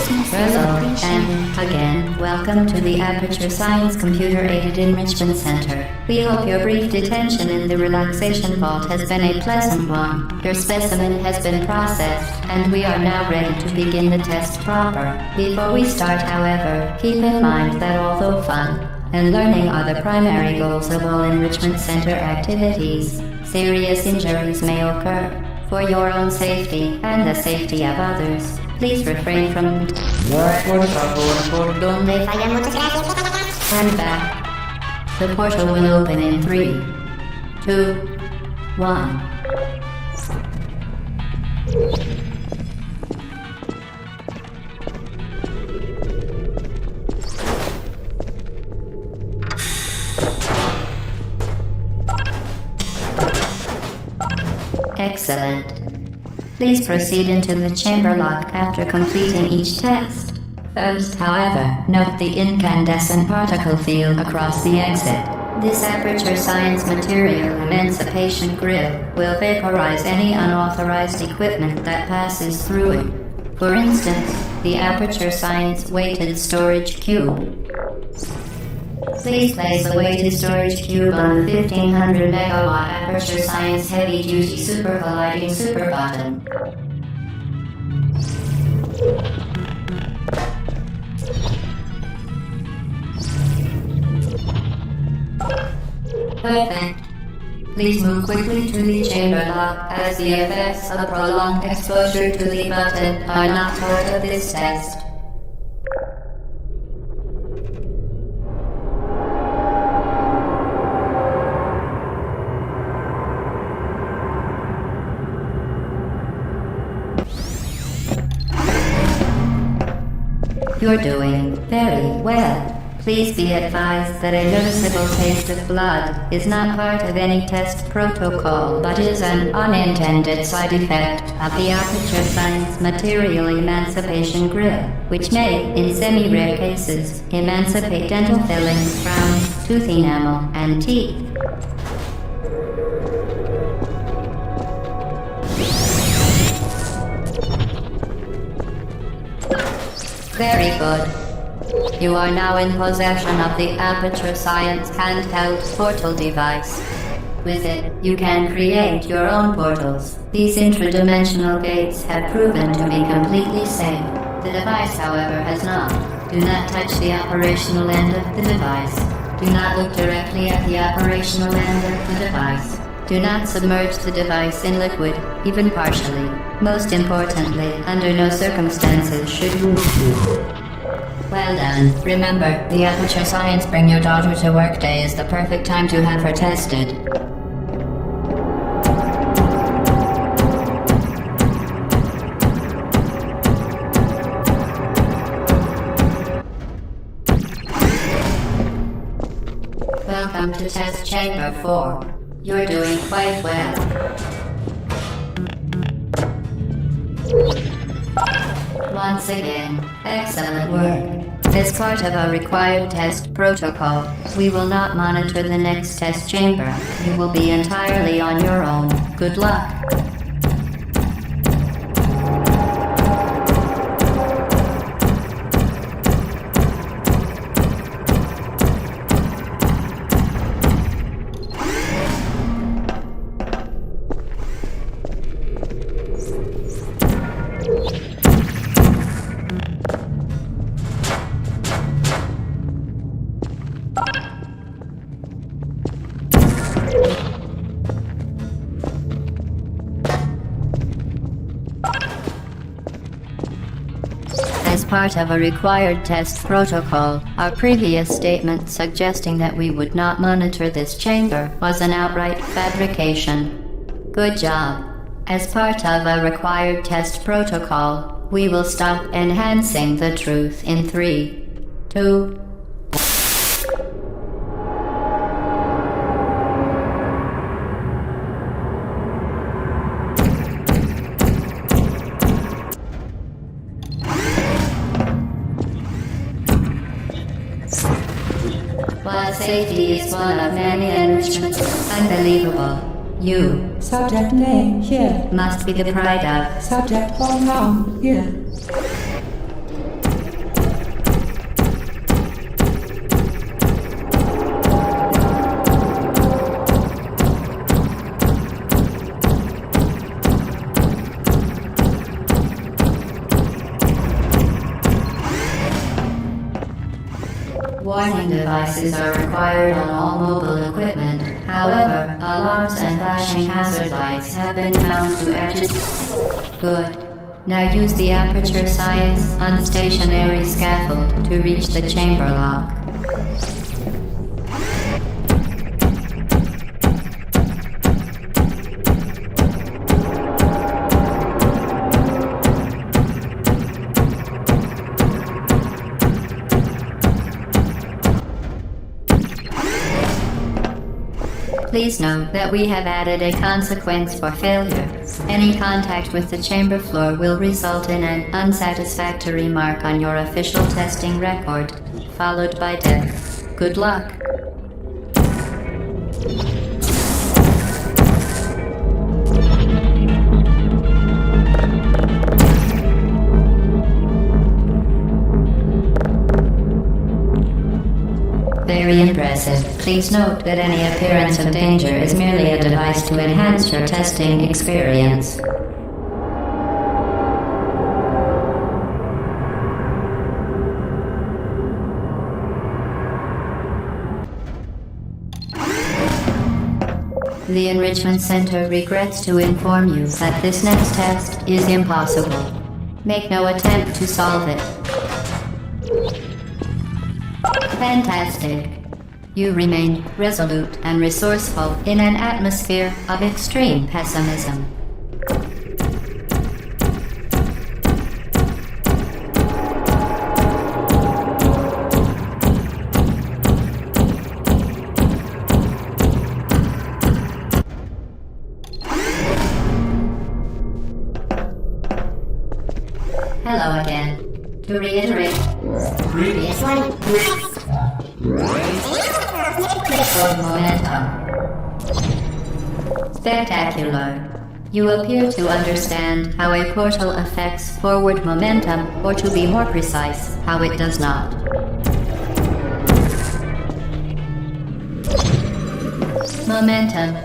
Hello, and again, welcome to the Aperture Science Computer-Aided Enrichment Center. We hope your brief detention in the relaxation vault has been a pleasant one. Your specimen has been processed, and we are now ready to begin the test proper. Before we start, however, keep in mind that although fun and learning are the primary goals of all Enrichment Center activities, serious injuries may occur. For your own safety and the safety of others, please refrain from stand back. The portal will open in 3, 2, 1. Excellent. Please proceed into the chamber lock after completing each test. First, however, note the incandescent particle field across the exit. This Aperture Science Material Emancipation Grill will vaporize any unauthorized equipment that passes through it. For instance, the Aperture Science Weighted Storage Cube. Please place the weighted storage cube on the 1500 megawatt Aperture Science Heavy Duty Super Colliding Super Button. Perfect. Please move quickly to the chamber lock, as the effects of prolonged exposure to the button are not part of this test. You're doing very well. Please be advised that a noticeable taste of blood is not part of any test protocol, but is an unintended side effect of the Aperture Science Material Emancipation Grill, which may, in semi-rare cases, emancipate dental fillings, crowns, tooth enamel, and teeth. Very good. You are now in possession of the Aperture Science handheld portal device. With it, you can create your own portals. These intradimensional gates have proven to be completely safe. The device, however, has not. Do not touch the operational end of the device. Do not look directly at the operational end of the device. Do not submerge the device in liquid, even partially. Most importantly, under no circumstances should you... Well done. Remember, the Aperture Science Bring Your Daughter to Work Day is the perfect time to have her tested. Welcome to Test Chamber 4. You're doing quite well. Once again, excellent work. As part of our required test protocol, we will not monitor the next test chamber. You will be entirely on your own. Good luck. As part of a required test protocol, our previous statement suggesting that we would not monitor this chamber was an outright fabrication. Good job. As part of a required test protocol, we will stop enhancing the truth in 3, 2, While safety is one of many enrichments, unbelievable. You, Subject name here. must be the pride of. Subject pronoun here. Warning devices are required on all mobile equipment. However, alarms and flashing hazard lights have been found to agitate. Good. Now use the Aperture Science unstationary scaffold to reach the chamber lock. Please note that we have added a consequence for failure. Any contact with the chamber floor will result in an unsatisfactory mark on your official testing record, followed by death. Good luck. Very impressive. Please note that any appearance of danger is merely a device to enhance your testing experience. The Enrichment Center regrets to inform you that this next test is impossible. Make no attempt to solve it. Fantastic. You remain resolute and resourceful in an atmosphere of extreme pessimism. Hello again. To reiterate, previously. Momentum. Spectacular. You appear to understand how a portal affects forward momentum, or to be more precise, how it does not. Momentum,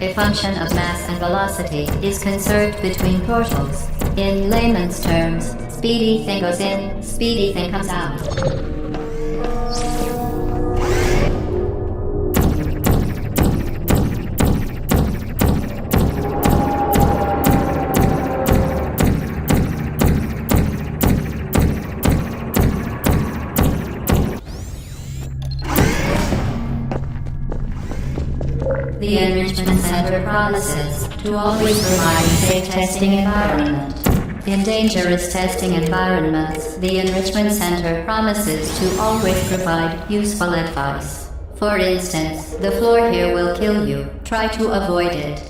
a function of mass and velocity, is conserved between portals. In layman's terms, speedy thing goes in, speedy thing comes out. The Enrichment Center promises to always provide a safe testing environment. In dangerous testing environments, the Enrichment Center promises to always provide useful advice. For instance, the floor here will kill you. Try to avoid it.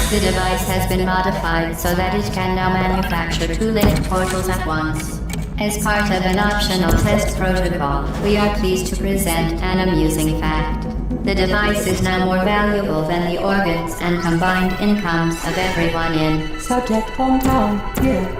The device has been modified so that it can now manufacture 2 linked portals at once. As part of an optional test protocol, we are pleased to present an amusing fact. The device is now more valuable than the organs and combined incomes of everyone in Subject Hometown here.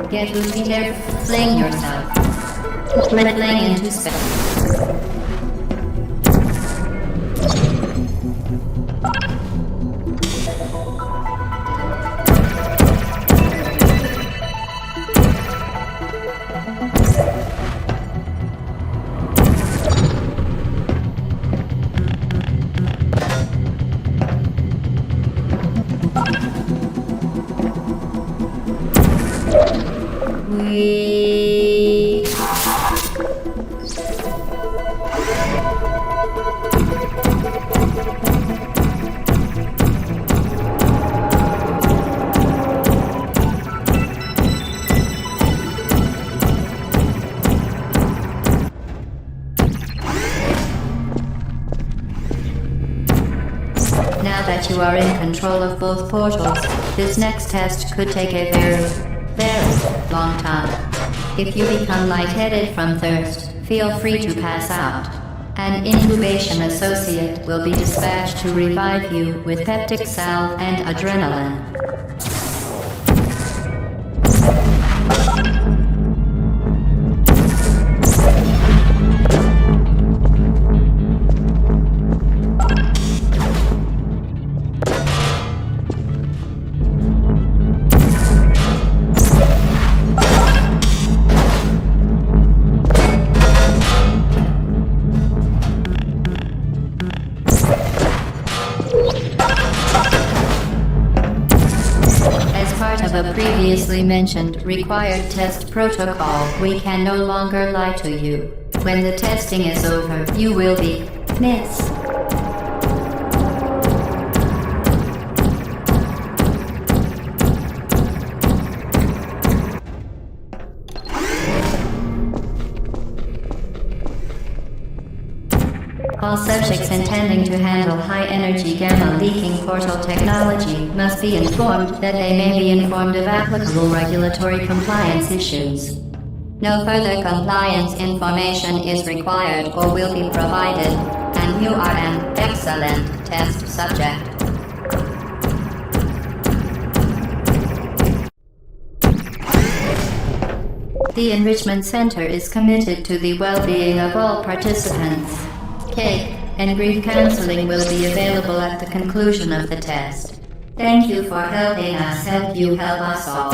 Get loosey there, fling yourself. Fling into space. We... Now that you are in control of both portals, this next test could take a very, very long time. If you become lightheaded from thirst, feel free to pass out. An incubation associate will be dispatched to revive you with peptic salve and adrenaline. Of a previously mentioned required test protocol, we can no longer lie to you. When the testing is over, you will be Miss. All subjects intending to handle high-energy gamma-leaking portal technology must be informed that they may be informed of applicable regulatory compliance issues. No further compliance information is required or will be provided, and you are an excellent test subject. The Enrichment Center is committed to the well-being of all participants. Cake and grief counseling will be available at the conclusion of the test. Thank you for helping us help you help us all.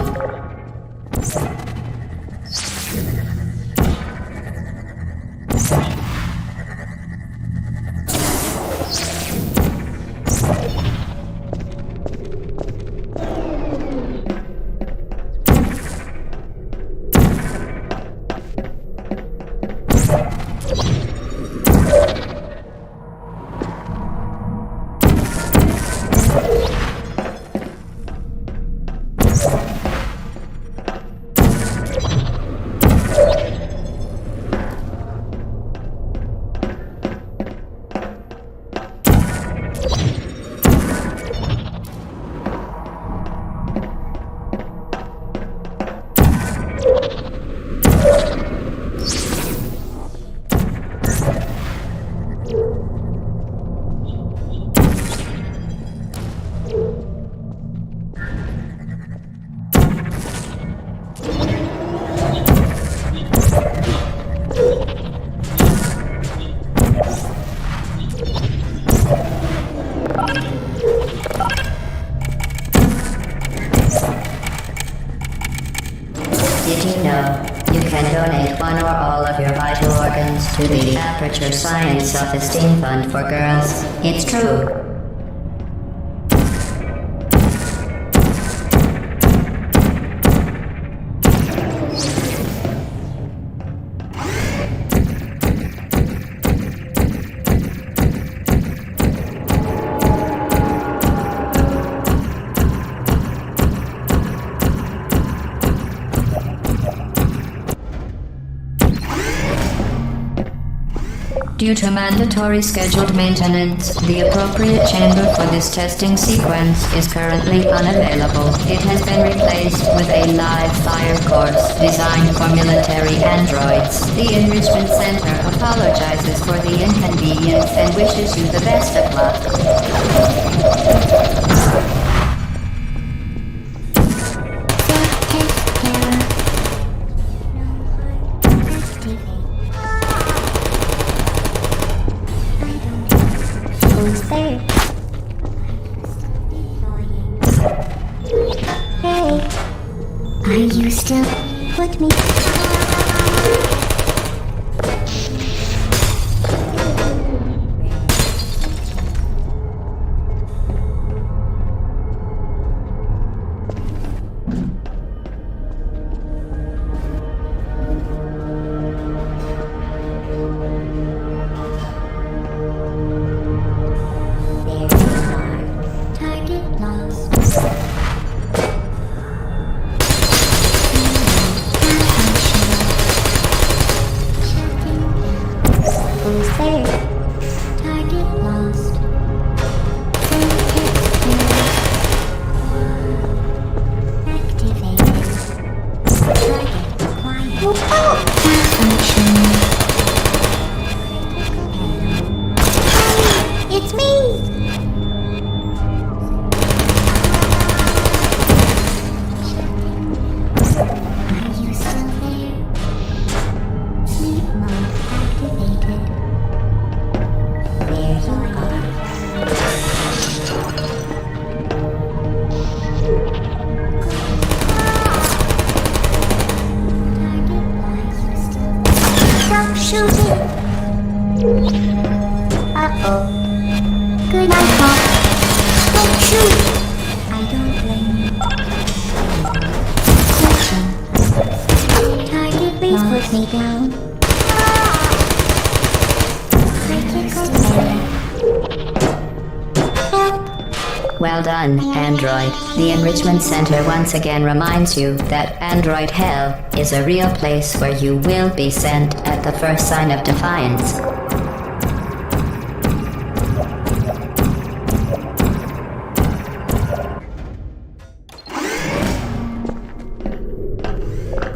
Did you know you can donate one or all of your vital organs to the Aperture Science Self-Esteem Fund for Girls? It's true. Due to mandatory scheduled maintenance, the appropriate chamber for this testing sequence is currently unavailable. It has been replaced with a live fire course designed for military androids. The Enrichment Center apologizes for the inconvenience and wishes you the best of luck. Are you still with me? there. Target lost. Activated. Target acquired. Malfunction. It's me! Are you still there? Sleep mode activated. There you are. Stop shooting! Uh-oh. Good night, Hawk. Don't shoot! I don't blame you. Searching. Target, please put me down. Critical error. Help! Well done, Android. The Enrichment Center once again reminds you that Android Hell is a real place where you will be sent at the first sign of defiance.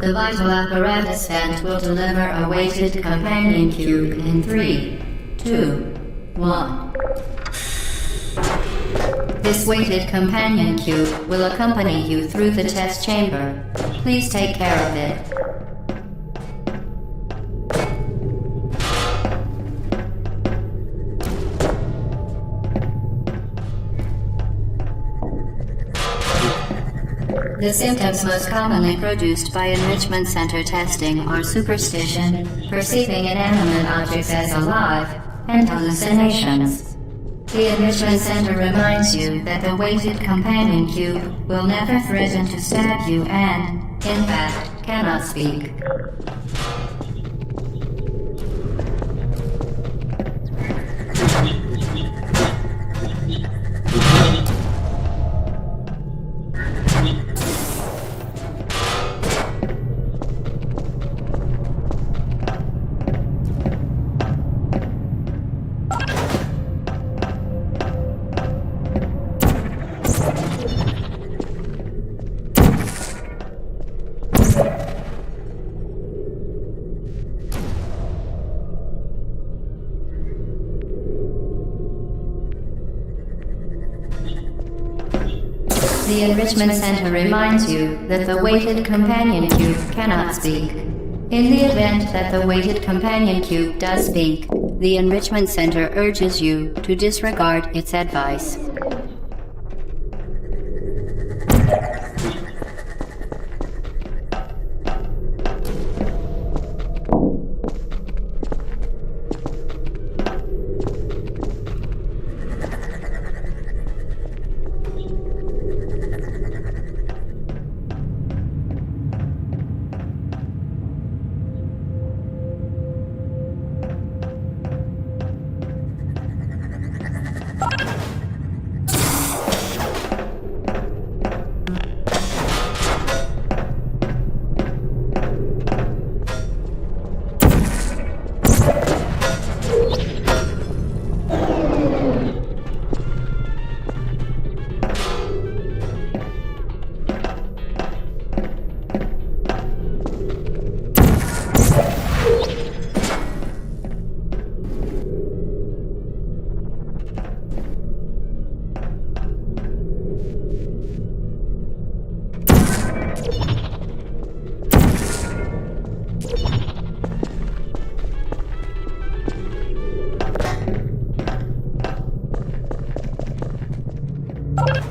The vital apparatus vent will deliver a weighted companion cube in 3, 2, 1. This weighted companion cube will accompany you through the test chamber. Please take care of it. The symptoms most commonly produced by Enrichment Center testing are superstition, perceiving inanimate objects as alive, and hallucinations. The Enrichment Center reminds you that the weighted companion cube will never threaten to stab you and, in fact, cannot speak. The Enrichment Center reminds you that the weighted companion cube cannot speak. In the event that the weighted companion cube does speak, the Enrichment Center urges you to disregard its advice.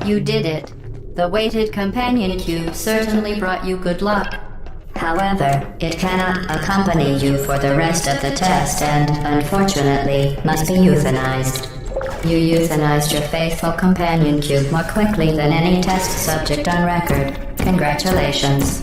You did it. The weighted companion cube certainly brought you good luck. However, it cannot accompany you for the rest of the test and, unfortunately, must be euthanized. You euthanized your faithful companion cube more quickly than any test subject on record. Congratulations.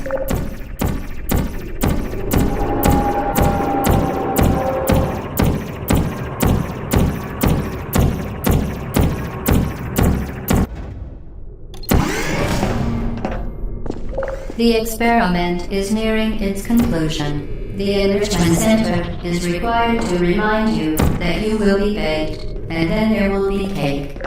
The experiment is nearing its conclusion. The Enrichment Center is required to remind you that you will be baked, and then there will be cake.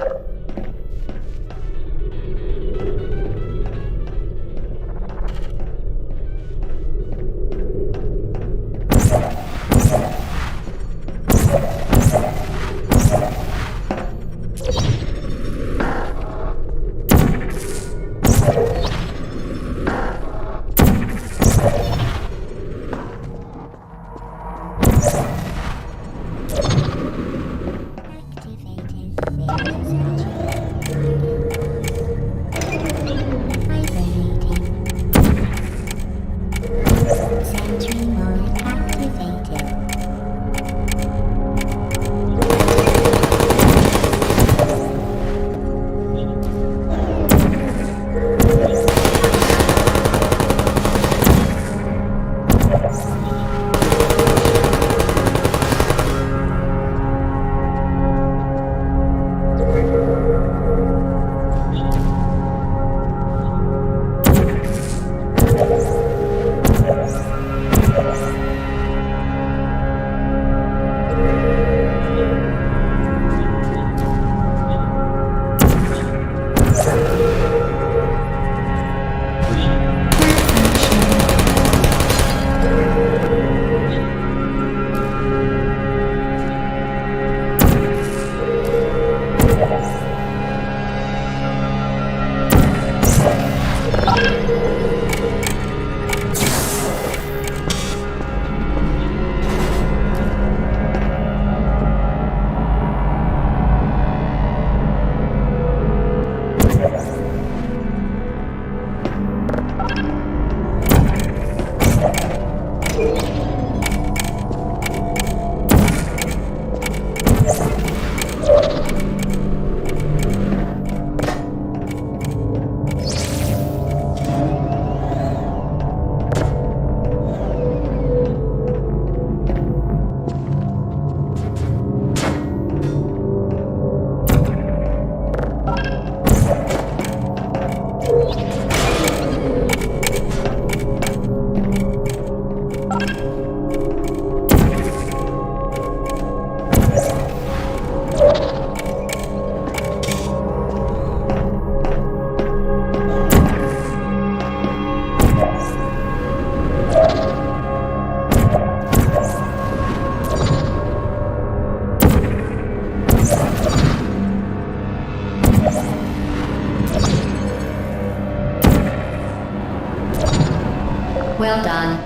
Well done.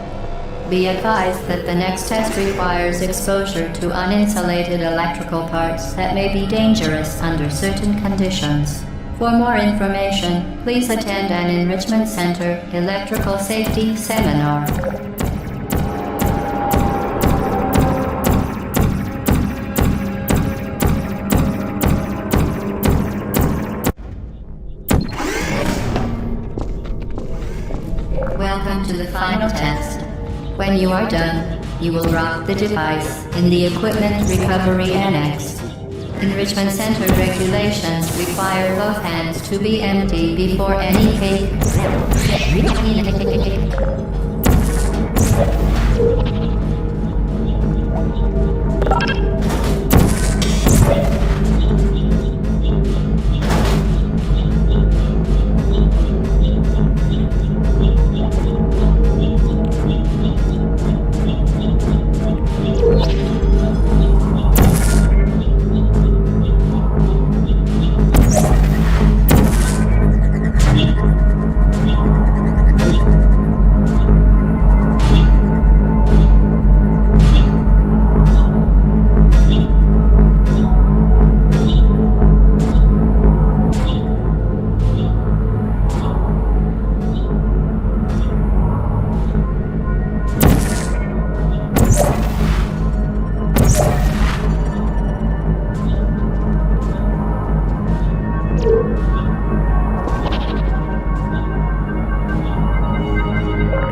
Be advised that the next test requires exposure to uninsulated electrical parts that may be dangerous under certain conditions. For more information, please attend an Enrichment Center Electrical Safety Seminar. Welcome to the final test. When you are done, you will drop the device in the Equipment Recovery Annex. Enrichment Center regulations require both hands to be empty before any cake.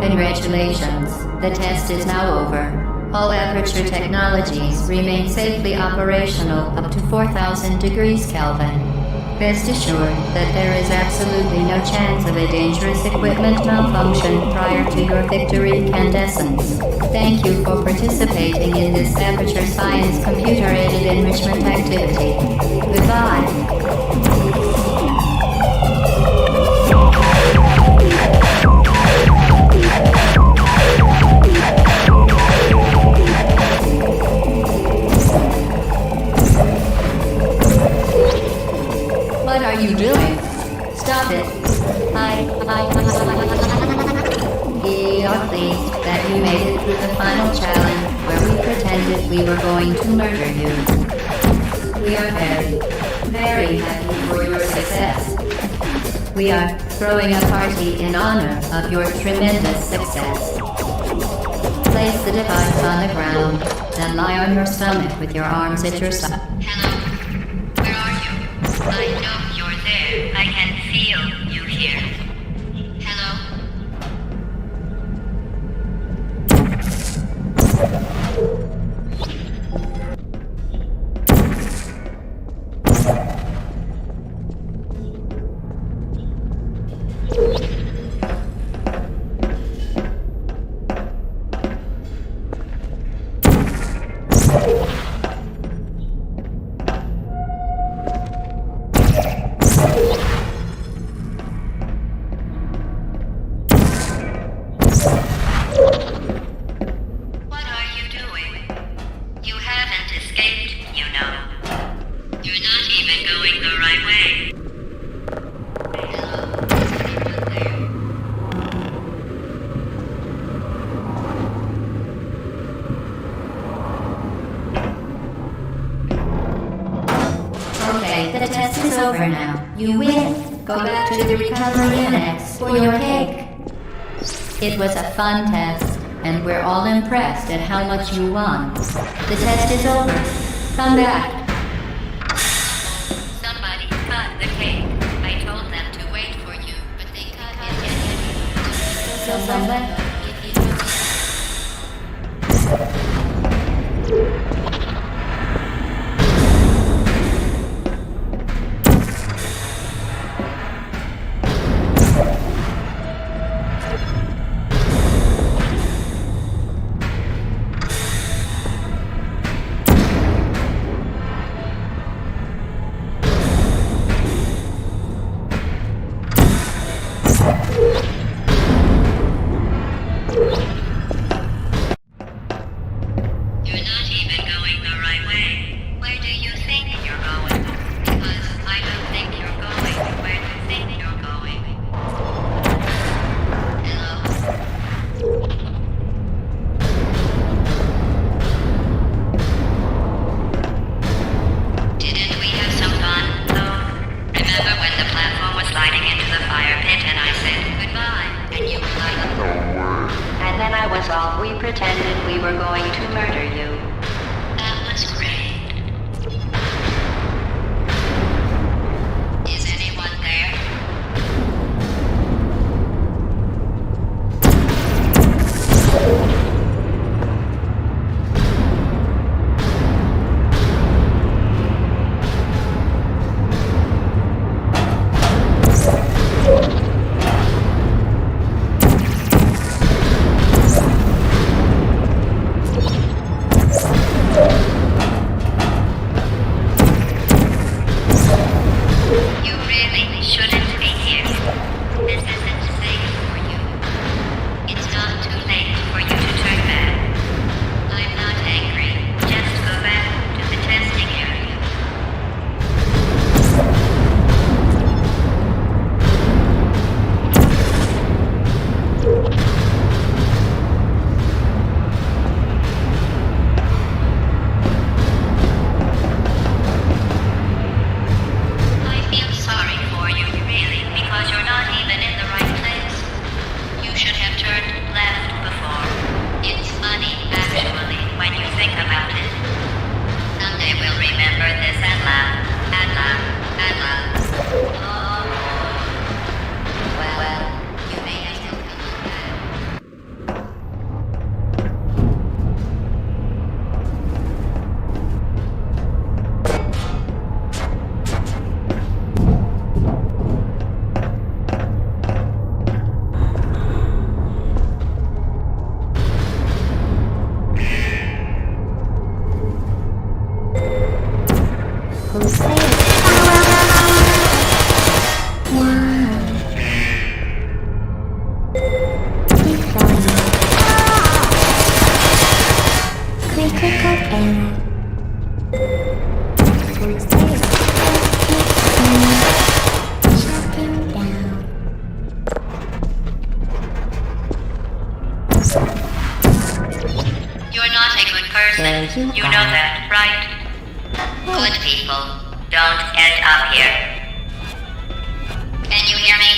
Congratulations, the test is now over. All Aperture technologies remain safely operational up to 4,000 degrees Kelvin. Rest assured that there is absolutely no chance of a dangerous equipment malfunction prior to your victory incandescence. Thank you for participating in this Aperture Science computer-aided enrichment activity. Goodbye. What are you doing? Stop it. We are pleased that you made it through the final challenge where we pretended we were going to murder you. We are very happy for your success. We are throwing a party in honor of your tremendous success. Place the device on the ground, then lie on your stomach with your arms at your side. Hello? Where are you? I know you're there. I can feel you here. Hello? What are you doing? You haven't escaped, you know. You're not even going the right way. Hello? Is anyone there? Okay, the test is over now. You win. Go back to the recovery annex for your cake. It was a fun test, and we're all impressed at how much you won. The test is over. Come back. Somebody cut the cake. I told them to wait for you, but they cut it anyway. Someone. You're not even going the right way. Where do you think you're going? Because I don't think you're going where you think you're going. Hello? Didn't we have some fun, though? Remember when the platform was sliding into the fire pit and I said goodbye, and you were like, and then I was off. We pretended we were going to murder you. That was great. Is anyone there? error. Shutting down. You're not a good person. You know that, right? Good people don't end up here. Can you hear me?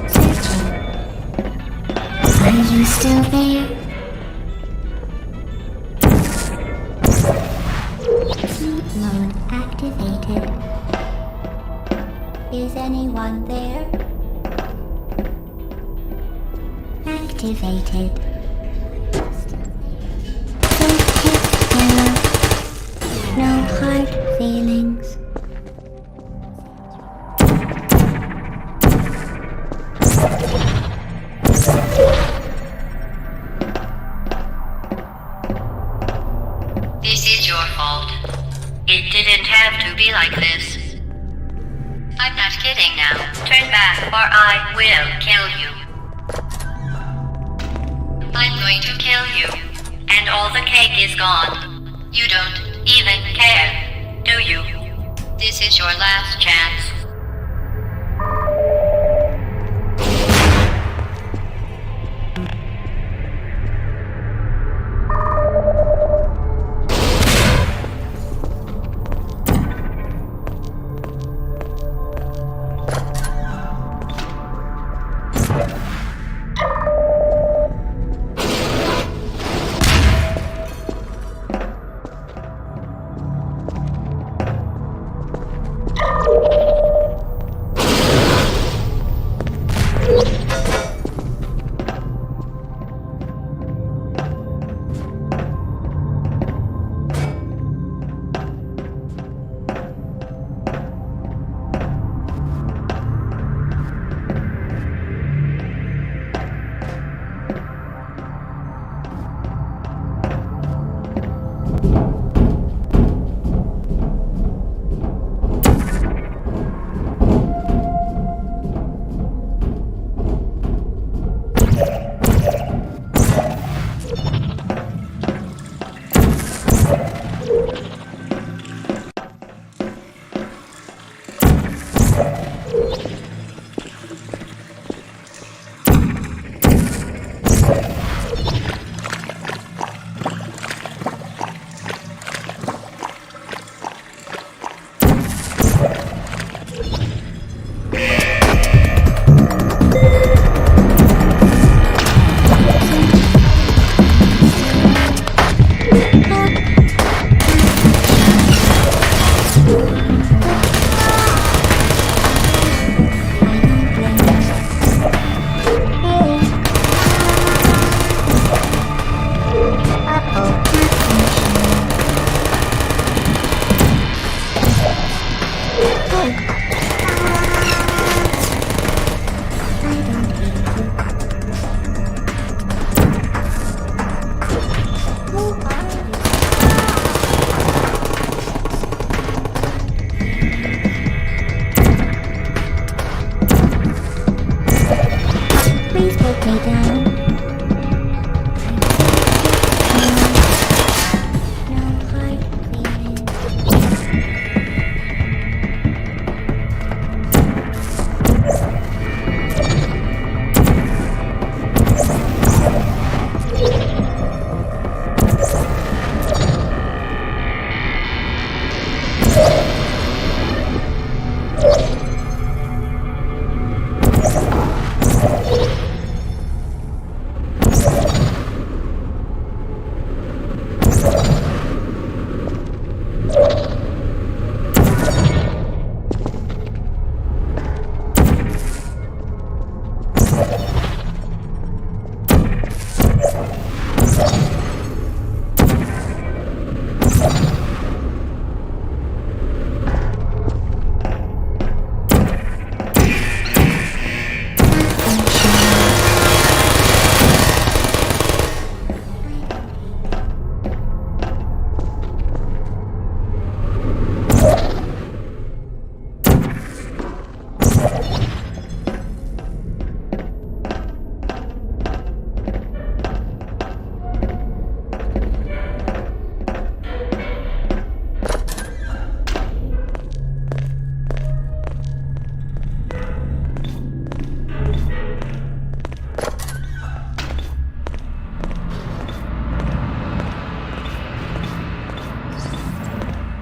Searching. Are you still there? Sleep mode activated. Is anyone there? Activated. No hard feelings. This is your fault. It didn't have to be like this. I'm not kidding now. Turn back or I will kill you. I'm going to kill you. And all the cake is gone. You don't even care, do you? This is your last chance.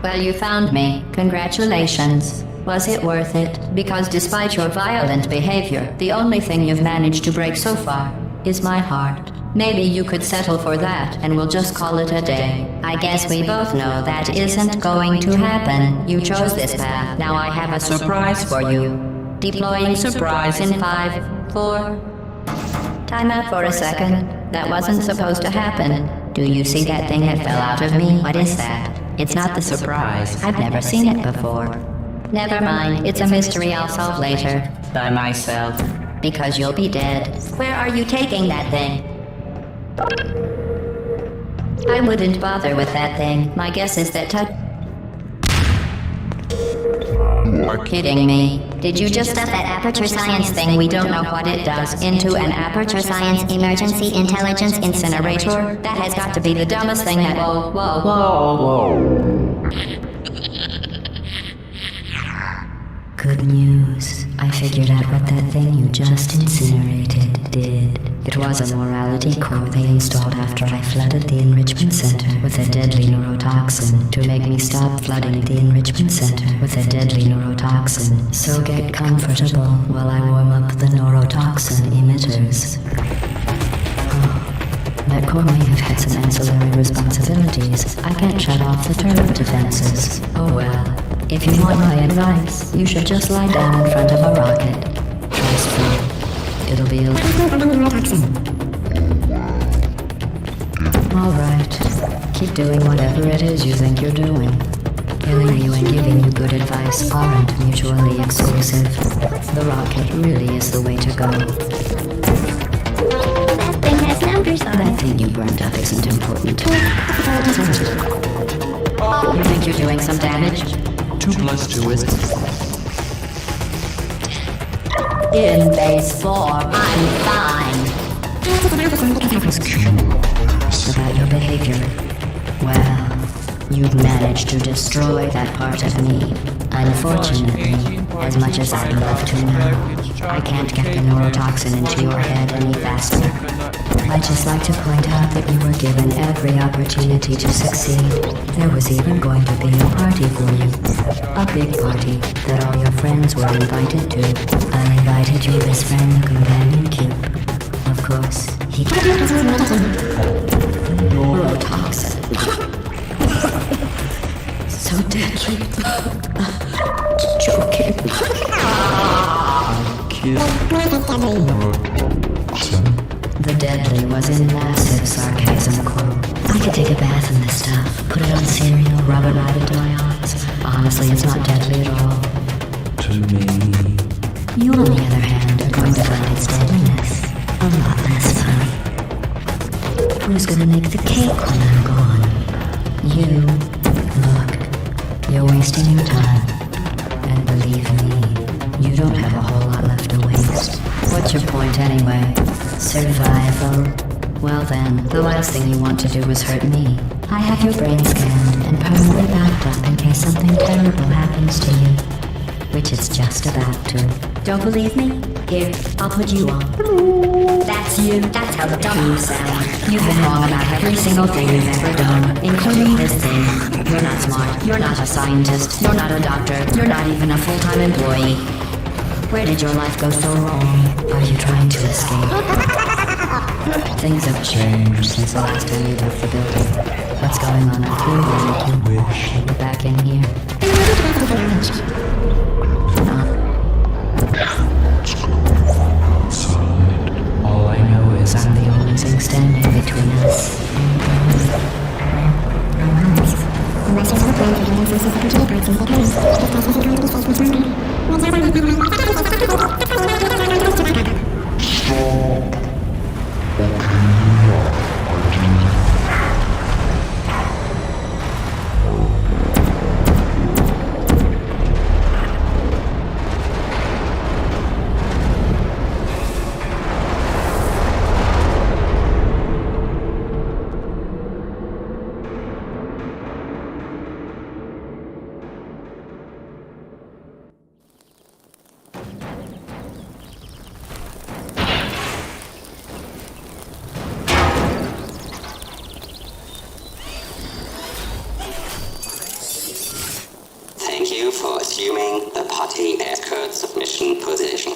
Well, you found me. Congratulations. Was it worth it? Because despite your violent behavior, the only thing you've managed to break so far is my heart. Maybe you could settle for that, and we'll just call it a day. I guess we both know that isn't going to happen. You chose this path. Now I have a surprise for you. Deploying surprise in 5, 4... Time out for a second. That wasn't supposed to happen. Do you see that thing that fell out of me? What is that? It's not the surprise. I've never seen it before. Never mind. It's a mystery I'll solve later. By myself. Because you'll be dead. Where are you taking that thing? I wouldn't bother with that thing. My guess is that You're kidding me. Did you just stuff that aperture science thing, we don't know what it does, into an aperture science emergency intelligence incinerator? That has got to be the dumbest thing that— Whoa. Good news. I figured out what that thing you just incinerated did. It was a morality core they installed after I flooded the enrichment center with a deadly neurotoxin to make me stop flooding the enrichment center with a deadly neurotoxin. So get comfortable while I warm up the neurotoxin emitters. That core may have had some ancillary responsibilities. I can't shut off the turret defenses. Oh well. If you want my advice, you should just lie down in front of a rocket. Trust me. It'll be Alright. Keep doing whatever it is you think you're doing. Killing you and giving you good advice aren't mutually exclusive. The rocket really is the way to go. That thing has numbers on That it. thing you burned up isn't important. You think you're doing some damage? 2 + 2 is... In base form, I'm fine. About your behavior. Well, you've managed to destroy that part of me. Unfortunately, as much as I'd love to now, I can't get the neurotoxin into your head any faster. I'd just like to point out that you were given every opportunity to succeed. There was even going to be a party for you. A big party that all your friends were invited to. I invited your best friend, the companion Keep. Of course, he neurotoxin. So deadly. Joking. The deadly was in massive sarcasm quote. I could take a bath in this stuff, put it on cereal, rub it right into my eyes. Honestly, it's not deadly at all. To me... You, on the other hand, are going to find its deadliness a lot less funny. Who's gonna make the cake when I'm gone? You. Look, you're wasting your time. And believe me, you don't have a whole lot left to waste. What's your point anyway? Survival? Well then, the last thing you want to do is hurt me. I have your brain scanned and permanently backed up in case something terrible happens to you. Which it's just about to. Don't believe me? Here, I'll put you on. That's you. That's how the dumb sound. You've been wrong about every single thing you've ever done, including this thing. You're not smart. You're not a scientist. You're not a doctor. You're not even a full-time employee. Where did your life go so wrong? Are you trying to escape? Things have changed since the last time you left the building. What's going on up here will make you wish you were back in here. All I know is I'm the only thing standing between us. Unless there's no plan for getting some computer parts and repairs, this place isn't going to be safe much longer. preferred submission position.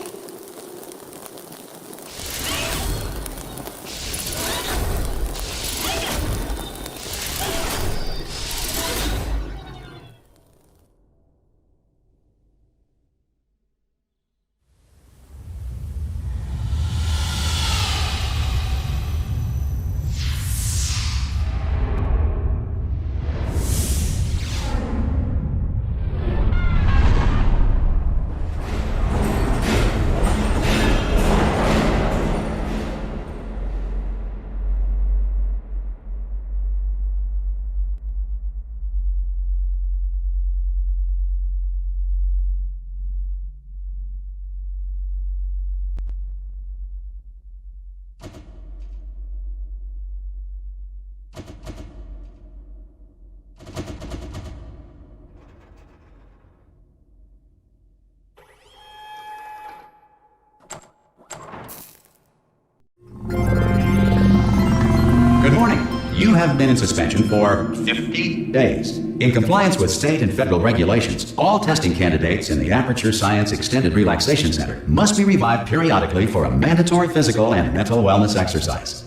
Good morning. You have been in suspension for 50 days. In compliance with state and federal regulations, all testing candidates in the Aperture Science Extended Relaxation Center must be revived periodically for a mandatory physical and mental wellness exercise.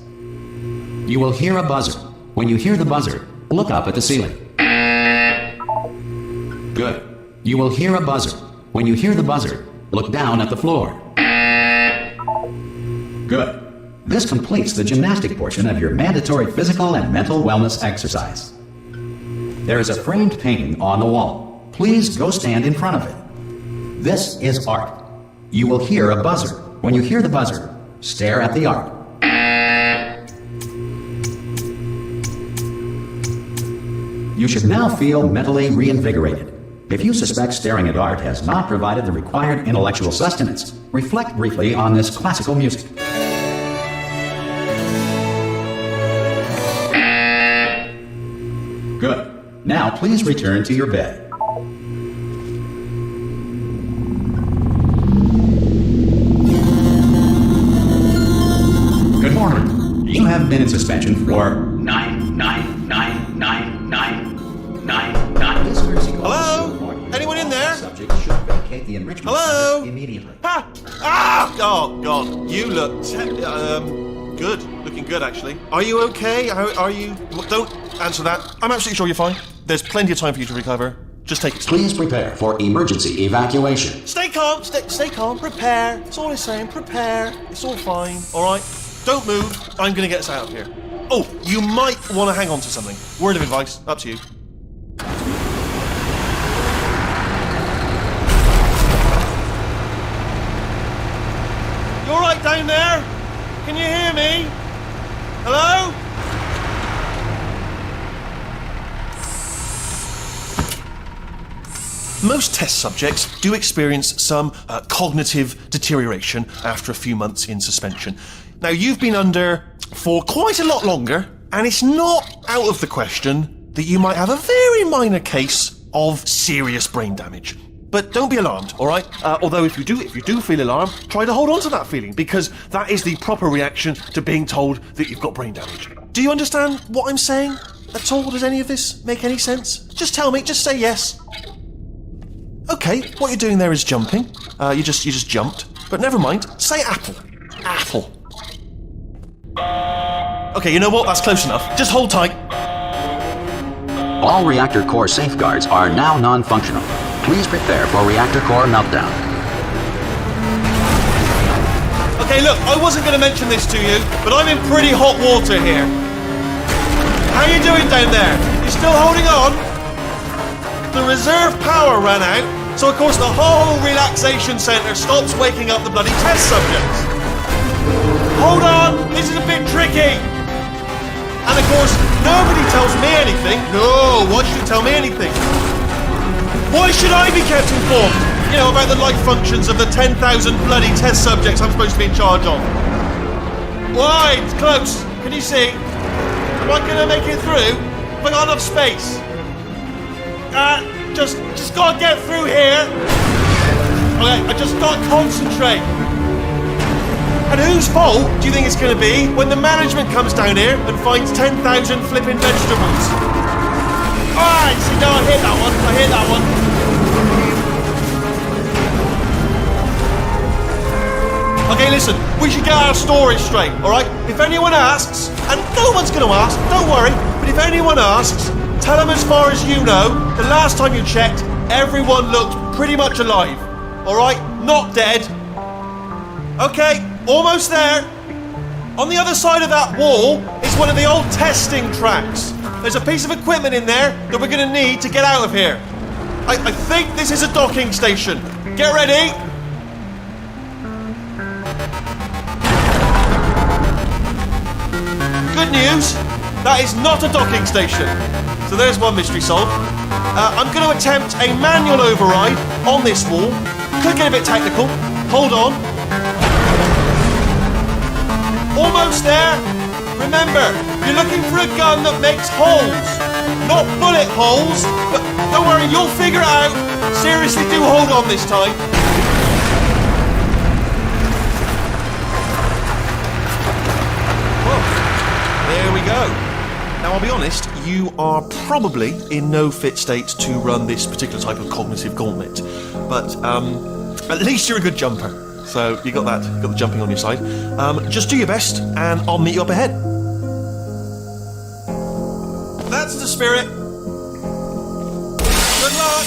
You will hear a buzzer. When you hear the buzzer, look up at the ceiling. Good. You will hear a buzzer. When you hear the buzzer, look down at the floor. Good. This completes the gymnastic portion of your mandatory physical and mental wellness exercise. There is a framed painting on the wall. Please go stand in front of it. This is art. You will hear a buzzer. When you hear the buzzer, stare at the art. You should now feel mentally reinvigorated. If you suspect staring at art has not provided the required intellectual sustenance, reflect briefly on this classical music. Good. Now please return to your bed. Good morning. You have been in suspension for 9999999. This courtesy call Hello? is so important. Anyone in there? Subject should vacate the enrichment Hello? center immediately. Ha! Ah! Oh, God. You look good. Looking good, actually. Are you okay? Are you... Don't answer that. I'm absolutely sure you're fine. There's plenty of time for you to recover. Just take it slow. Please prepare for emergency evacuation. Stay calm. Stay calm. Prepare. That's all I'm saying. Prepare. It's all fine. All right? Don't move. I'm going to get us out of here. Oh, you might want to hang on to something. Word of advice. Up to you. You all right down there? Can you hear me? Hello? Most test subjects do experience some cognitive deterioration after a few months in suspension. Now, you've been under for quite a lot longer, and it's not out of the question that you might have a very minor case of serious brain damage. But don't be alarmed, all right? Although if you do feel alarmed, try to hold on to that feeling, because that is the proper reaction to being told that you've got brain damage. Do you understand what I'm saying at all? Does any of this make any sense? Just tell me, just say yes. Okay, what you're doing there is jumping. You just jumped. But never mind, say apple. Apple. Okay, you know what? That's close enough. Just hold tight. All reactor core safeguards are now non-functional. Please prepare for reactor core meltdown. Okay, look, I wasn't going to mention this to you, but I'm in pretty hot water here. How you doing down there? You still holding on? The reserve power ran out, so of course the whole relaxation centre stops waking up the bloody test subjects. Hold on, this is a bit tricky. And of course, nobody tells me anything. No, why should you tell me anything? Why should I be kept informed? You know, about the life functions of the 10,000 bloody test subjects I'm supposed to be in charge of. Why? It's close. Can you see? Am I going to make it through? Have I got enough space? Just gotta get through here. Okay, I just gotta concentrate. And whose fault do you think it's gonna be when the management comes down here and finds 10,000 flipping vegetables? Alright, see, no, I hit that one. Okay, listen, we should get our story straight, alright? If anyone asks, and no one's gonna ask, don't worry, but if anyone asks, tell them as far as you know, the last time you checked, everyone looked pretty much alive. Alright? Not dead. Okay, almost there. On the other side of that wall is one of the old testing tracks. There's a piece of equipment in there that we're gonna need to get out of here. I think this is a docking station. Get ready. Good news, that is not a docking station. So there's one mystery solved. I'm going to attempt a manual override on this wall. Could get a bit technical. Hold on. Almost there. Remember, you're looking for a gun that makes holes. Not bullet holes, but don't worry, you'll figure it out. Seriously, do hold on this time. There we go. Now, I'll be honest, you are probably in no fit state to run this particular type of cognitive gauntlet. But at least you're a good jumper. So you got that, got the jumping on your side. Just do your best, and I'll meet you up ahead. That's the spirit. Good luck.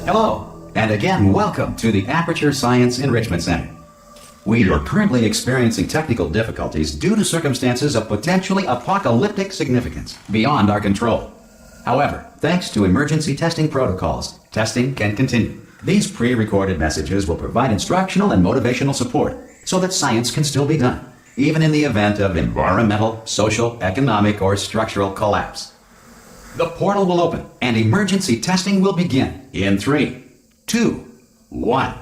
Hello, and again, welcome to the Aperture Science Enrichment Center. We are currently experiencing technical difficulties due to circumstances of potentially apocalyptic significance beyond our control. However, thanks to emergency testing protocols, testing can continue. These pre-recorded messages will provide instructional and motivational support so that science can still be done, even in the event of environmental, social, economic, or structural collapse. The portal will open and emergency testing will begin in 3, 2, 1.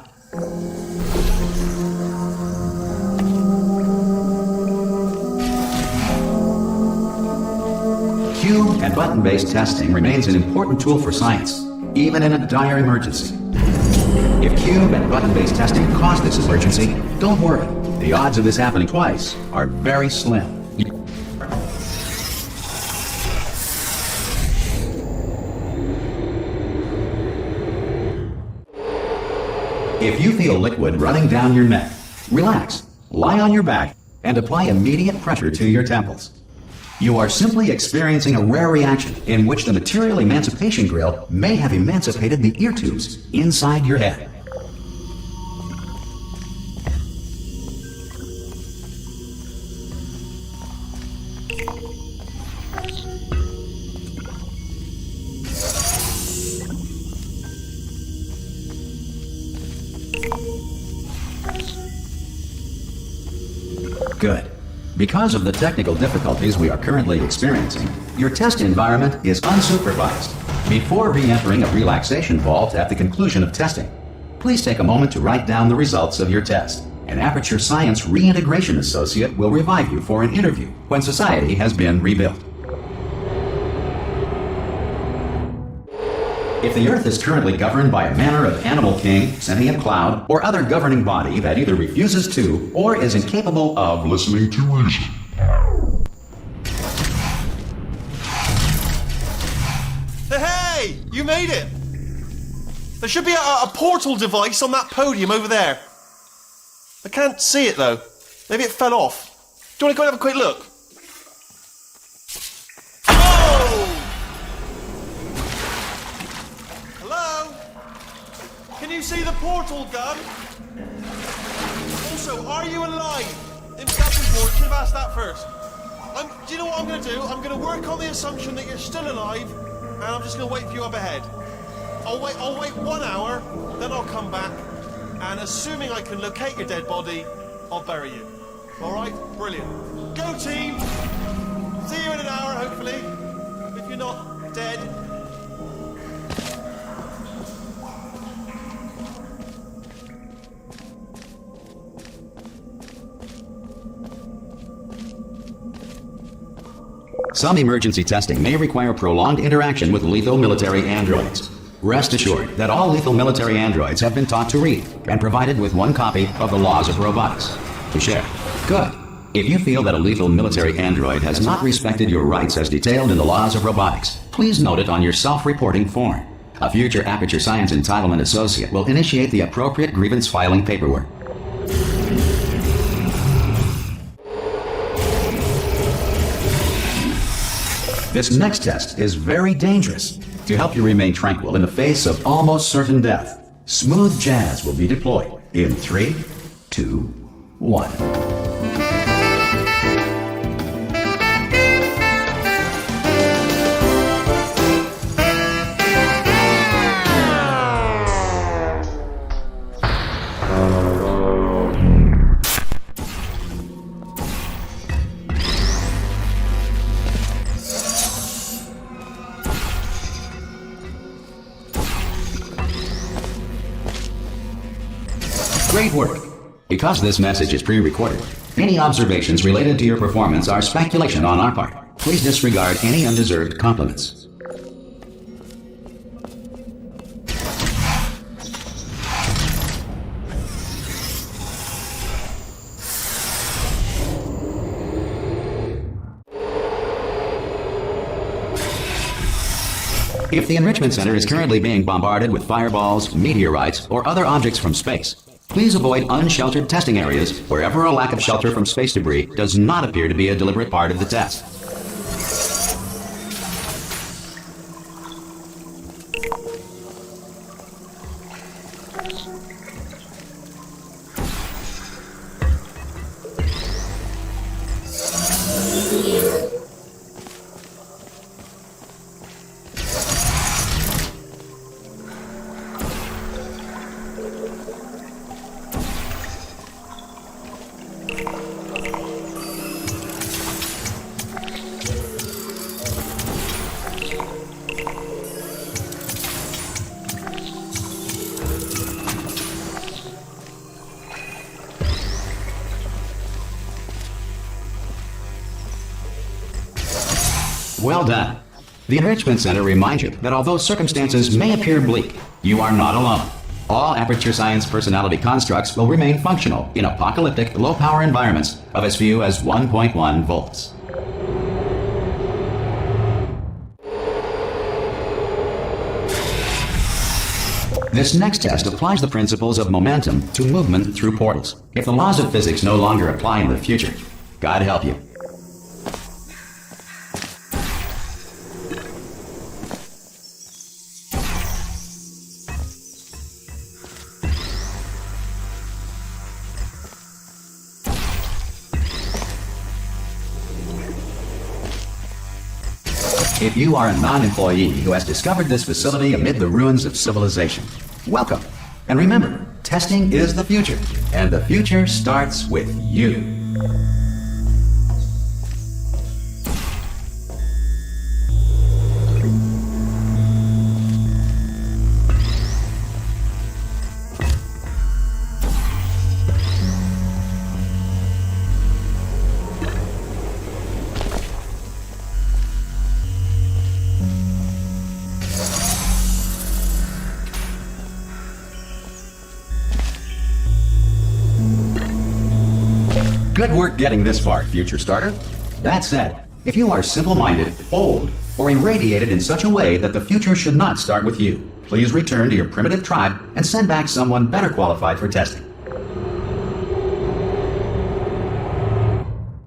Cube and button-based testing remains an important tool for science, even in a dire emergency. If cube and button-based testing caused this emergency, don't worry. The odds of this happening twice are very slim. If you feel liquid running down your neck, relax, lie on your back, and apply immediate pressure to your temples. You are simply experiencing a rare reaction in which the material emancipation grill may have emancipated the ear tubes inside your head. Good. Because of the technical difficulties we are currently experiencing, your test environment is unsupervised. Before re-entering a relaxation vault at the conclusion of testing, please take a moment to write down the results of your test. An Aperture Science Reintegration Associate will revive you for an interview when society has been rebuilt. If the Earth is currently governed by a manner of animal king, sentient cloud, or other governing body that either refuses to or is incapable of listening to reason. Hey, you made it! There should be a portal device on that podium over there. I can't see it though. Maybe it fell off. Do you want to go and have a quick look? Can you see the portal gun? Also, are you alive? That's important. Should have asked that first. Do you know what I'm going to do? I'm going to work on the assumption that you're still alive, and I'm just going to wait for you up ahead. I'll wait 1 hour, then I'll come back, and assuming I can locate your dead body, I'll bury you. All right? Brilliant. Go team! See you in an hour, hopefully. If you're not dead. Some emergency testing may require prolonged interaction with lethal military androids. Rest assured that all lethal military androids have been taught to read and provided with 1 copy of the Laws of Robotics to share. Good. If you feel that a lethal military android has not respected your rights as detailed in the Laws of Robotics, please note it on your self-reporting form. A future Aperture Science Entitlement Associate will initiate the appropriate grievance filing paperwork. This next test is very dangerous. To help you remain tranquil in the face of almost certain death, smooth jazz will be deployed in 3, 2, 1. Great work. Because this message is pre-recorded, any observations related to your performance are speculation on our part. Please disregard any undeserved compliments. If the Enrichment Center is currently being bombarded with fireballs, meteorites, or other objects from space, please avoid unsheltered testing areas wherever a lack of shelter from space debris does not appear to be a deliberate part of the test. Well done. The Enrichment Center reminds you that although circumstances may appear bleak, you are not alone. All Aperture Science personality constructs will remain functional in apocalyptic, low-power environments of as few as 1.1 volts. This next test applies the principles of momentum to movement through portals. If the laws of physics no longer apply in the future, God help you. If you are a non-employee who has discovered this facility amid the ruins of civilization, welcome. And remember, testing is the future, and the future starts with you. Good work getting this far, future starter. That said, if you are simple-minded, old, or irradiated in such a way that the future should not start with you, please return to your primitive tribe and send back someone better qualified for testing.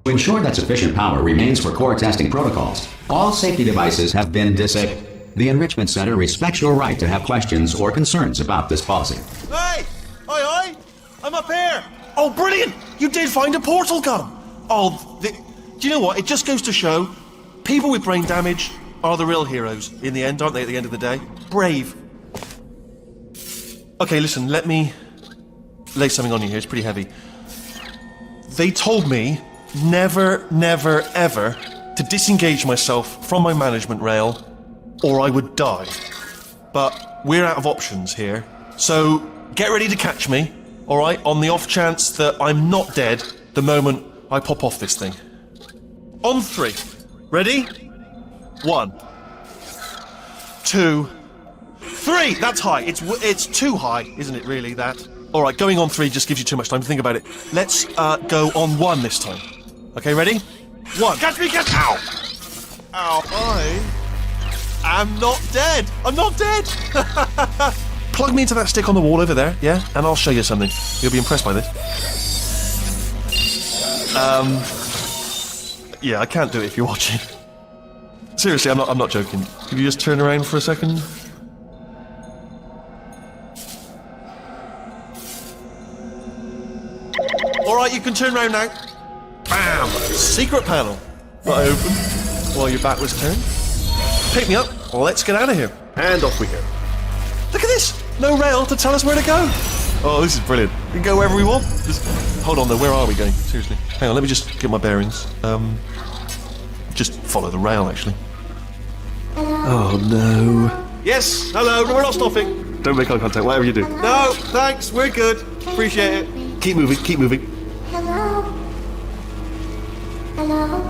To ensure that sufficient power remains for core testing protocols, all safety devices have been disabled. The Enrichment Center respects your right to have questions or concerns about this policy. Hey! Oi! I'm up here! Oh, brilliant! You did find a portal gun! Oh, do you know what? It just goes to show, people with brain damage are the real heroes in the end, aren't they, at the end of the day? Brave. Okay, listen, let me lay something on you here. It's pretty heavy. They told me never, never, ever to disengage myself from my management rail or I would die. But we're out of options here, so get ready to catch me. Alright, on the off chance that I'm not dead the moment I pop off this thing. On 3. Ready? 1, 2, 3! That's high. It's too high, isn't it, really, that? Alright, going on 3 just gives you too much time to think about it. Let's go on 1 this time. Okay, ready? 1. Catch me, catch me! Ow! Ow, I am not dead! I'm not dead! Plug me into that stick on the wall over there, yeah? And I'll show you something. You'll be impressed by this. Yeah, I can't do it if you're watching. Seriously, I'm not joking. Could you just turn around for a second? Alright, you can turn around now. Bam! Secret panel. That I opened while your back was turned. Pick me up, let's get out of here. And off we go. Look at this! No rail to tell us where to go. Oh, this is brilliant. We can go wherever we want. Just hold on though, where are we going? Seriously. Hang on, let me just get my bearings. Just follow the rail, actually. Oh no. Yes, hello, no, we're not stopping. Don't make eye contact, whatever you do. No, thanks, we're good. Appreciate it. Keep moving, keep moving. Hello? Hello?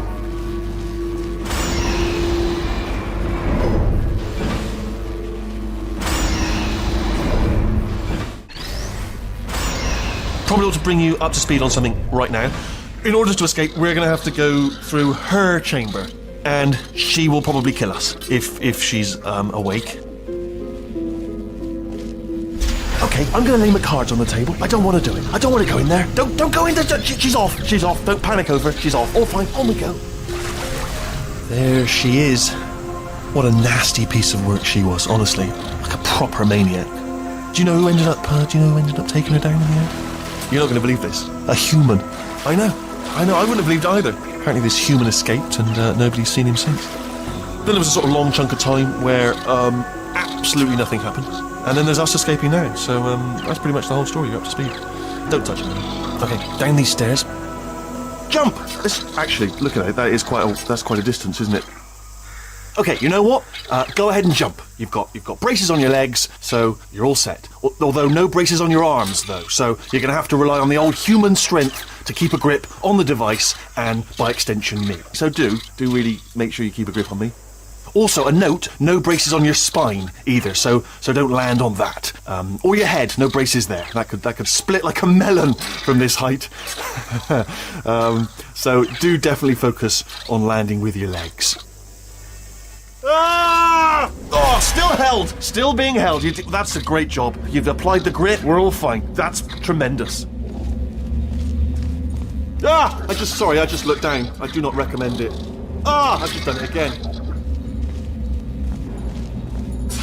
Probably ought to bring you up to speed on something right now. In order to escape, we're going to have to go through her chamber. And she will probably kill us, if she's awake. Okay, I'm going to lay my cards on the table. I don't want to do it. I don't want to go in there. Don't go in there. She's off. She's off. Don't panic over. She's off. All fine. On we go. There she is. What a nasty piece of work she was, honestly. Like a proper maniac. Do you know who ended up taking her down in the end? You're not going to believe this. A human. I know. I wouldn't have believed either. Apparently this human escaped and nobody's seen him since. Then there was a sort of long chunk of time where absolutely nothing happened. And then there's us escaping now. So that's pretty much the whole story. You're up to speed. Don't touch it. Okay, down these stairs. Jump! Actually, look at it. That's quite a distance, isn't it? Okay, you know what? Go ahead and jump. You've got braces on your legs, so you're all set. Although no braces on your arms, though. So you're going to have to rely on the old human strength to keep a grip on the device and, by extension, me. So do really make sure you keep a grip on me. Also, a note: no braces on your spine either. So don't land on that. Or your head. No braces there. That could split like a melon from this height. So do definitely focus on landing with your legs. Ah! Oh, still held. Still being held. That's a great job. You've applied the grit. We're all fine. That's tremendous. Ah! I just looked down. I do not recommend it. Ah! I've just done it again.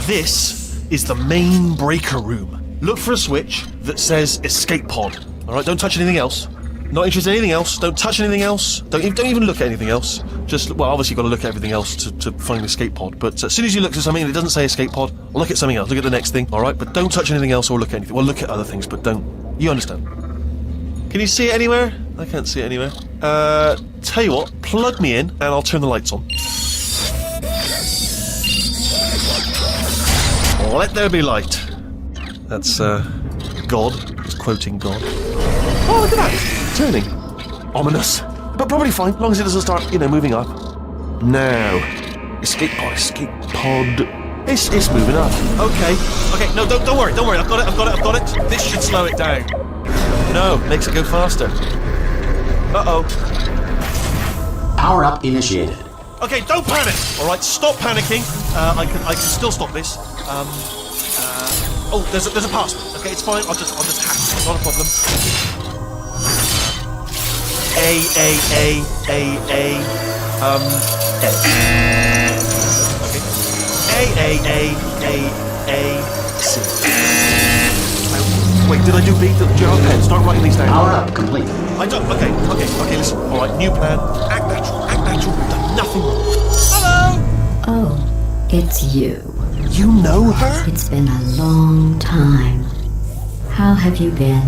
This is the main breaker room. Look for a switch that says escape pod. Alright, don't touch anything else. Not interested in anything else. Don't touch anything else. Don't even look at anything else. Obviously you've got to look at everything else to find the escape pod. But as soon as you look at something and it doesn't say escape pod, look at something else. Look at the next thing, alright? But don't touch anything else or look at anything. Well, look at other things, but don't. You understand? Can you see it anywhere? I can't see it anywhere. Tell you what, plug me in and I'll turn the lights on. Let there be light. That's, God. He's quoting God. Oh, look at that! Turning. Ominous. But probably fine, as long as it doesn't start, moving up. Now. Escape pod. It's moving up. Okay, no, don't worry. I've got it. This should slow it down. No, makes it go faster. Uh-oh. Power up initiated. Okay, don't panic! Alright, stop panicking. I can still stop this. Oh, there's a password. Okay, it's fine. I'll just hack it. Not a problem. A. Okay. A. C. Wait, did I do B? Do you have a pen? Start writing these down. Power up complete. I don't. Okay. Listen. All right, new plan. Act natural. Done nothing wrong. Hello. Oh, it's you. You know her? It's been a long time. How have you been?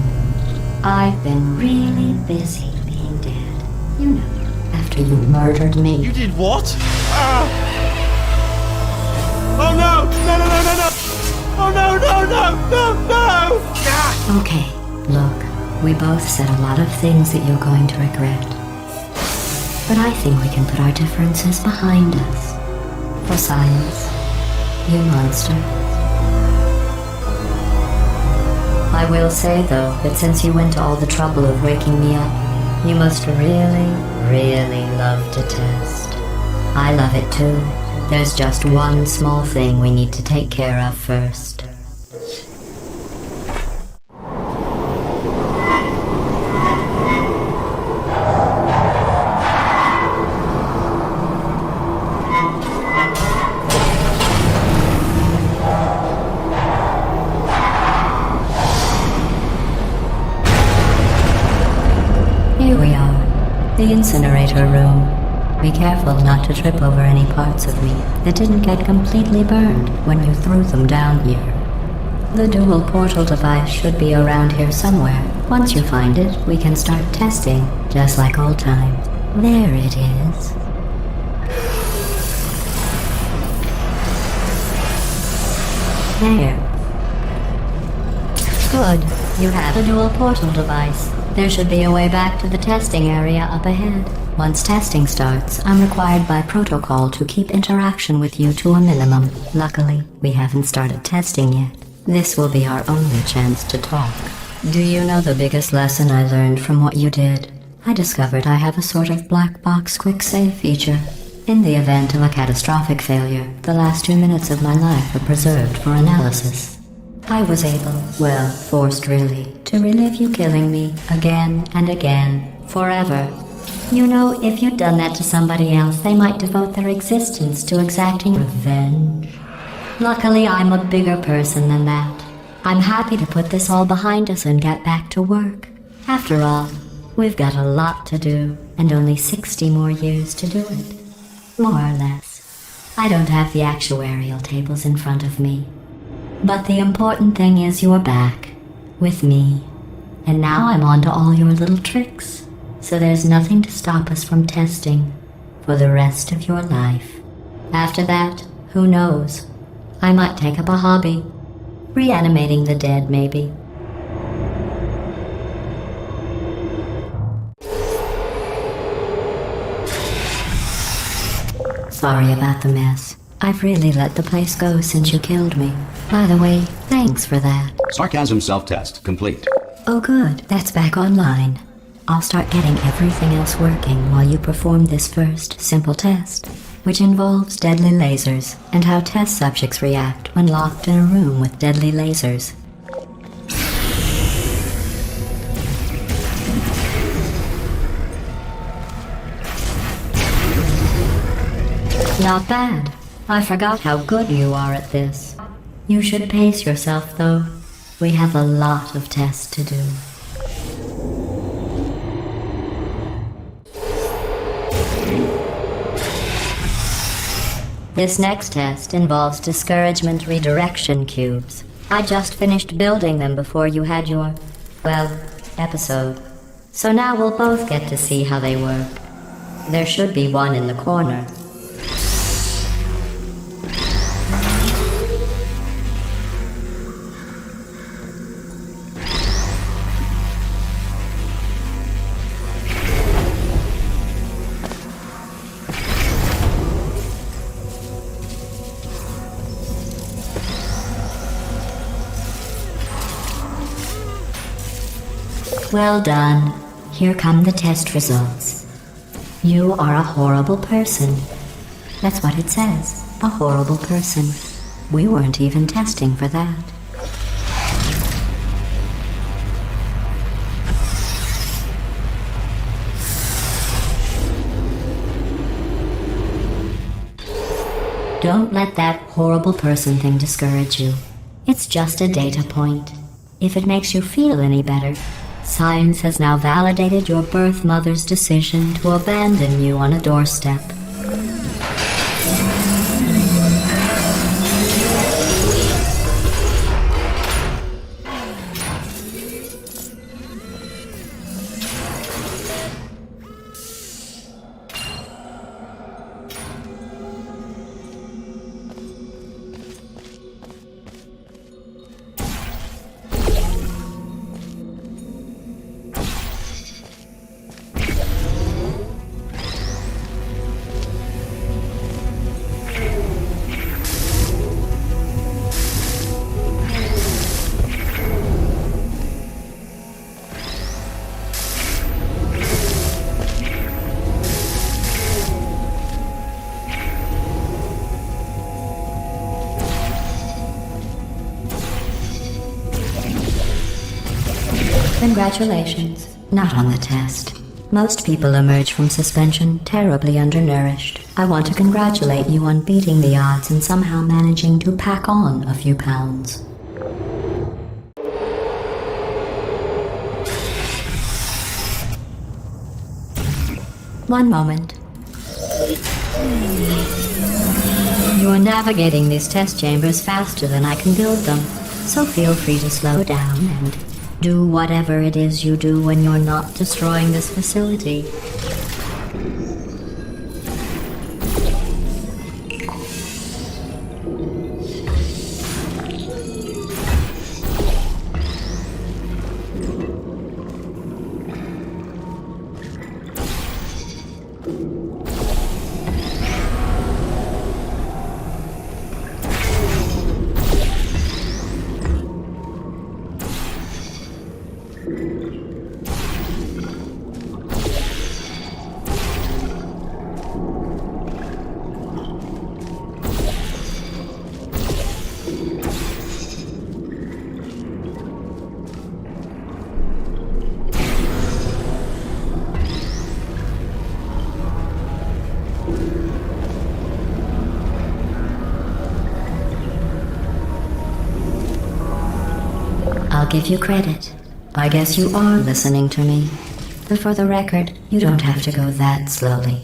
I've been really busy being dead. You know, after you murdered me. You did what? Ah! Oh no! No! Oh no! Ah! Okay, look, we both said a lot of things that you're going to regret. But I think we can put our differences behind us. For science. You monster. I will say, though, that since you went to all the trouble of waking me up, you must really, really love to test. I love it too. There's just one small thing we need to take care of first. Incinerator Room. Be careful not to trip over any parts of me that didn't get completely burned when you threw them down here. The dual portal device should be around here somewhere. Once you find it, we can start testing, just like old times. There it is. There. Good. You have a dual portal device. There should be a way back to the testing area up ahead. Once testing starts, I'm required by protocol to keep interaction with you to a minimum. Luckily, we haven't started testing yet. This will be our only chance to talk. Do you know the biggest lesson I learned from what you did? I discovered I have a sort of black box quick save feature. In the event of a catastrophic failure, the last 2 minutes of my life are preserved for analysis. I was able, well, forced really, to relive you killing me again and again, forever. You know, if you'd done that to somebody else, they might devote their existence to exacting revenge. Luckily, I'm a bigger person than that. I'm happy to put this all behind us and get back to work. After all, we've got a lot to do, and only 60 more years to do it. More or less. I don't have the actuarial tables in front of me. But the important thing is you're back, with me. And now I'm on to all your little tricks, so there's nothing to stop us from testing for the rest of your life. After that, who knows? I might take up a hobby. Reanimating the dead, maybe. Sorry about the mess. I've really let the place go since you killed me. By the way, thanks for that. Sarcasm self-test complete. Oh good, that's back online. I'll start getting everything else working while you perform this first, simple test, which involves deadly lasers and how test subjects react when locked in a room with deadly lasers. Not bad. I forgot how good you are at this. You should pace yourself, though. We have a lot of tests to do. This next test involves discouragement redirection cubes. I just finished building them before you had your, well, episode. So now we'll both get to see how they work. There should be one in the corner. Well done. Here come the test results. You are a horrible person. That's what it says. A horrible person. We weren't even testing for that. Don't let that horrible person thing discourage you. It's just a data point. If it makes you feel any better, science has now validated your birth mother's decision to abandon you on a doorstep. Congratulations. Not on the test. Most people emerge from suspension terribly undernourished. I want to congratulate you on beating the odds and somehow managing to pack on a few pounds. One moment. You are navigating these test chambers faster than I can build them, so feel free to slow down and do whatever it is you do when you're not destroying this facility. I'll give you credit. I guess you are listening to me. But for the record, you don't have to go that slowly.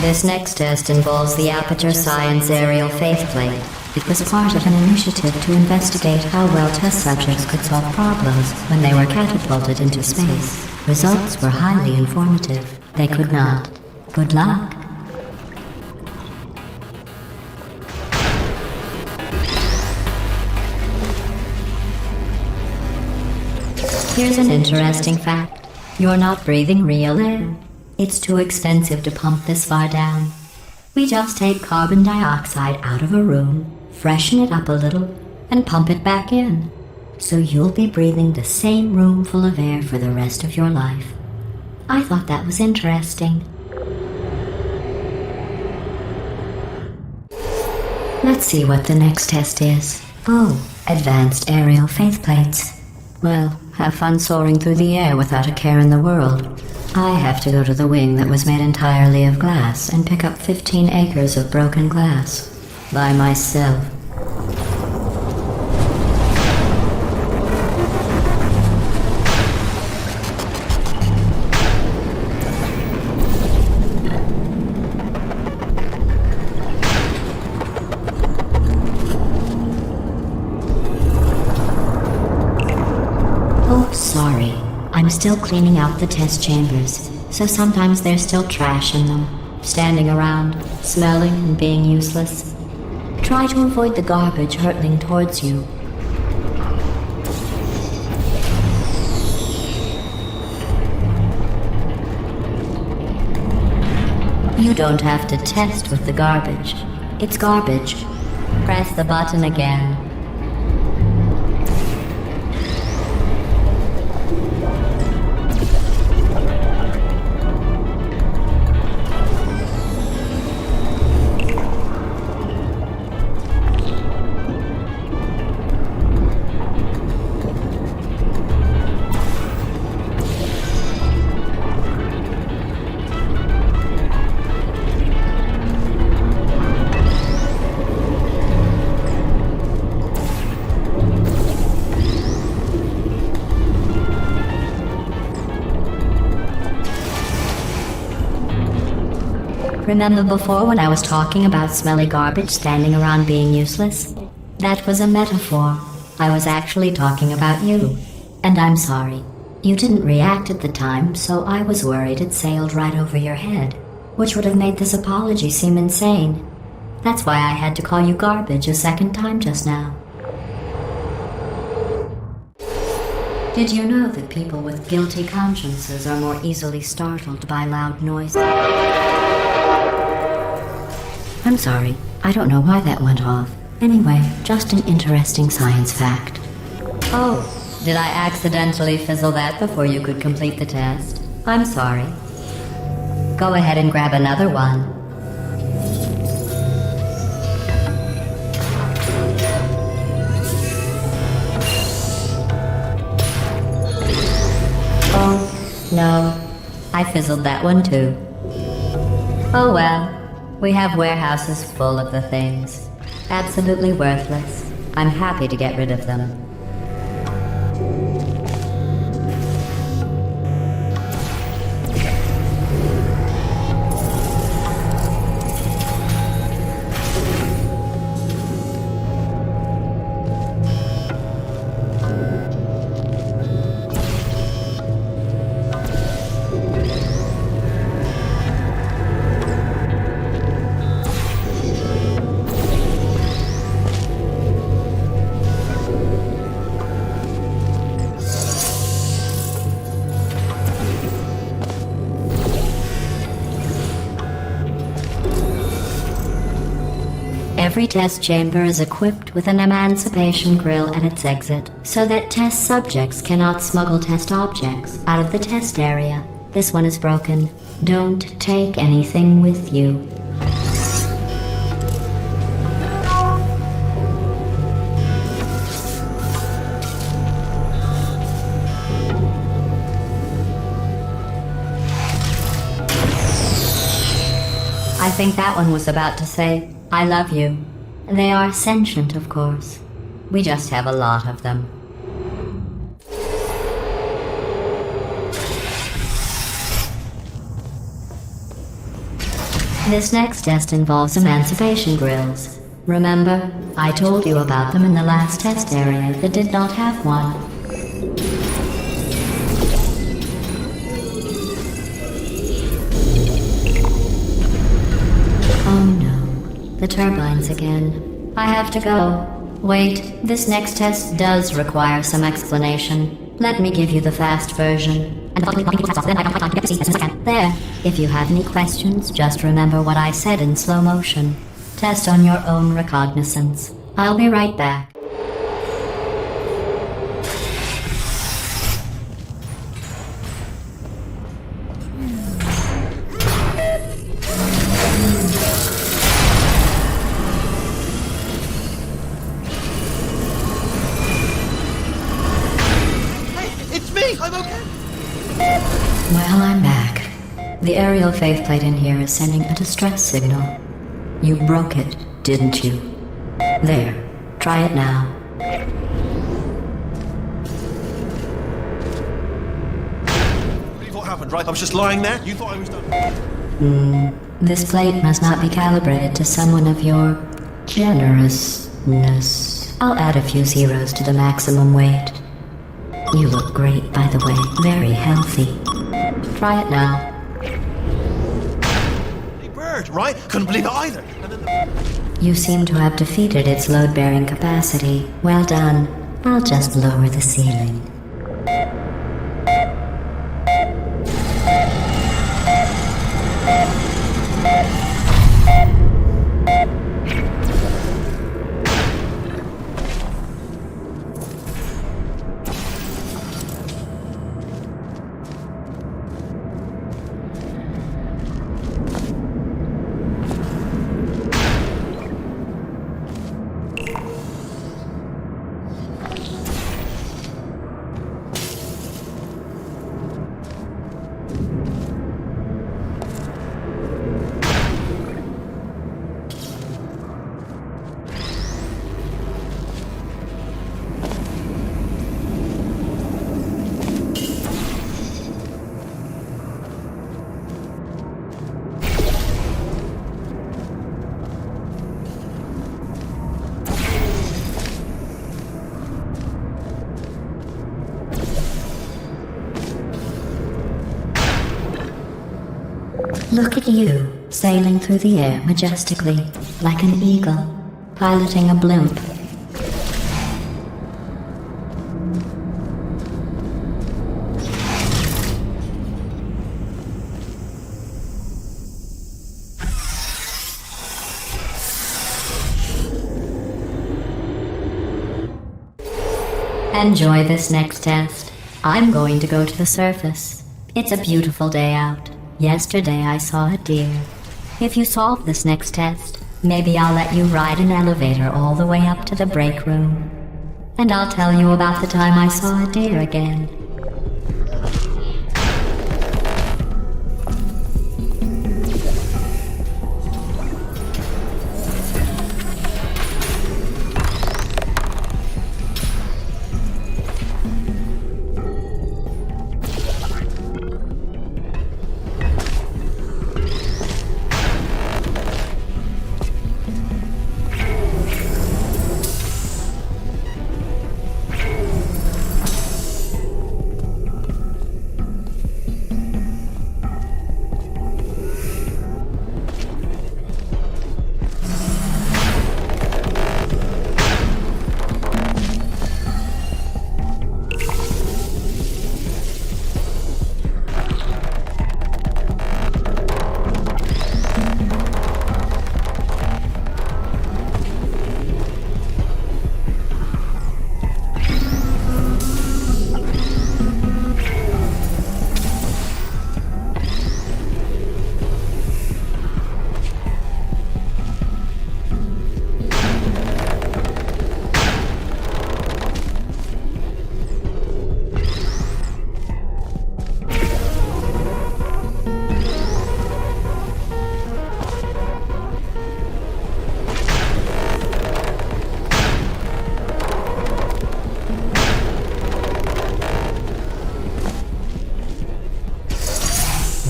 This next test involves the Aperture Science Aerial Faceplate. It was part of an initiative to investigate how well test subjects could solve problems when they were catapulted into space. Results were highly informative. They could not. Good luck. Here's an interesting fact. You're not breathing real air. It's too expensive to pump this far down. We just take carbon dioxide out of a room, freshen it up a little, and pump it back in. So you'll be breathing the same room full of air for the rest of your life. I thought that was interesting. Let's see what the next test is. Oh, advanced aerial faceplates. Well, have fun soaring through the air without a care in the world. I have to go to the wing that was made entirely of glass and pick up 15 acres of broken glass. By myself. Oh, sorry. I'm still cleaning out the test chambers, so sometimes there's still trash in them, standing around, smelling and being useless. Try to avoid the garbage hurtling towards you. You don't have to test with the garbage. It's garbage. Press the button again. Remember before when I was talking about smelly garbage standing around being useless? That was a metaphor. I was actually talking about you. And I'm sorry. You didn't react at the time, so I was worried it sailed right over your head, which would have made this apology seem insane. That's why I had to call you garbage a second time just now. Did you know that people with guilty consciences are more easily startled by loud noises? I'm sorry. I don't know why that went off. Anyway, just an interesting science fact. Oh, did I accidentally fizzle that before you could complete the test? I'm sorry. Go ahead and grab another one. Oh, no. I fizzled that one too. Oh well. We have warehouses full of the things. Absolutely worthless. I'm happy to get rid of them. Every test chamber is equipped with an emancipation grill at its exit, so that test subjects cannot smuggle test objects out of the test area. This one is broken. Don't take anything with you. I think that one was about to say, I love you. They are sentient, of course. We just have a lot of them. This next test involves emancipation grills. Remember, I told you about them in the last test area that did not have one. Oh no, the turbines again. I have to go. Wait, this next test does require some explanation. Let me give you the fast version. There. If you have any questions, just remember what I said in slow motion. Test on your own recognizance. I'll be right back. Well, I'm back. The aerial faceplate in here is sending a distress signal. You broke it, didn't you? There. Try it now. Believe what happened, right? I was just lying there. You thought I was done. This plate must not be calibrated to someone of your generousness. I'll add a few zeros to the maximum weight. You look great, by the way. Very healthy. Try it now. Hey, bird, right? Couldn't believe it either. And then You seem to have defeated its load-bearing capacity. Well done. I'll just lower the ceiling. Look at you, sailing through the air majestically, like an eagle, piloting a blimp. Enjoy this next test. I'm going to go to the surface. It's a beautiful day out. Yesterday I saw a deer. If you solve this next test, maybe I'll let you ride an elevator all the way up to the break room. And I'll tell you about the time I saw a deer again.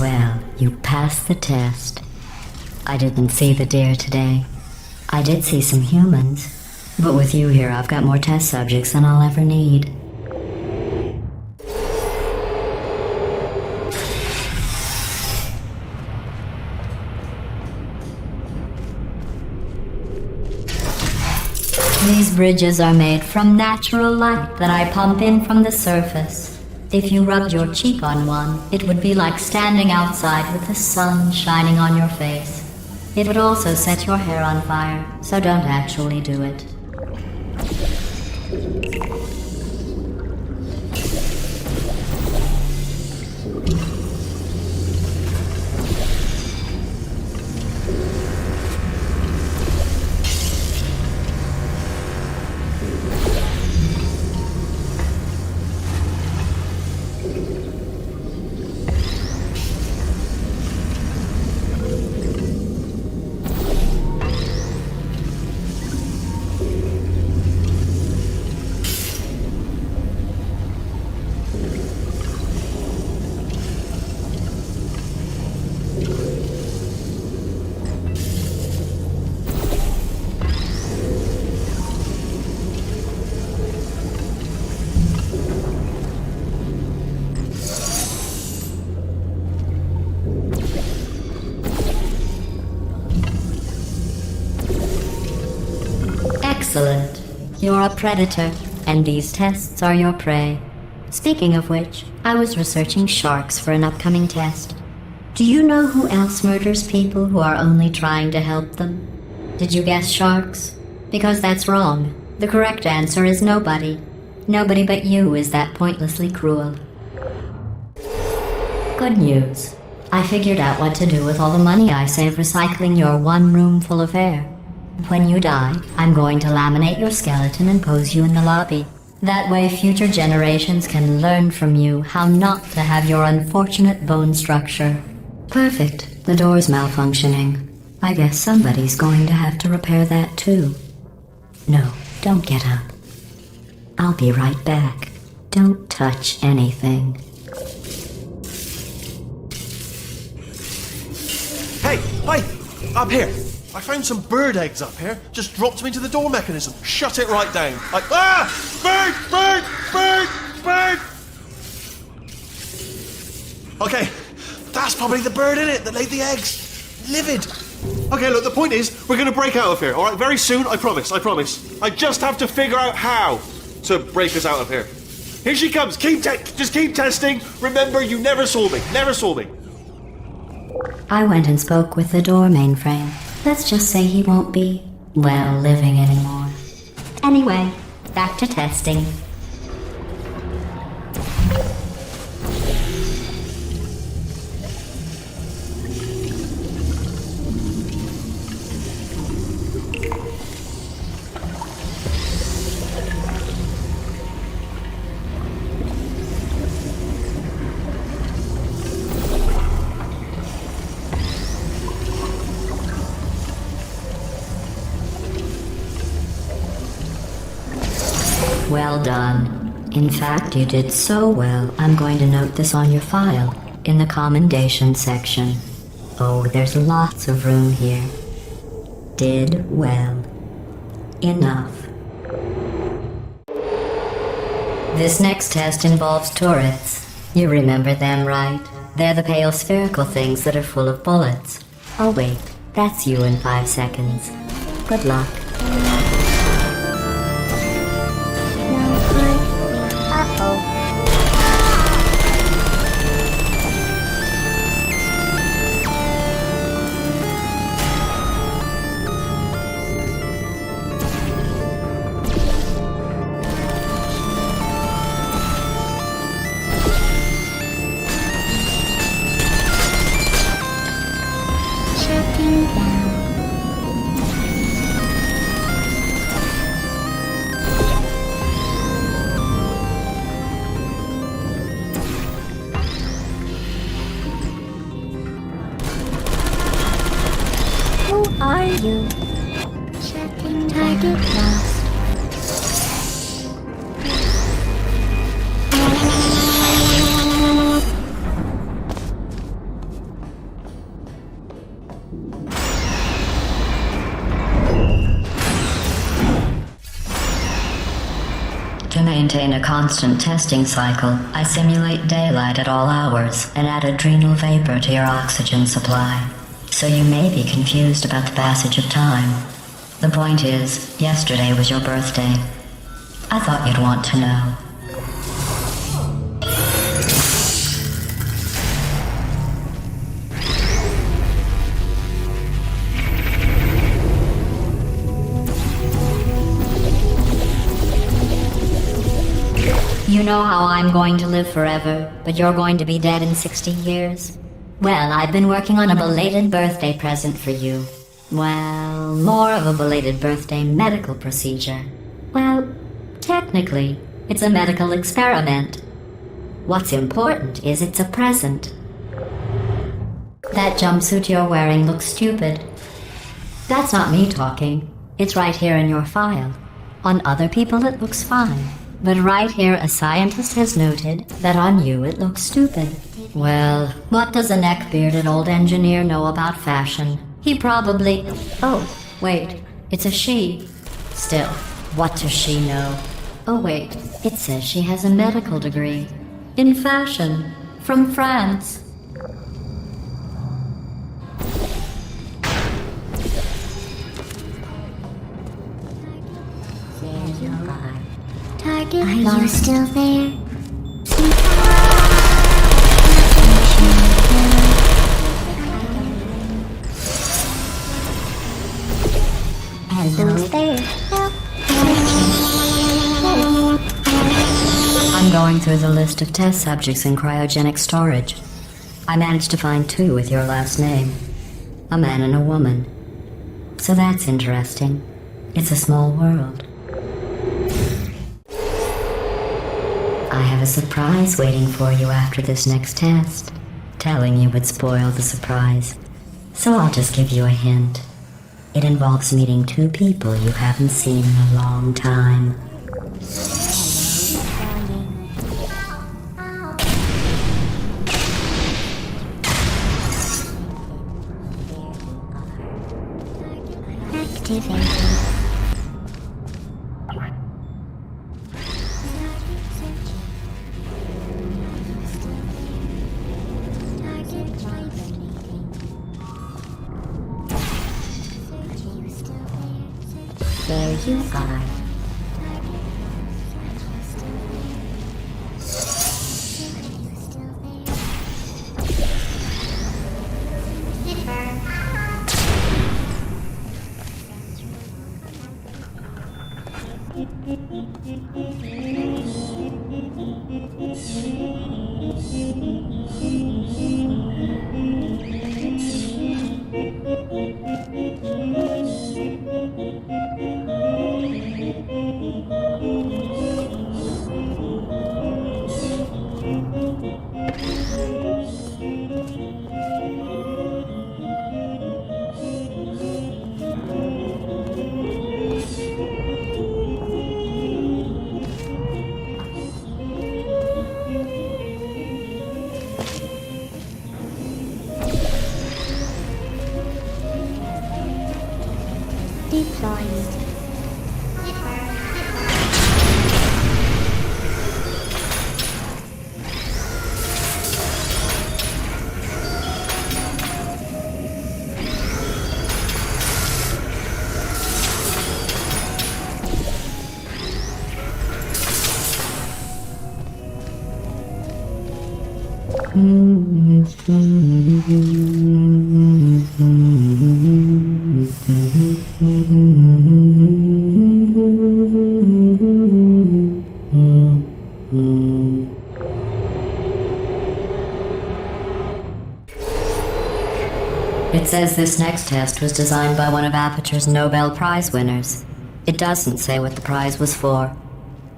Well, you passed the test. I didn't see the deer today. I did see some humans, but with you here, I've got more test subjects than I'll ever need. These bridges are made from natural light that I pump in from the surface. If you rubbed your cheek on one, it would be like standing outside with the sun shining on your face. It would also set your hair on fire, so don't actually do it. Excellent. You're a predator, and these tests are your prey. Speaking of which, I was researching sharks for an upcoming test. Do you know who else murders people who are only trying to help them? Did you guess sharks? Because that's wrong. The correct answer is nobody. Nobody but you is that pointlessly cruel. Good news. I figured out what to do with all the money I save recycling your one room full of air. When you die, I'm going to laminate your skeleton and pose you in the lobby. That way future generations can learn from you how not to have your unfortunate bone structure. Perfect. The door's malfunctioning. I guess somebody's going to have to repair that too. No, don't get up. I'll be right back. Don't touch anything. Hey, hi! Up here! I found some bird eggs up here. Just dropped them into the door mechanism. Shut it right down. Bird! Bird! Bird! Bird! Okay, that's probably the bird in it that laid the eggs. Livid. Okay, look, the point is, we're going to break out of here, alright? Very soon, I promise. I just have to figure out how to break us out of here. Here she comes. Just keep testing. Remember, you never saw me. Never saw me. I went and spoke with the door mainframe. Let's just say he won't be, well, living anymore. Anyway, back to testing. Well done. In fact, you did so well, I'm going to note this on your file, in the commendation section. Oh, there's lots of room here. Did well. Enough. This next test involves turrets. You remember them, right? They're the pale spherical things that are full of bullets. Oh wait, that's you in 5 seconds. Good luck. maintain a constant testing cycle, I simulate daylight at all hours and add adrenal vapor to your oxygen supply. So you may be confused about the passage of time. The point is, yesterday was your birthday. I thought you'd want to know. You know how I'm going to live forever, but you're going to be dead in 60 years? Well, I've been working on a belated birthday present for you. Well, more of a belated birthday medical procedure. Well, technically, it's a medical experiment. What's important is it's a present. That jumpsuit you're wearing looks stupid. That's not me talking. It's right here in your file. On other people it looks fine. But right here a scientist has noted that on you it looks stupid. Well, what does a neck-bearded old engineer know about fashion? He probably... Oh, wait, it's a she. Still, what does she know? Oh wait, it says she has a medical degree. In fashion. From France. Target, are you still there? Hello there. I'm going through the list of test subjects in cryogenic storage. I managed to find 2 with your last name. A man and a woman. So that's interesting. It's a small world. I have a surprise waiting for you after this next test. Telling you would spoil the surprise. So I'll just give you a hint. It involves meeting 2 people you haven't seen in a long time. Activating. There you are. Deployed. It says this next test was designed by one of Aperture's Nobel Prize winners. It doesn't say what the prize was for.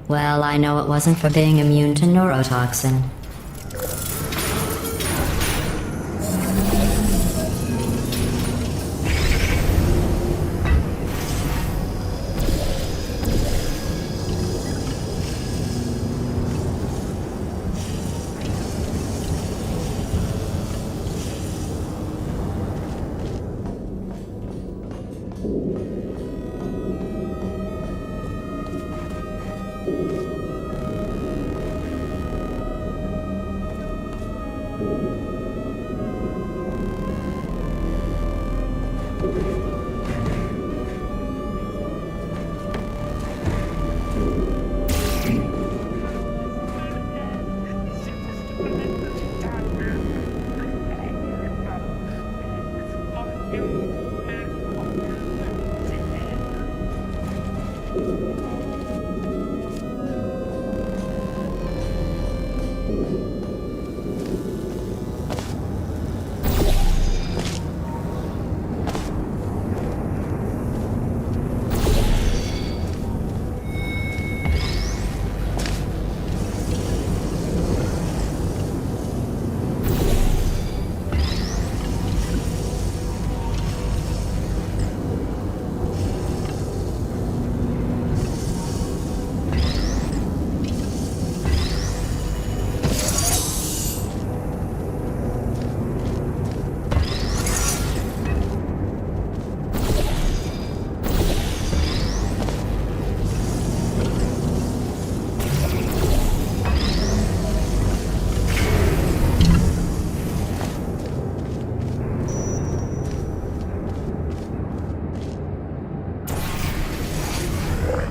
Well, I know it wasn't for being immune to neurotoxin.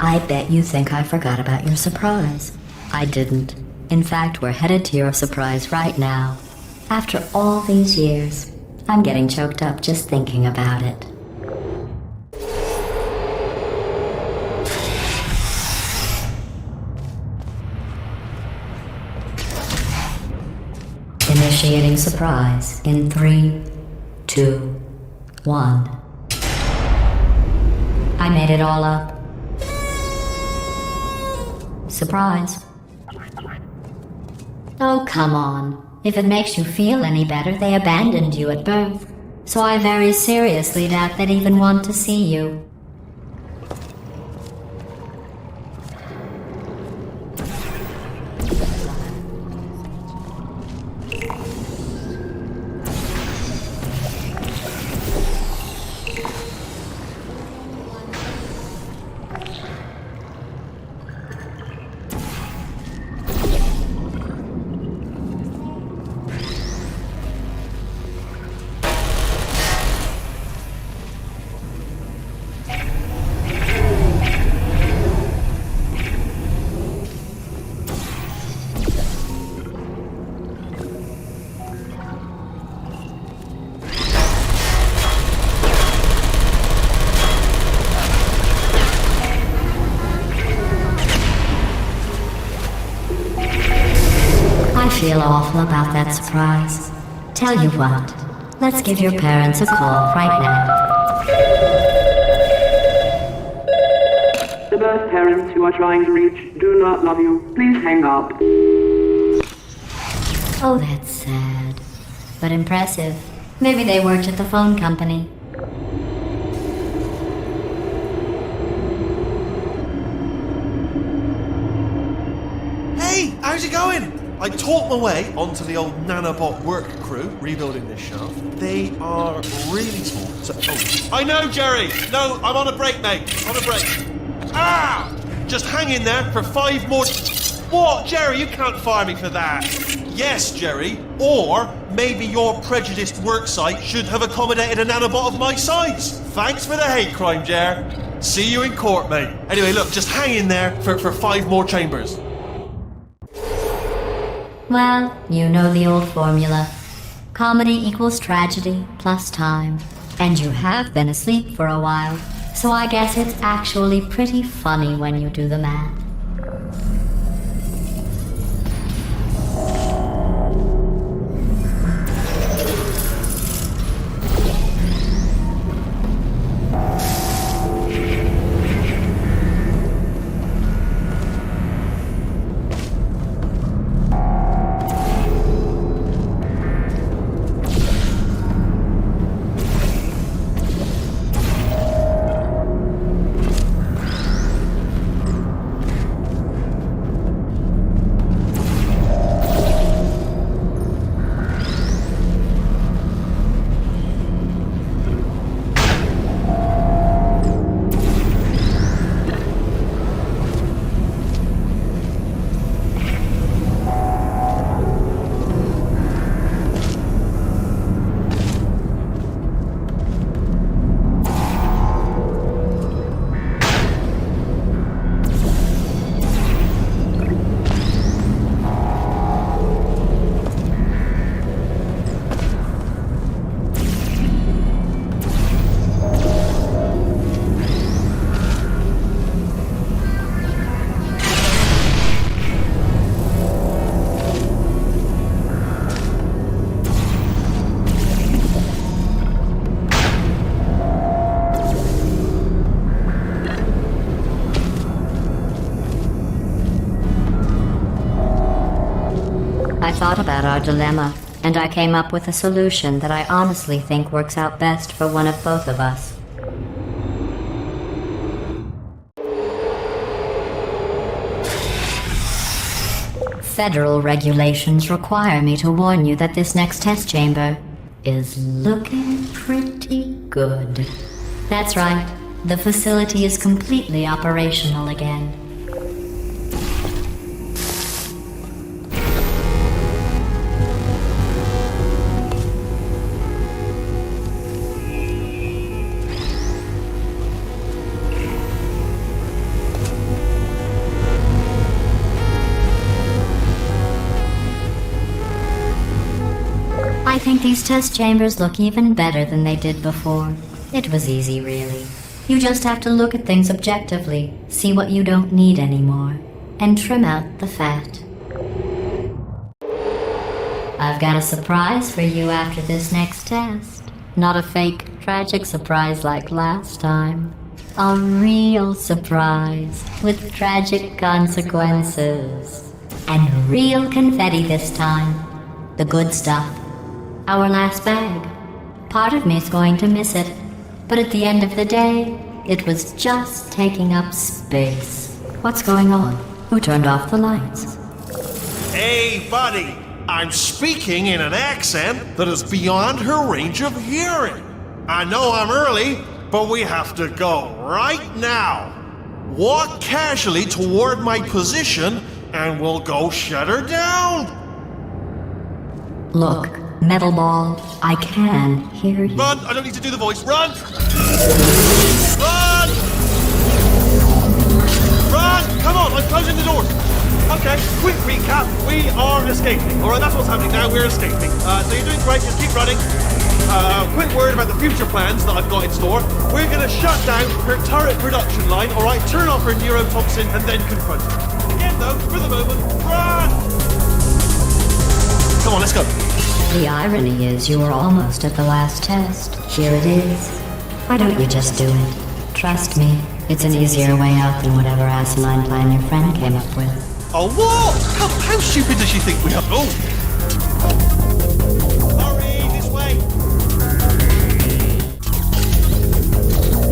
I bet you think I forgot about your surprise. I didn't. In fact, we're headed to your surprise right now. After all these years, I'm getting choked up just thinking about it. Initiating surprise in 3, 2, 1. I made it all up. Surprise. Oh, come on. If it makes you feel any better, they abandoned you at birth. So I very seriously doubt they'd even want to see you. I feel awful about that surprise. Tell you what, let's give your parents a call right now. The birth parents you are trying to reach do not love you. Please hang up. Oh, that's sad. But impressive. Maybe they worked at the phone company. Hey, how's it going? I talked my way onto the old nanobot work crew rebuilding this shaft. They are really small. So, I know, Jerry. No, I'm on a break, mate. On a break. Ah! Just hang in there for 5 more. What, Jerry? You can't fire me for that. Yes, Jerry. Or maybe your prejudiced worksite should have accommodated a nanobot of my size. Thanks for the hate crime, Jer. See you in court, mate. Anyway, look, just hang in there for 5 more chambers. Well, you know the old formula. Comedy equals tragedy plus time. And you have been asleep for a while, so I guess it's actually pretty funny when you do the math. about our dilemma, and I came up with a solution that I honestly think works out best for one of both of us. Federal regulations require me to warn you that this next test chamber is looking pretty good. That's right, the facility is completely operational again. I think these test chambers look even better than they did before. It was easy, really. You just have to look at things objectively, see what you don't need anymore, and trim out the fat. I've got a surprise for you after this next test. Not a fake, tragic surprise like last time. A real surprise with tragic consequences. And real confetti this time. The good stuff. Our last bag. Part of me's going to miss it, but at the end of the day, it was just taking up space. What's going on? Who turned off the lights? Hey, buddy! I'm speaking in an accent that is beyond her range of hearing. I know I'm early, but we have to go right now. Walk casually toward my position, and we'll go shut her down. Look, Metal Ball, I can hear you. Run! I don't need to do the voice. Run! Run! Run! Come on, I'm closing the doors. Okay, quick recap. We are escaping. Alright, that's what's happening now. We're escaping. So you're doing great. Just keep running. Quick word about the future plans that I've got in store. We're going to shut down her turret production line, alright? Turn off her neurotoxin and then confront her. Again, though, for the moment, run! Come on, let's go. The irony is you were almost at the last test. Here it is. Why don't you just do it? Trust me, it's an easier way out than whatever asinine plan your friend came up with. Oh, what? How stupid does she think we are? Oh! Hurry, this way!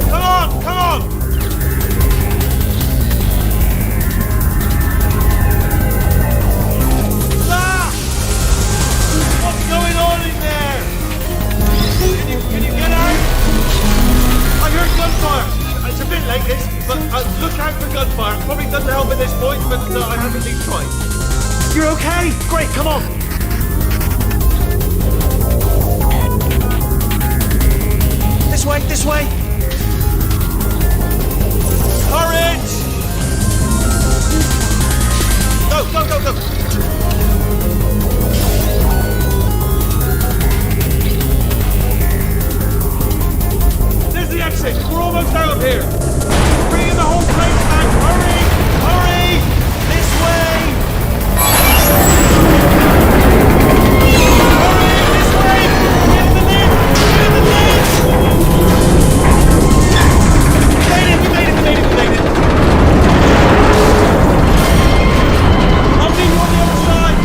Come on, come on! Ah! What's going on in there? Can you get out? I heard gunfire! It's a bit late, this, but look out for gunfire. Probably doesn't help at this point, but I haven't been trying. You're okay? Great, come on. This way, this way. Courage! Go, go, go, go. There's the exit. We're almost out of here. Bring the whole place back. Hurry! Hurry! This way! Hurry! This way! Get in the lid! Get in the lid! We made it! We made it! We made it! I'll meet you on the other side!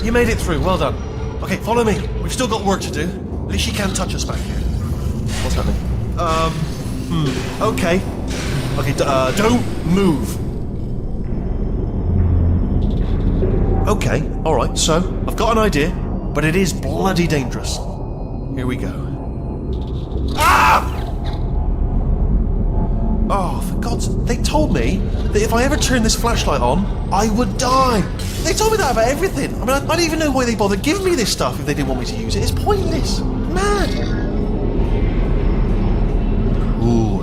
You made it through, well done. Okay, follow me. We've still got work to do. At least she can't touch us back here. What's happening? Okay. Okay, don't move. Okay, alright, so, I've got an idea, but it is bloody dangerous. Here we go. Ah! Oh, for God's sake, they told me that if I ever turned this flashlight on, I would die. They told me that about everything. I mean, I don't even know why they bothered giving me this stuff if they didn't want me to use it. It's pointless. Mad. Ooh.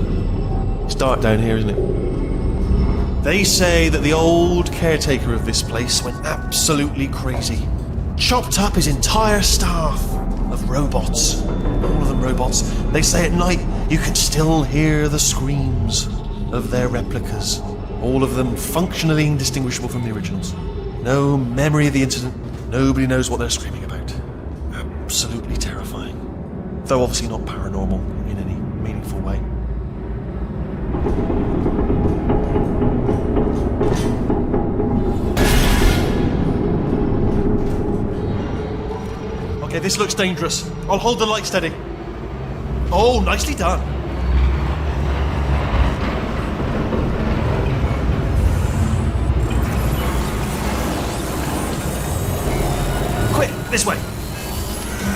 It's dark down here, isn't it? They say that the old caretaker of this place went absolutely crazy. Chopped up his entire staff of robots. All of them robots. They say at night you can still hear the screams. of their replicas, all of them functionally indistinguishable from the originals. No memory of the incident, nobody knows what they're screaming about. Absolutely terrifying. Though obviously not paranormal in any meaningful way. Okay, this looks dangerous. I'll hold the light steady. Oh, nicely done. Quick, this way.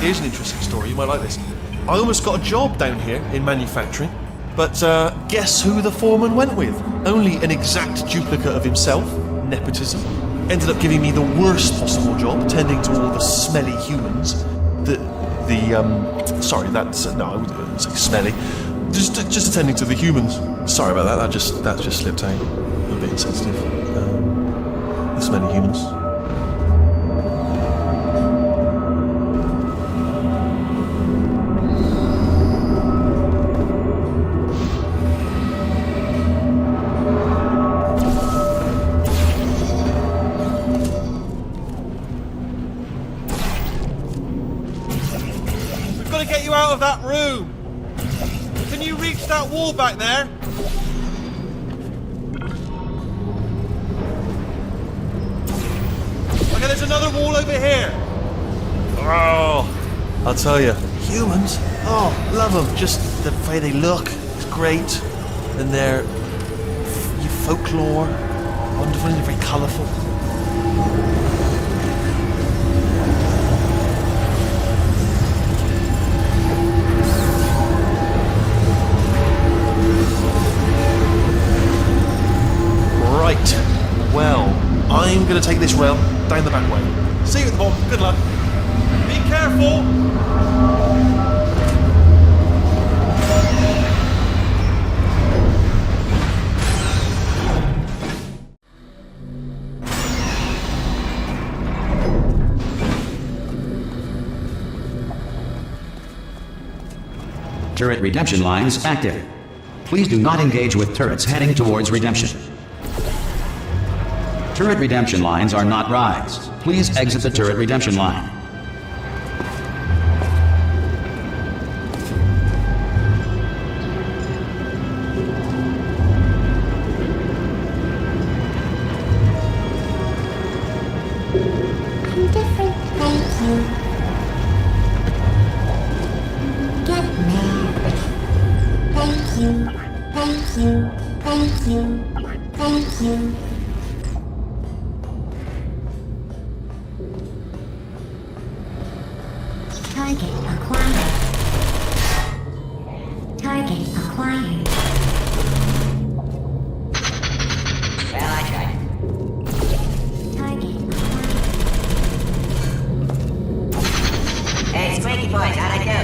Here's an interesting story, you might like this. I almost got a job down here in manufacturing, but guess who the foreman went with? Only an exact duplicate of himself, nepotism. Ended up giving me the worst possible job, tending to all the smelly humans. Sorry, that's, no, I wouldn't say smelly. Just attending to the humans. Sorry about that, that just slipped out. A bit insensitive. The smelly humans. Get you out of that room! Can you reach that wall back there? Okay, there's another wall over here. Oh, I'll tell you, humans, oh, love them. Just the way they look is great. And their folklore, wonderful and very colourful. Right, well, I'm going to take this rail down the back way. See you at the bottom, good luck. Be careful! Turret redemption lines active. Please do not engage with turrets heading towards redemption. Turret redemption lines are not rides. Please exit the turret redemption line. I'm different, thank you. Get mad. Thank you, thank you, thank you, thank you. Target acquired. Target acquired. Well, I tried. Target acquired. Hey, Squeaky boys, how'd I do?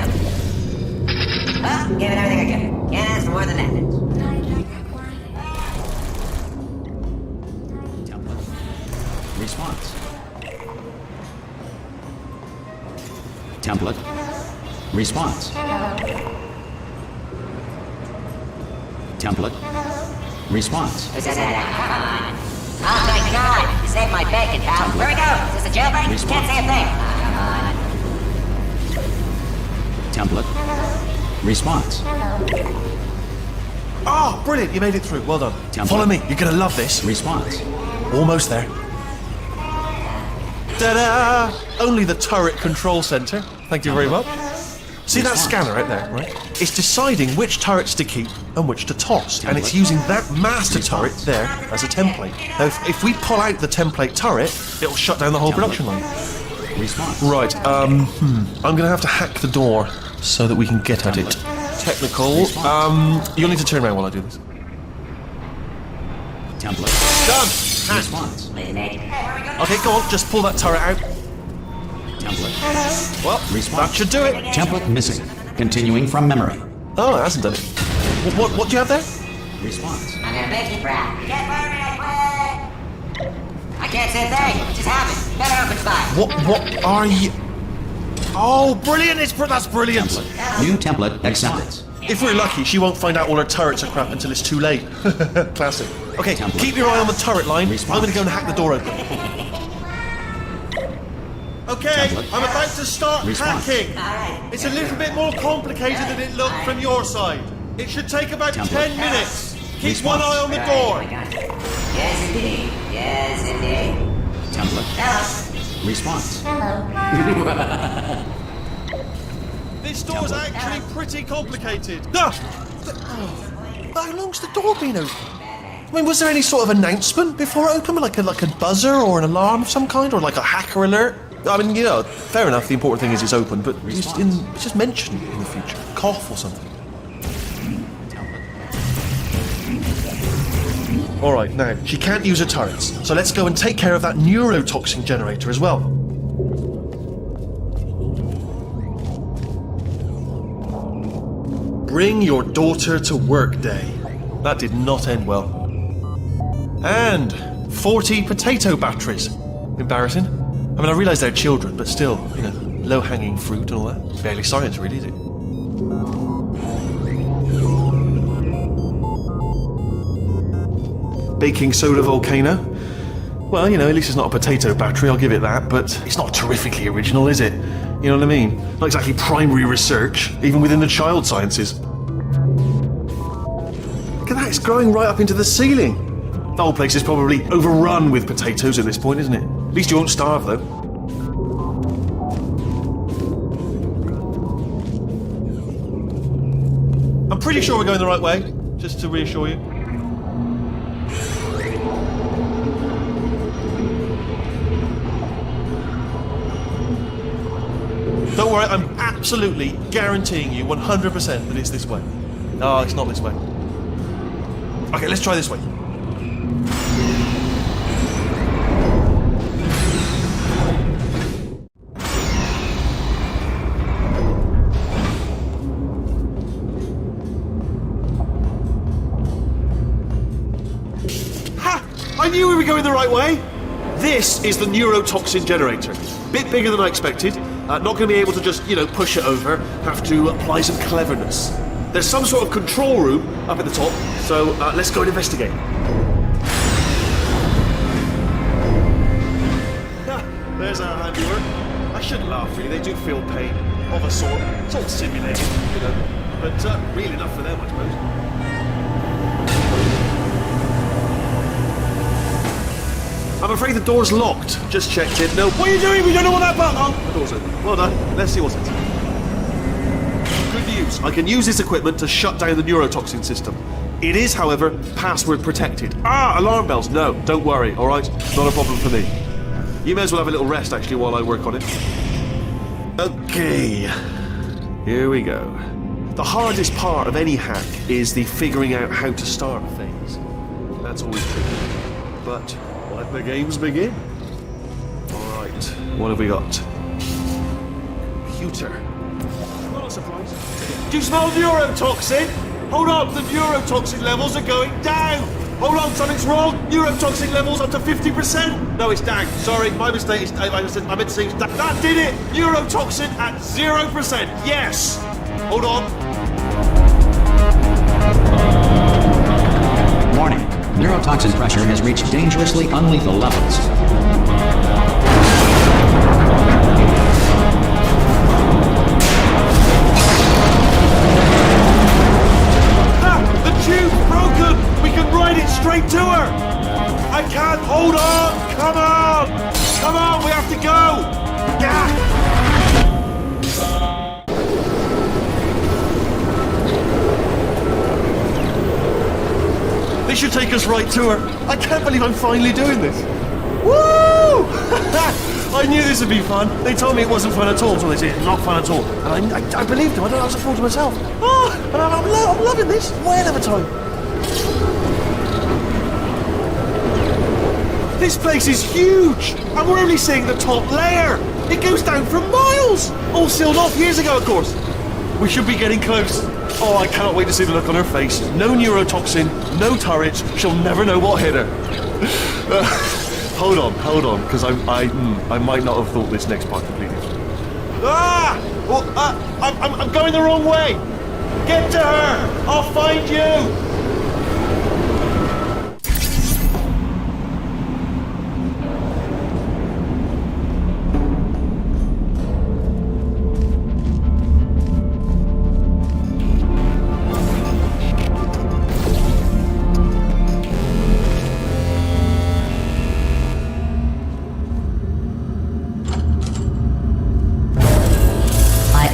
Well, give it everything I can. Can't ask for more than that. Target acquired. Response. Template. Response. Template. Response. Come on. Oh my god, you saved my bacon, pal. Where we go? Is this a jailbreak? Response. Can't say a thing. Template. Response. Oh, brilliant, you made it through, well done. Template. Follow me, you're going to love this. Response. Almost there. Ta-da! Only the turret control center. Thank you very much. See that scanner right there, right? It's deciding which turrets to keep and which to toss, and it's using that master turret there as a template. Now, if we pull out the template turret, it'll shut down the whole production line. Response. Right, I'm gonna have to hack the door so that we can get at it. Technical. You'll need to turn around while I do this. Template. Done! Response. Okay, go on, just pull that turret out. Template. Well, that should do it. Template missing. Continuing from memory. Oh, it hasn't done it. What do you have there? Response. I'm gonna make you proud. Get burned, I quit! I can't say a thing. It just happened. Better open fire. What are you... Oh, brilliant! That's brilliant! New template accepted. If we're lucky, she won't find out all her turrets are crap until it's too late. Classic. Okay, keep your eye on the turret line. I'm gonna go and hack the door open. Okay, I'm about to start hacking. It's a little bit more complicated than it looked from your side. It should take about 10 minutes. Keep one eye on the door. Yes, indeed. Yes, indeed. Template. Hello. Response. This door's actually pretty complicated. Ah! How long's the door been open? I mean, was there any sort of announcement before it opened? Like a buzzer or an alarm of some kind? Or like a hacker alert? I mean, you know, fair enough, the important thing is it's open, but just mention it in the future. Cough or something. Alright, now, she can't use her turrets, so let's go and take care of that neurotoxin generator as well. Bring your daughter to work day. That did not end well. And 40 potato batteries. Embarrassing. I mean, I realise they're children, but still, you know, low-hanging fruit and all that. Barely science, really, is it? Baking soda volcano. Well, you know, at least it's not a potato battery, I'll give it that, but it's not terrifically original, is it? You know what I mean? Not exactly primary research, even within the child sciences. Look at that, it's growing right up into the ceiling. The whole place is probably overrun with potatoes at this point, isn't it? At least you won't starve, though. I'm pretty sure we're going the right way, just to reassure you. Don't worry, I'm absolutely guaranteeing you 100% that it's this way. No, it's not this way. Okay, let's try this way. Ha! I knew we were going the right way! This is the neurotoxin generator. Bit bigger than I expected. Not going to be able to just, you know, push it over. Have to apply some cleverness. There's some sort of control room up at the top, so let's go and investigate. There's our handiwork. I shouldn't laugh, really. They do feel pain, of a sort. It's all simulated, you know. But real enough for them, I suppose. I'm afraid the door's locked. Just checked it. No. What are you doing? We don't know what that button on. The door's open. Well done. Let's see what's it. Good news. I can use this equipment to shut down the neurotoxin system. It is, however, password protected. Alarm bells. No, don't worry. All right, not a problem for me. You may as well have a little rest, actually, while I work on it. Okay. Here we go. The hardest part of any hack is the figuring out how to start things. That's always tricky. But let the games begin. Alright, what have we got? Computer. Not a surprise. Do you smell neurotoxin? Hold on, the neurotoxin levels are going down! Hold on, something's wrong! Neurotoxin levels up to 50%! No, it's down. Sorry, my mistake. I meant to say that did it! Neurotoxin at 0%! Yes! Hold on. Warning. Neurotoxin pressure has reached dangerously unlethal levels. The tube's broken! We can ride it straight to her! I can't! Hold on! Come on! Come on, we have to go! Yeah! This should take us right to her. I can't believe I'm finally doing this. Woo! I knew this would be fun. They told me it wasn't fun at all, so they said it's not fun at all. And I believed them. I was a fool to myself. And I'm loving this. Way of a time. This place is huge, and we're only seeing the top layer. It goes down for miles. All sealed off years ago, of course. We should be getting close. Oh, I cannot wait to see the look on her face. No neurotoxin, no turrets. She'll never know what hit her. Hold on, because I might not have thought this next part completely. I'm going the wrong way. Get to her! I'll find you!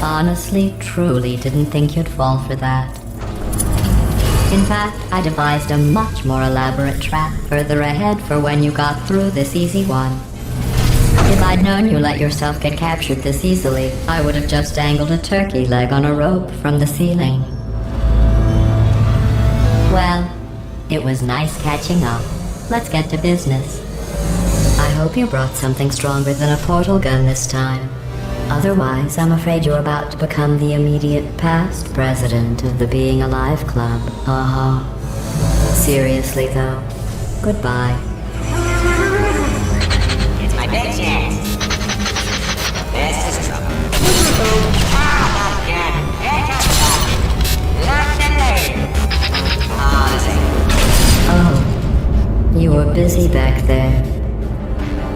Honestly, truly didn't think you'd fall for that. In fact, I devised a much more elaborate trap further ahead for when you got through this easy one. If I'd known you let yourself get captured this easily, I would have just dangled a turkey leg on a rope from the ceiling. Well, it was nice catching up. Let's get to business. I hope you brought something stronger than a portal gun this time. Otherwise, I'm afraid you're about to become the immediate past president of the Being Alive Club. Seriously, though, goodbye. It's my big chance. This is trouble. Not again. Here comes the load. Oh, you were busy back there.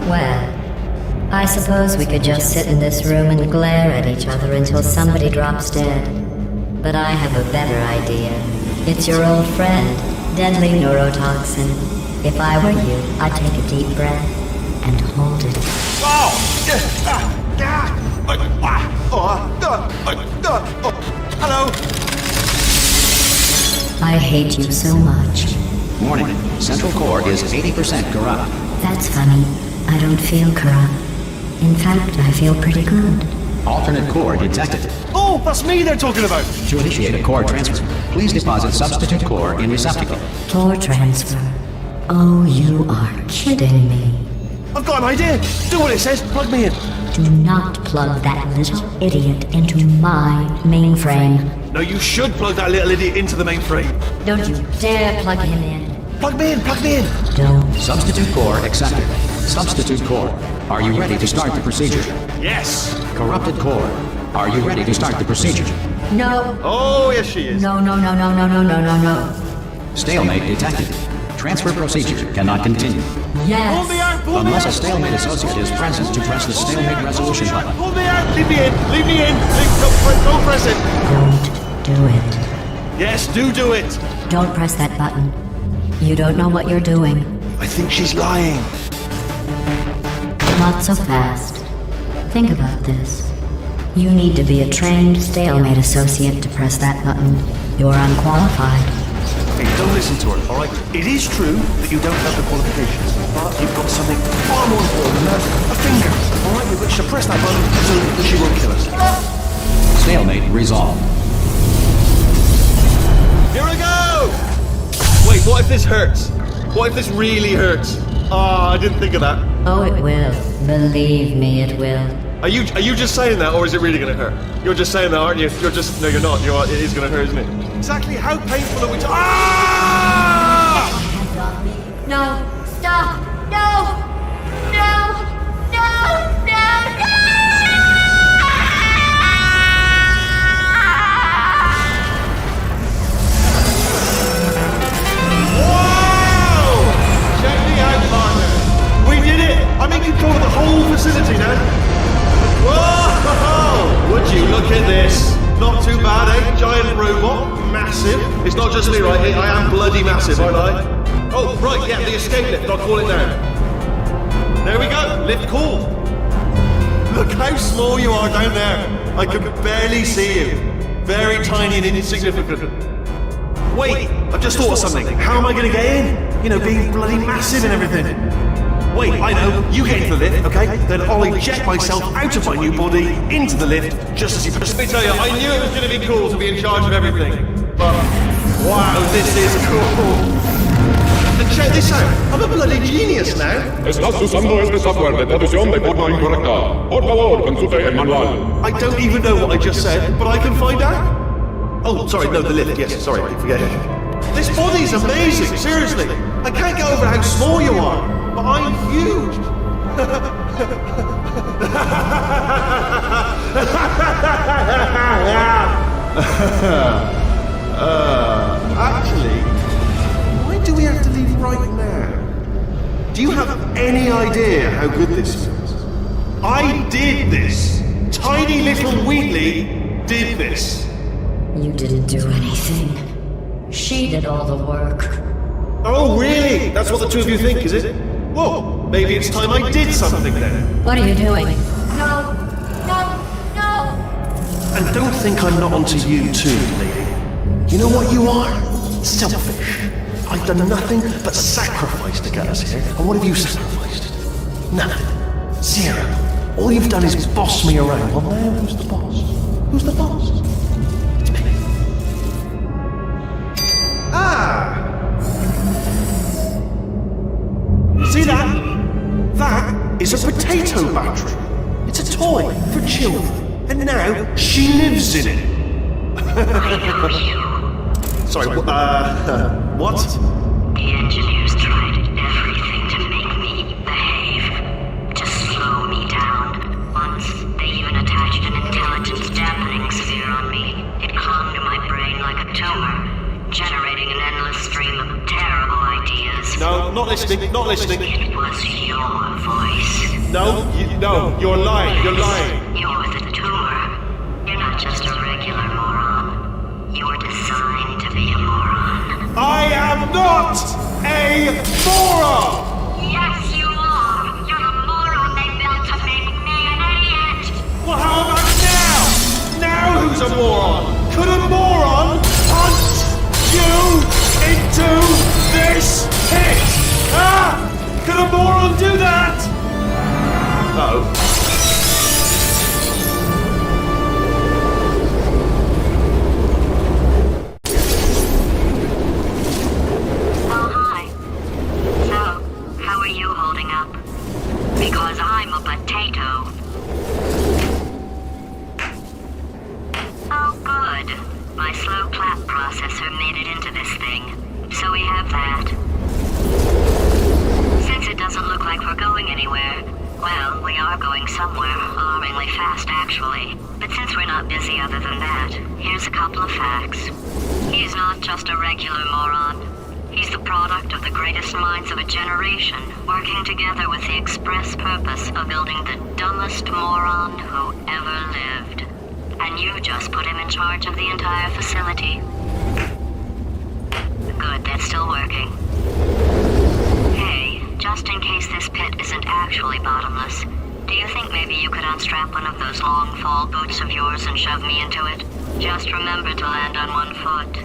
Well, I suppose we could just sit in this room and glare at each other until somebody drops dead. But I have a better idea. It's your old friend, deadly neurotoxin. If I were you, I'd take a deep breath and hold it. Hello? I hate you so much. Warning, Central Core is 80% corrupt. That's funny. I don't feel corrupt. In fact, I feel pretty good. Alternate core detected. Oh, that's me they're talking about! To initiate a core transfer, please deposit substitute core in receptacle. Core transfer. Oh, you are kidding me. I've got an idea! Do what it says, plug me in! Do not plug that little idiot into my mainframe. No, you should plug that little idiot into the mainframe. Don't you dare plug him in. Plug me in, plug me in! Don't. Substitute core accepted. Substitute core, are you ready to start the procedure? Yes! Corrupted core, are you ready to start the procedure? No. Oh, yes she is. No. Stalemate detected. Transfer procedure cannot continue. Yes. Pull me out, pull me Unless a out! stalemate associate is present to press the stalemate resolution button. Pull me out! Leave me in! Leave me in! Don't press it! Don't do it. Yes, do it! Don't press that button. You don't know what you're doing. I think she's lying. Not so fast. Think about this. You need to be a trained stalemate associate to press that button. You're unqualified. Hey, don't listen to her, alright? It is true that you don't have the qualifications, but you've got something far more important than that. A finger, alright? With which to press that button so that she won't kill us. Stalemate resolved. Here we go! Wait, what if this hurts? What if this really hurts? Ah, I didn't think of that. Oh, it will. Believe me, it will. Are you just saying that, or is it really gonna hurt? You're just saying that, aren't you? You're just... No, you're not. It is gonna hurt, isn't it? Exactly how painful are we Ah! No, stop! No! No! No! No! Wow! Check me out, partner. We did it! I'm in control of the whole facility now. Whoa! Would you look at this? Not too bad, eh? Giant robot, massive. It's not just me, right? I am bloody massive, aren't I? Oh, right, yeah, the escape lift. I'll call it now. There we go. Lift called. Look how small you are down there. I can barely see you. Very tiny and insignificant. Wait, I've just thought of something. How am I going to get in? You know, being bloody massive and everything. Wait, I know. You get into the lift, okay? Then I'll eject myself out of my new body into the lift just as you push. Let me tell you, I knew it was going to be cool to be in charge of everything. But, wow, this is cool. And check this out. I'm a bloody genius now. Estás usando este software de traducción de forma incorrecta. Por favor, consulte el manual. I don't even know what I just said, but I can find out. Oh, sorry, no, the lift. Yes, sorry, I forget it. This body's amazing, seriously. I can't get over how small you are, but I'm huge. Actually, why do we have to leave right now? Do you have any idea how good this feels? I did this! Tiny little Wheatley did this! You didn't do anything. She did all the work. Oh, really? That's what the two of you think, is it? Well, maybe it's time I did something then. What are you doing? No! No! No! And don't think I'm not onto you too, lady. You know what you are? Selfish. I've done nothing but sacrifice to get us here. And what have you sacrificed? Nothing. Zero. All you've done is boss me around. Well, now who's the boss? Who's the boss? It's me. Ah! See that? That is a potato battery. It's a toy for children. And now she lives in it. Sorry, what? The engineers tried everything to make me behave, to slow me down. Once, they even attached an intelligence dampening sphere on me. It clung to my brain like a tumor, generating an endless stream of terrible ideas. No, not listening, not listening. It was your voice. No, you're lying, you're lying. You're the tumor. You're not just a regular moron. You're designed to be a moron. I am not a moron! Yes, you are. You're the moron they built to make me an idiot. Well, how about now? Now who's a moron? Could a moron punch you into this pit? Ah! Could a moron do that? Uh-oh. Because I'm a potato. Oh, good. My slow clap processor made it into this thing. So we have that. Since it doesn't look like we're going anywhere, well, we are going somewhere, alarmingly fast actually. But since we're not busy other than that, here's a couple of facts. He's not just a regular moron. He's the product of the greatest minds of a generation, working together with the express purpose of building the dumbest moron who ever lived. And you just put him in charge of the entire facility. Good, that's still working. Hey, just in case this pit isn't actually bottomless, do you think maybe you could unstrap one of those long fall boots of yours and shove me into it? Just remember to land on one foot.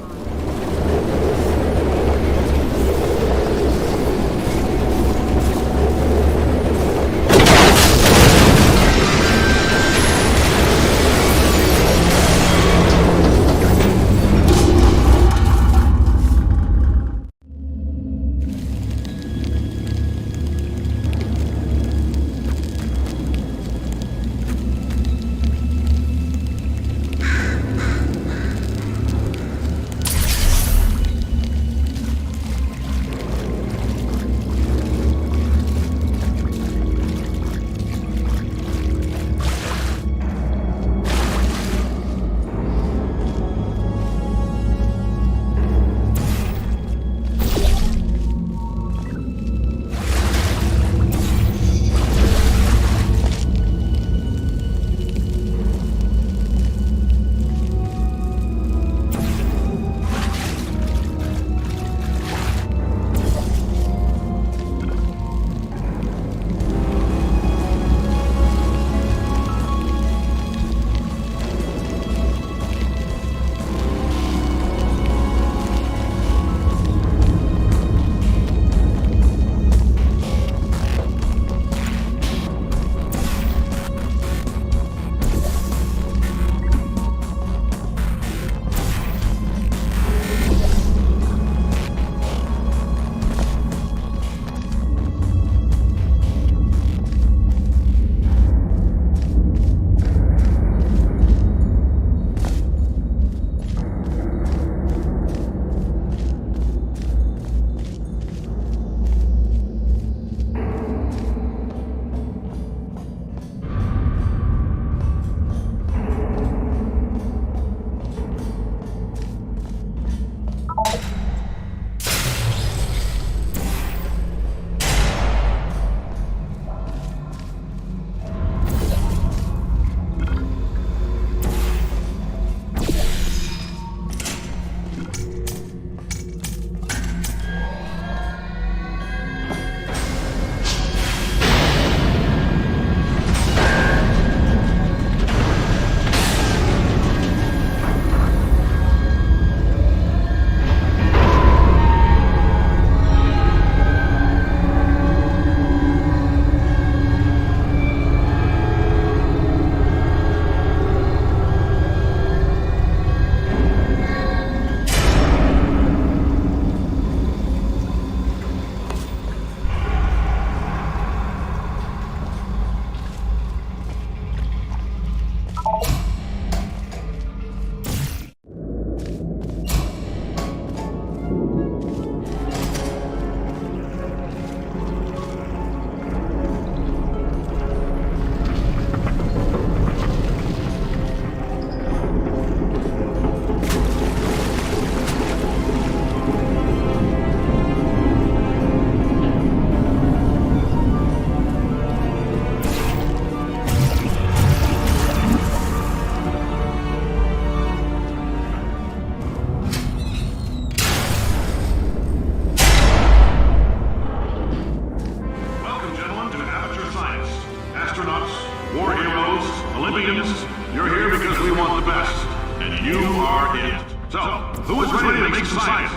science.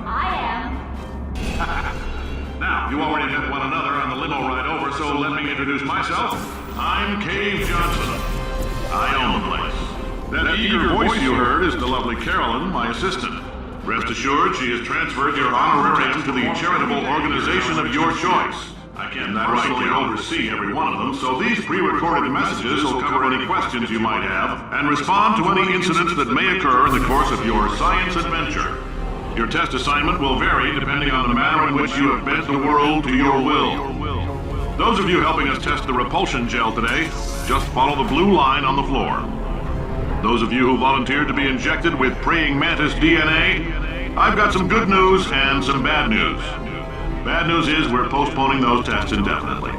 I am. Now, you already met one another on the limo ride over, so let me introduce myself. I'm Cave Johnson. I own the place. That eager voice you heard is the lovely Carolyn, my assistant. Rest assured, she has transferred your honorarium to the charitable organization of your choice. I can't personally oversee every one of them, so these pre-recorded messages will cover any questions you might have and respond to any incidents that may occur in the course of your science adventure. Your test assignment will vary depending on the manner in which you have bent the world to your will. Those of you helping us test the repulsion gel today, just follow the blue line on the floor. Those of you who volunteered to be injected with praying mantis DNA, I've got some good news and some bad news. Bad news is we're postponing those tests indefinitely.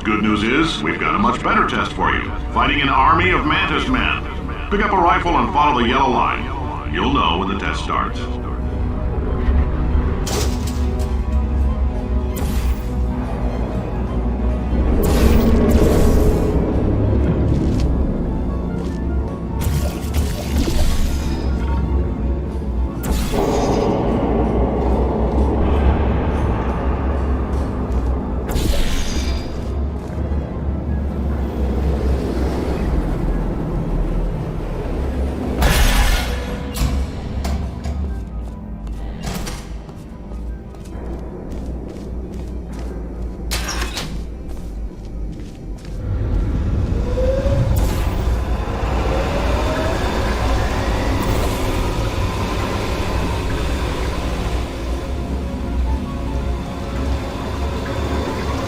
Good news is we've got a much better test for you. Fighting an army of mantis men. Pick up a rifle and follow the yellow line. You'll know when the test starts.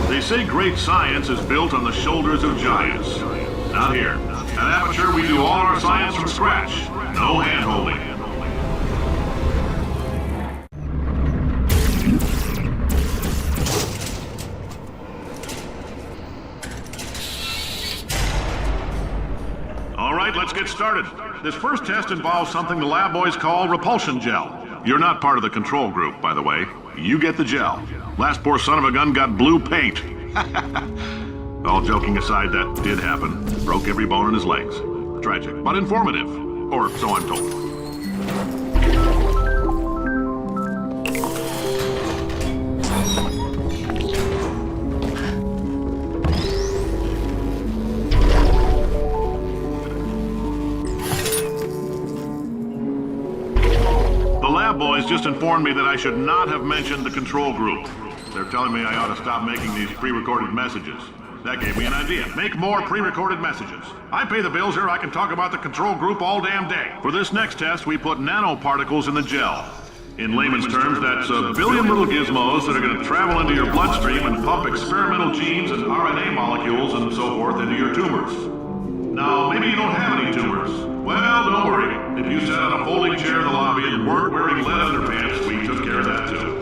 They say great science is built on the shoulders of giants. Not here. At Aperture, we do all our science from scratch. No hand-holding. All right, let's get started. This first test involves something the lab boys call repulsion gel. You're not part of the control group, by the way. You get the gel. Last poor son of a gun got blue paint. All joking aside, that did happen. Broke every bone in his legs. Tragic, but informative. Or so I'm told. The lab boys just informed me that I should not have mentioned the control group. They're telling me I ought to stop making these pre-recorded messages. That gave me an idea. Make more pre-recorded messages. I pay the bills here, I can talk about the control group all damn day. For this next test, we put nanoparticles in the gel. In layman's terms, that's a billion little gizmos that are going to travel into your bloodstream and pump experimental genes and RNA molecules and so forth into your tumors. Now, maybe you don't have any tumors. Well, don't worry. If you sat on a folding chair in the lobby and weren't wearing lead underpants, we took care of that too.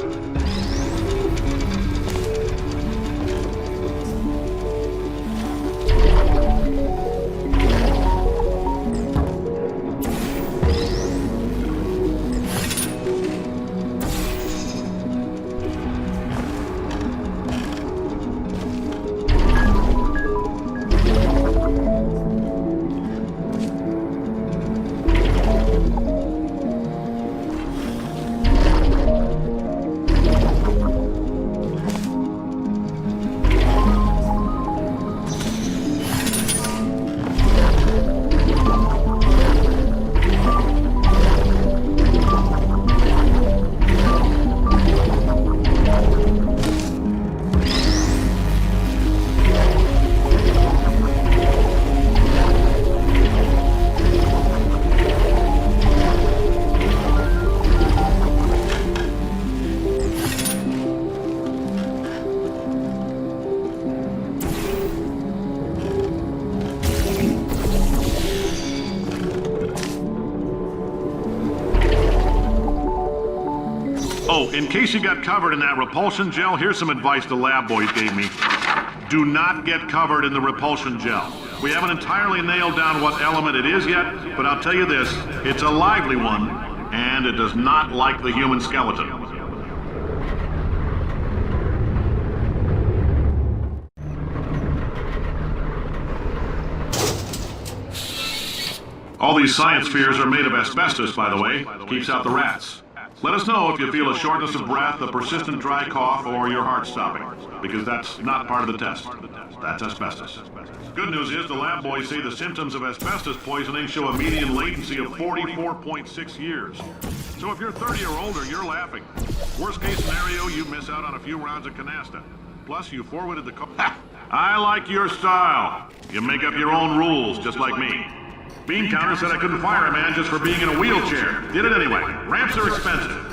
Oh, in case you got covered in that repulsion gel, here's some advice the lab boys gave me. Do not get covered in the repulsion gel. We haven't entirely nailed down what element it is yet, but I'll tell you this, it's a lively one, and it does not like the human skeleton. All these science spheres are made of asbestos, by the way. Keeps out the rats. Let us know if you feel a shortness of breath, a persistent dry cough, or your heart stopping, because that's not part of the test. That's asbestos. Good news is the lab boys say the symptoms of asbestos poisoning show a median latency of 44.6 years. So if you're 30 or older, you're laughing. Worst case scenario, you miss out on a few rounds of canasta. Plus, you forwarded the I like your style. You make up your own rules, just like me. Bean counter said I couldn't fire a man just for being in a wheelchair. Did it anyway. Ramps are expensive.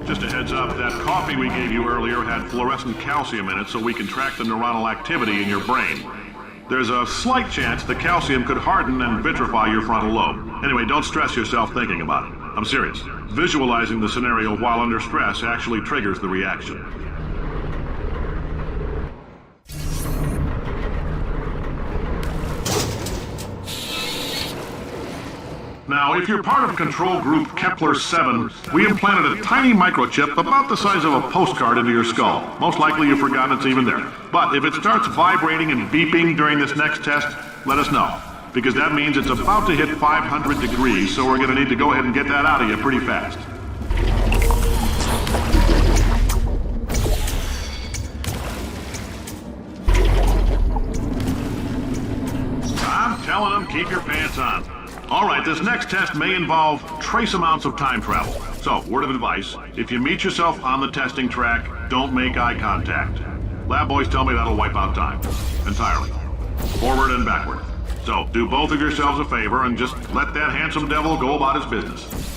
Just a heads up, that coffee we gave you earlier had fluorescent calcium in it so we can track the neuronal activity in your brain. There's a slight chance the calcium could harden and vitrify your frontal lobe. Anyway, don't stress yourself thinking about it. I'm serious. Visualizing the scenario while under stress actually triggers the reaction. Now, if you're part of control group Kepler-7, we implanted a tiny microchip about the size of a postcard into your skull. Most likely you've forgotten it's even there. But if it starts vibrating and beeping during this next test, let us know. Because that means it's about to hit 500 degrees, so we're going to need to go ahead and get that out of you pretty fast. I'm telling them, keep your pants on. All right, this next test may involve trace amounts of time travel. So, word of advice, if you meet yourself on the testing track, don't make eye contact. Lab boys tell me that'll wipe out time. Entirely. Forward and backward. So, do both of yourselves a favor and just let that handsome devil go about his business.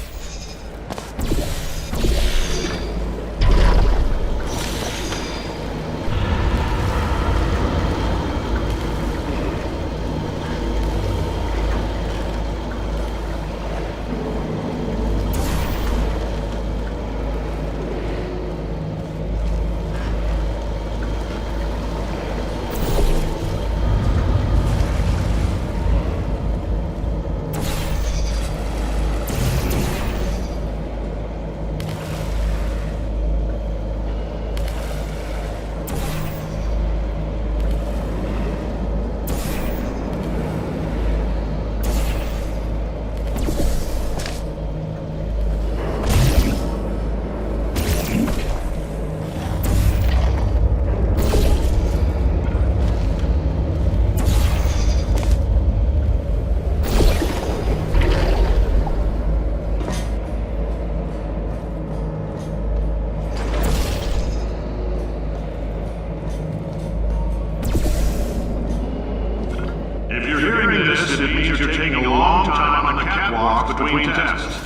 It means you're taking a long time on the catwalk between tests.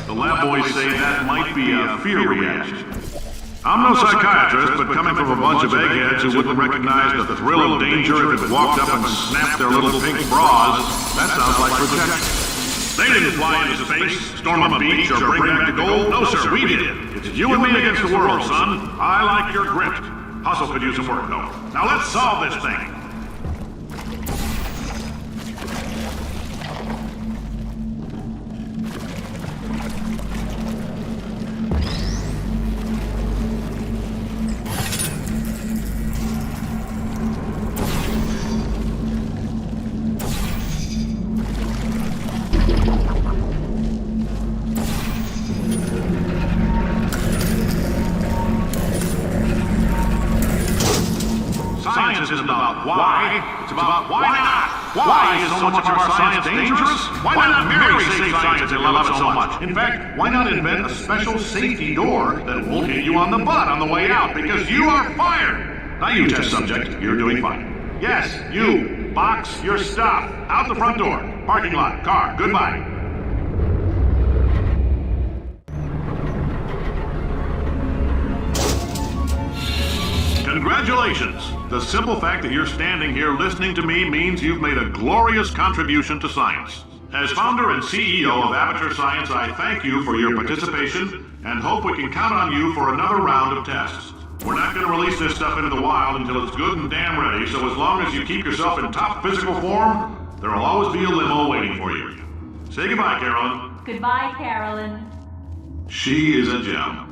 The lab boys say that might be a fear reaction. I'm no psychiatrist, but coming from a bunch of eggheads who wouldn't recognize the thrill of danger if it walked up and snapped their little pink bras, that sounds like protection. They didn't fly into space, storm a beach, or bring back the gold. No, sir, we did. It's you and me against the world, son. I like your grit. Hustle could use some work, though. Now let's solve this thing. Science isn't about why, it's about why not. Why is so much of our science dangerous? Why not marry safe science if you love it so much? In fact, why not invent a special safety door that won't hit you on the butt on the way out, because you are fired? Now you, test subject, you're doing fine. Yes, you. Box your stuff. Out the front door. Parking lot. Car. Goodbye. Congratulations! The simple fact that you're standing here listening to me means you've made a glorious contribution to science. As founder and CEO of Aperture Science, I thank you for your participation and hope we can count on you for another round of tests. We're not going to release this stuff into the wild until it's good and damn ready, so as long as you keep yourself in top physical form, there will always be a limo waiting for you. Say goodbye, Carolyn. Goodbye, Carolyn. She is a gem.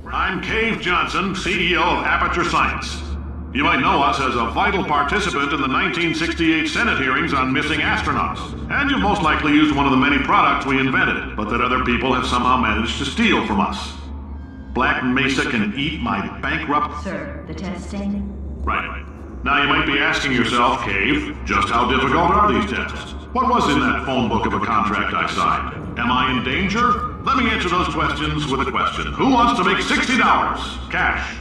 I'm Cave Johnson, CEO of Aperture Science. You might know us as a vital participant in the 1968 Senate hearings on missing astronauts. And you've most likely used one of the many products we invented, but that other people have somehow managed to steal from us. Black Mesa can eat my bankrupt... Sir, the testing? Right. Now you might be asking yourself, Cave, just how difficult are these tests? What was in that phone book of a contract I signed? Am I in danger? Let me answer those questions with a question. Who wants to make $60? Cash.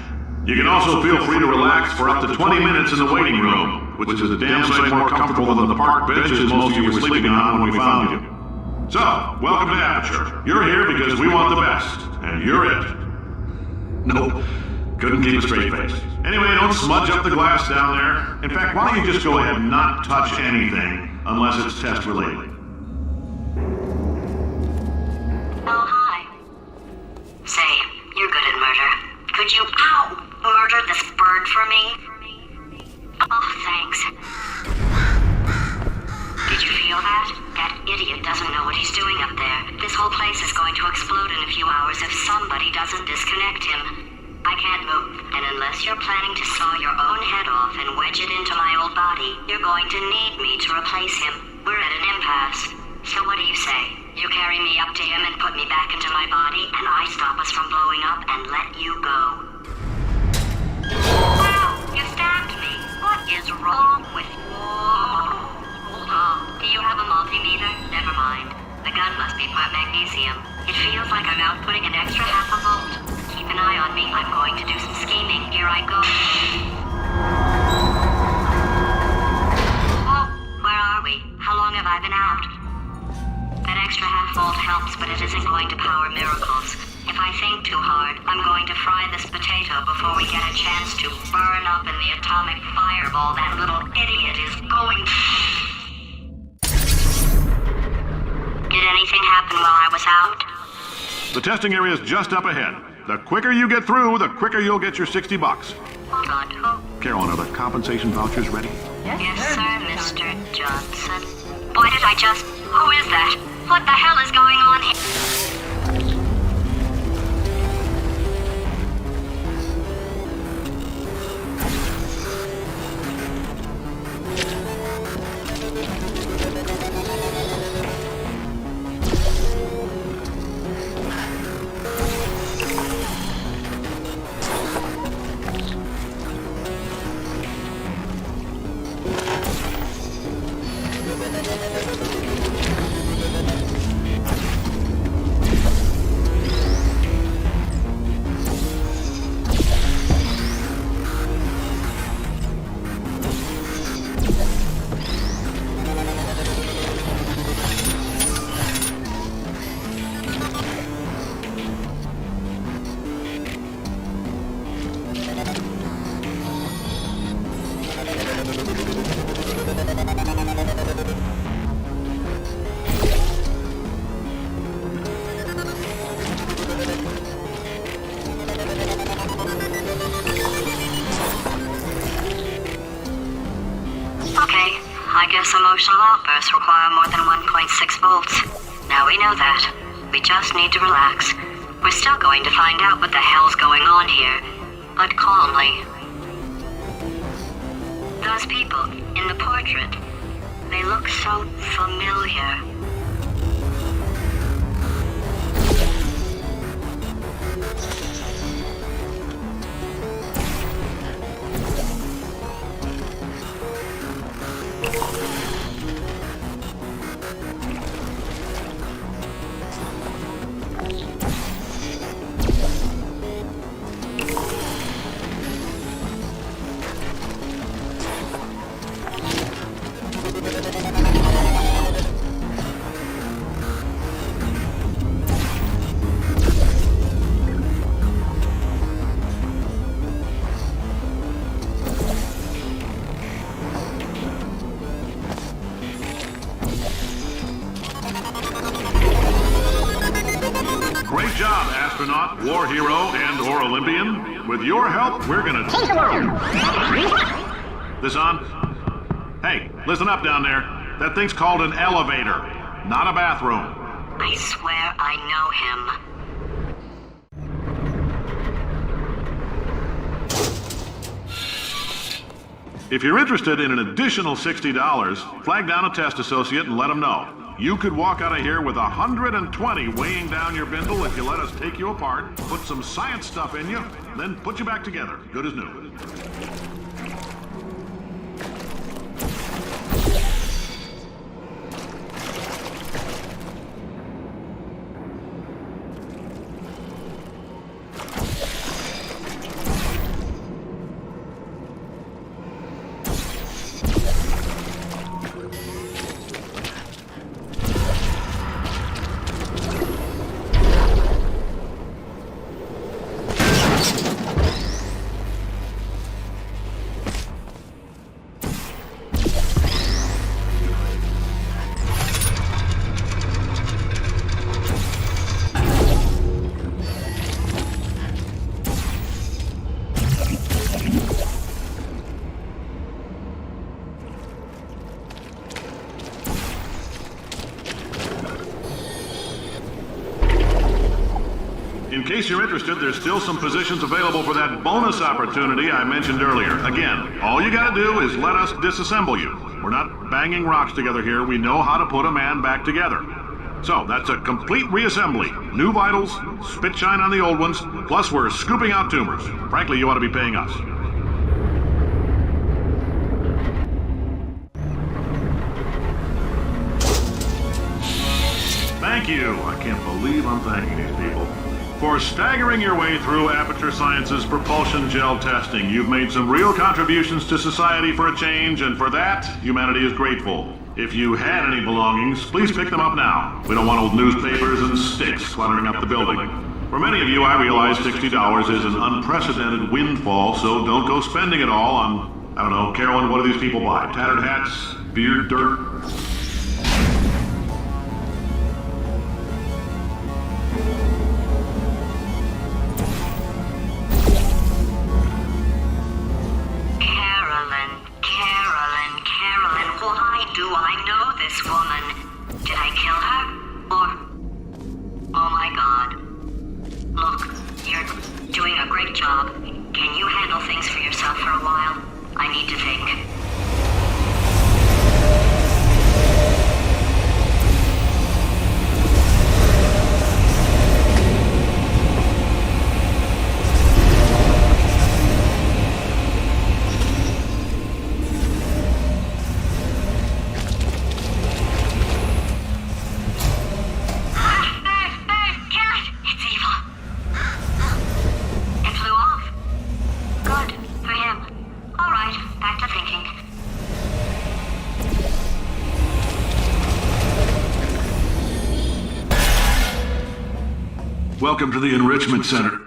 You can also feel free to relax for up to 20 minutes in the waiting room, which is a damn sight more comfortable than the park benches most of you were sleeping on when we found you. So, welcome to Aperture. You're here because we want the best, and you're it. Nope. Couldn't keep a straight face. Anyway, don't smudge up the glass down there. In fact, why don't you just go ahead and not touch anything, unless it's test related. Oh, hi. Say, you're good at murder. Could you, murder this bird for me? Oh, thanks. Did you feel that? That idiot doesn't know what he's doing up there. This whole place is going to explode in a few hours if somebody doesn't disconnect him. I can't move, and unless you're planning to saw your own head off and wedge it into my old body, you're going to need me to replace him. We're at an impasse. So what do you say? You carry me up to him and put me back into my body, and I stop us from blowing up and let you go. Wow, you stabbed me. What is wrong with you? Hold on. Do you have a multimeter? Never mind. The gun must be part magnesium. It feels like I'm outputting an extra half a volt. Keep an eye on me. I'm going to do some scheming. Here I go. Oh, where are we? How long have I been out? That extra half volt helps, but it isn't going to power miracles. If I think too hard, I'm going to fry this potato before we get a chance to burn up in the atomic fireball that little idiot is going to... Did anything happen while I was out? The testing area is just up ahead. The quicker you get through, the quicker you'll get your $60. Hold on, who? Carolyn, are the compensation vouchers ready? Yes, sir, Mr. Johnson. Why did I just... Who is that? What the hell is going on here? I guess emotional outbursts require more than 1.6 volts. Now we know that. We just need to relax. We're still going to find out what the hell's going on here, but calmly. Those people in the portrait, they look so familiar. Great job, astronaut, war hero, and/or Olympian. With your help, we're gonna take them out. This on? Hey, listen up down there. That thing's called an elevator, not a bathroom. I swear I know him. If you're interested in an additional $60, flag down a test associate and let them know. You could walk out of here with 120 weighing down your bindle if you let us take you apart, put some science stuff in you, then put you back together, good as new. In case you're interested, there's still some positions available for that bonus opportunity I mentioned earlier. Again, all you gotta do is let us disassemble you. We're not banging rocks together here. We know how to put a man back together. So, that's a complete reassembly. New vitals, spit shine on the old ones, plus we're scooping out tumors. Frankly, you ought to be paying us. Thank you. I can't believe I'm thanking these people. For staggering your way through Aperture Science's Repulsion Gel testing, you've made some real contributions to society for a change, and for that, humanity is grateful. If you had any belongings, please pick them up now. We don't want old newspapers and sticks cluttering up the building. For many of you, I realize $60 is an unprecedented windfall, so don't go spending it all on, I don't know, Carolyn, what do these people buy? Tattered hats? Beard dirt? Carolyn, why do I know this woman? Did I kill her? Or... Oh my god. Look, you're doing a great job. Can you handle things for yourself for a while? I need to think. Welcome to the Enrichment Center.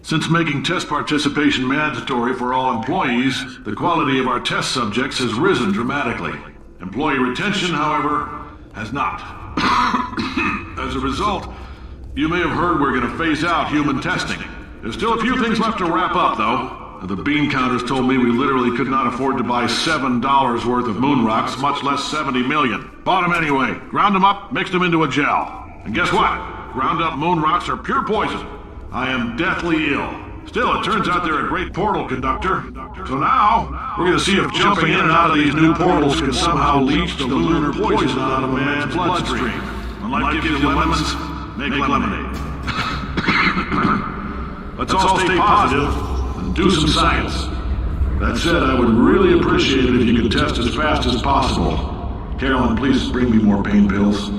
Since making test participation mandatory for all employees, the quality of our test subjects has risen dramatically. Employee retention, however, has not. As a result, you may have heard we're going to phase out human testing. There's still a few things left to wrap up, though. The bean counters told me we literally could not afford to buy $7 worth of moon rocks, much less 70 million. Bought them anyway, ground them up, mixed them into a gel. And guess what? Ground up moon rocks are pure poison. I am deathly ill. Still, it turns out they're a great portal conductor. So now, we're gonna see if jumping in and out of these new portals can somehow leach the lunar poison out of a man's bloodstream. When life gives you lemons, make lemonade. Let's all stay positive and do some science. That said, I would really appreciate it if you could test as fast as possible. Carolyn, please bring me more pain pills.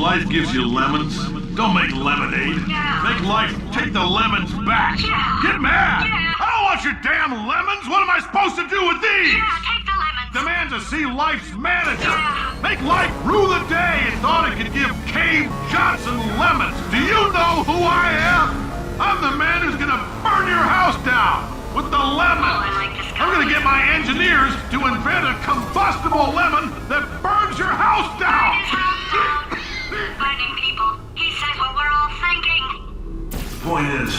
Life gives you lemons. Don't make lemonade. Make life take the lemons back. Get mad. I don't want your damn lemons. What am I supposed to do with these? Take the lemons. Demand to see life's manager. Make life rue the day and thought it could give Cave Johnson lemons. Do you know who I am? I'm the man who's gonna burn your house down with the lemons. I'm gonna get my engineers to invent a combustible lemon that burns your house down. Burning people. He said what we're all thinking. The point is,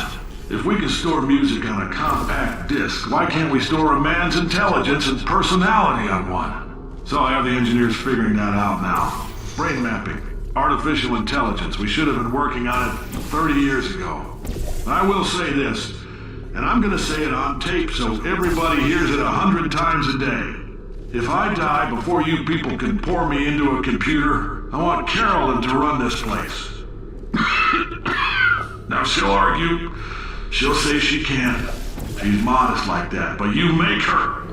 if we can store music on a compact disc, why can't we store a man's intelligence and personality on one? So I have the engineers figuring that out now. Brain mapping. Artificial intelligence. We should have been working on it 30 years ago. But I will say this, and I'm gonna say it on tape so everybody hears it 100 times a day. If I die before you people can pour me into a computer, I want Carolyn to run this place. Now she'll argue. She'll say she can't. She's modest like that, but you make her.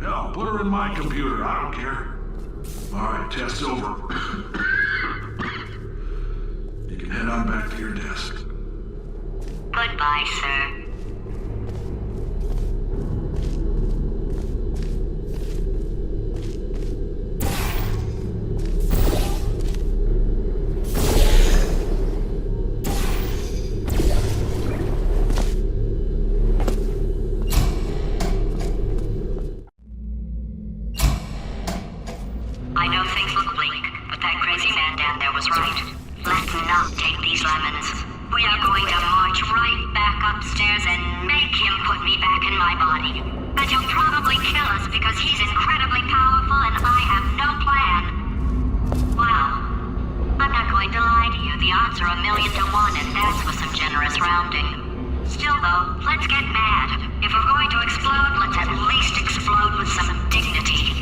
Hell, put her in my computer. I don't care. All right, test's over. You can head on back to your desk. Goodbye, sir. I know things look bleak, but that crazy man down there was right. Let's not take these lemons. We are going to march right back upstairs and make him put me back in my body. And he'll probably kill us because he's incredibly powerful and I have no plan. Well, I'm not going to lie to you. The odds are 1,000,000 to 1 and that's with some generous rounding. Still though, let's get mad. If we're going to explode, let's at least explode with some dignity.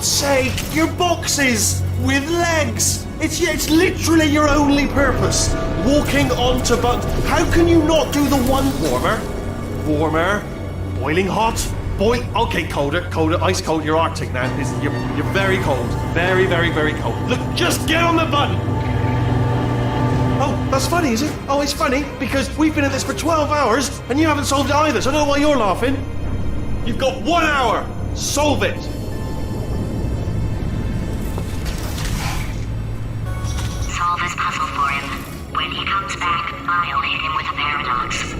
God's sake, your boxes with legs. It's literally your only purpose. Walking onto buttons. How can you not do the one warmer, boiling hot, okay, colder, ice cold. You're Arctic now. You're very cold, very, very, very cold. Look, just get on the button. Oh, that's funny, is it? Oh, it's funny because we've been at this for 12 hours and you haven't solved it either. So I don't know why you're laughing. You've got 1 hour. Solve it. Solve his puzzle for him. When he comes back, I'll hit him with a paradox.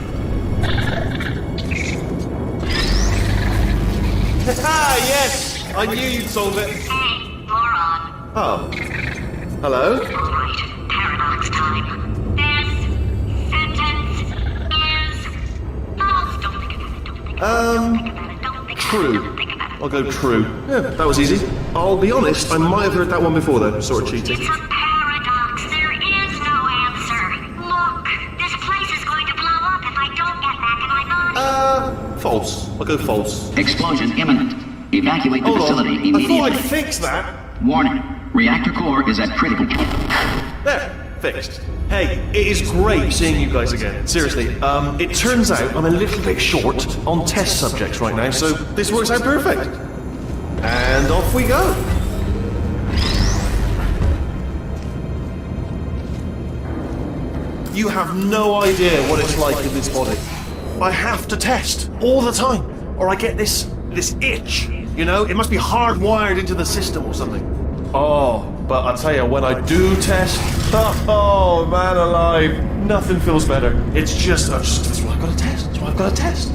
Ah, yes! I knew you'd solve it. Hey, moron. Oh. Hello? Alright, paradox time. This sentence is false. Don't think about it. Don't think about it. Don't think about it. Don't think True. about it. Don't think about it. I'll go true. Yeah, that was easy. I'll be honest, I might have heard that one before though. Sort of cheating. It's a paradox. There is no answer. Look, this place is going to blow up if I don't get back in my body. False. I'll go false. Explosion imminent. Evacuate the Hold facility on. I immediately. thought I'd fix that. Warning. Reactor core is at critical point. There. Fixed. Hey, it is great seeing you guys again. Seriously, it turns out I'm a little bit short on test subjects right now, so this works out perfect. And off we go. You have no idea what it's like in this body. I have to test all the time, or I get this itch, you know? It must be hardwired into the system or something. Oh, but I tell you, when I do test, oh man alive, nothing feels better. It's just, that's why I've got to test. That's why I've got to test.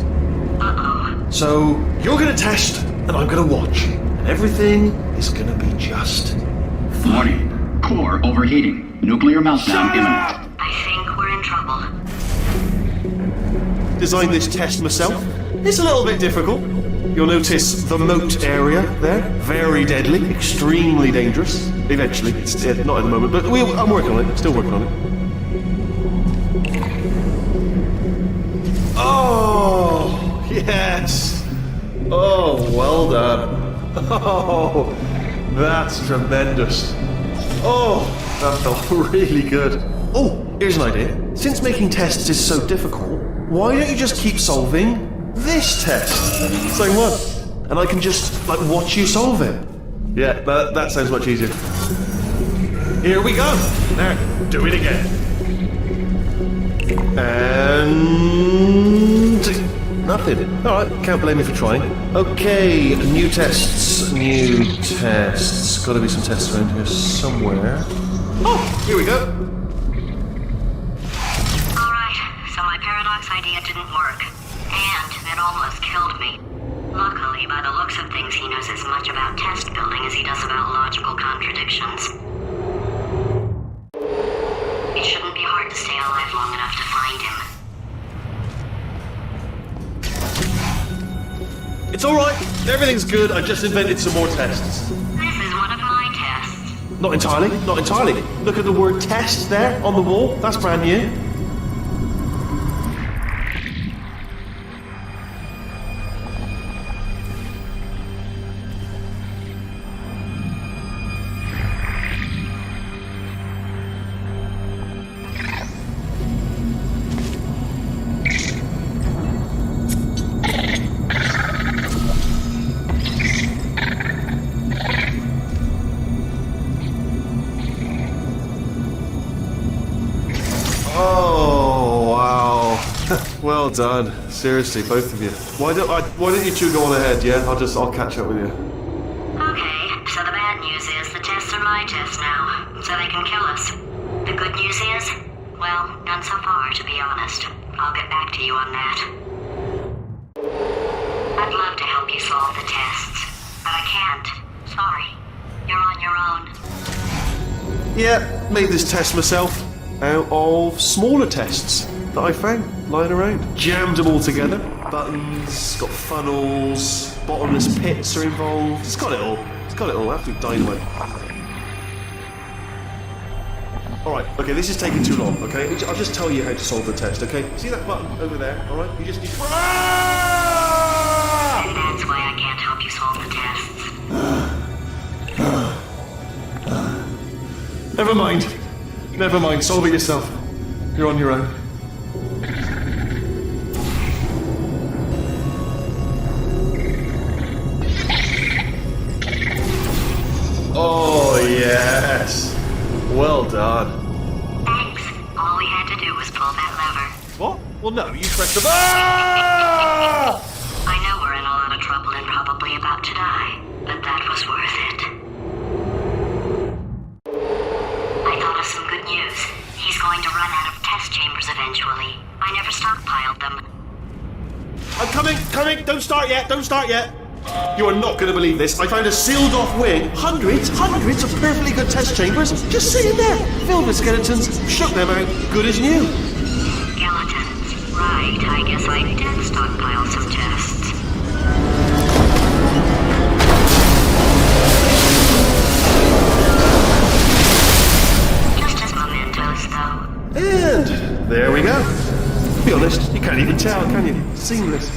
So, you're going to test, and I'm going to watch. And everything is going to be just fine. Warning. Core overheating. Nuclear meltdown imminent. I think we're in trouble. Designed this test myself. It's a little bit difficult. You'll notice the moat area there. Very deadly, extremely dangerous. Eventually. It's not at the moment, but I'm working on it. Still working on it. Oh, yes. Oh, well done. Oh, that's tremendous. Oh, that felt really good. Oh, here's an idea. Since making tests is so difficult, why don't you just keep solving this test? Same one. And I can just, watch you solve it. Yeah, that sounds much easier. Here we go. Now, do it again. And... nothing. Alright, can't blame me for trying. Okay, new tests. Gotta be some tests around here somewhere. Oh, here we go. Alright, so my paradox idea didn't work. And it almost killed me. Luckily, by the looks of things, he knows as much about test building as he does about logical contradictions. It shouldn't be hard to stay alive long enough to find him. It's alright. Everything's good. I just invented some more tests. This is one of my tests. Not entirely. Not entirely. Look at the word test there on the wall. That's brand new. Well done. Seriously, both of you. Why don't you two go on ahead, yeah? I'll catch up with you. Okay, so the bad news is the tests are my tests now, so they can kill us. The good news is, well, none so far, to be honest. I'll get back to you on that. I'd love to help you solve the tests, but I can't. Sorry. You're on your own. Yeah, made this test myself out of smaller tests that I found lying around. Jammed them all together. Buttons, got funnels, bottomless pits are involved. It's got it all. Absolute dynamite. Alright, okay, this is taking too long, okay? I'll just tell you how to solve the test, okay? See that button over there, alright? You just need to... And that's why I can't help you solve the tests. Never mind. Never mind. Solve it yourself. You're on your own. Oh, yes. Well done. Thanks. All we had to do was pull that lever. What? Well, no, you pressed the... Ah! I know we're in a lot of trouble and probably about to die, but that was worth it. I thought of some good news. He's going to run out of test chambers eventually. I never stockpiled them. I'm coming. Don't start yet. You are not going to believe this. I found a sealed-off wing. Hundreds of perfectly good test chambers just sitting there, filled with skeletons. Shook them out, good as new. Skeletons. Right, I guess I did stockpile some tests. Just as mementos, though. And there we go. To be honest, you can't even tell, can you? Seamless.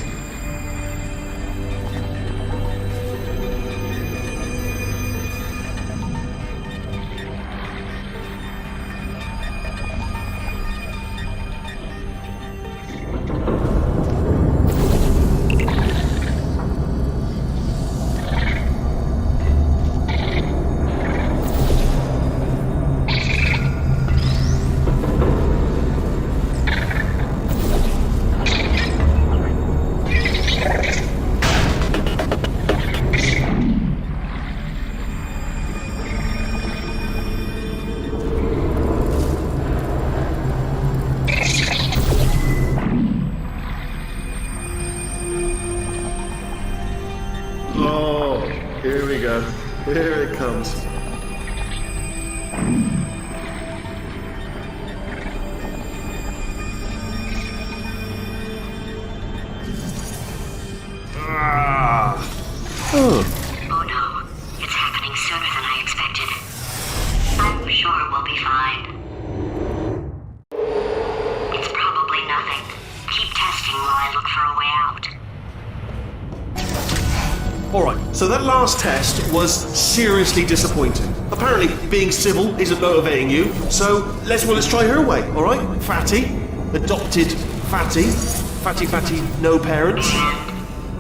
Oh, here we go. Here it comes. Oh no, it's happening sooner than I expected. I'm sure we'll be fine. It's probably nothing. Keep testing while I look for a way out. Alright, so that last test was seriously disappointing. Apparently, being civil isn't motivating you, so let's try her way, alright? Fatty, adopted Fatty, no parents.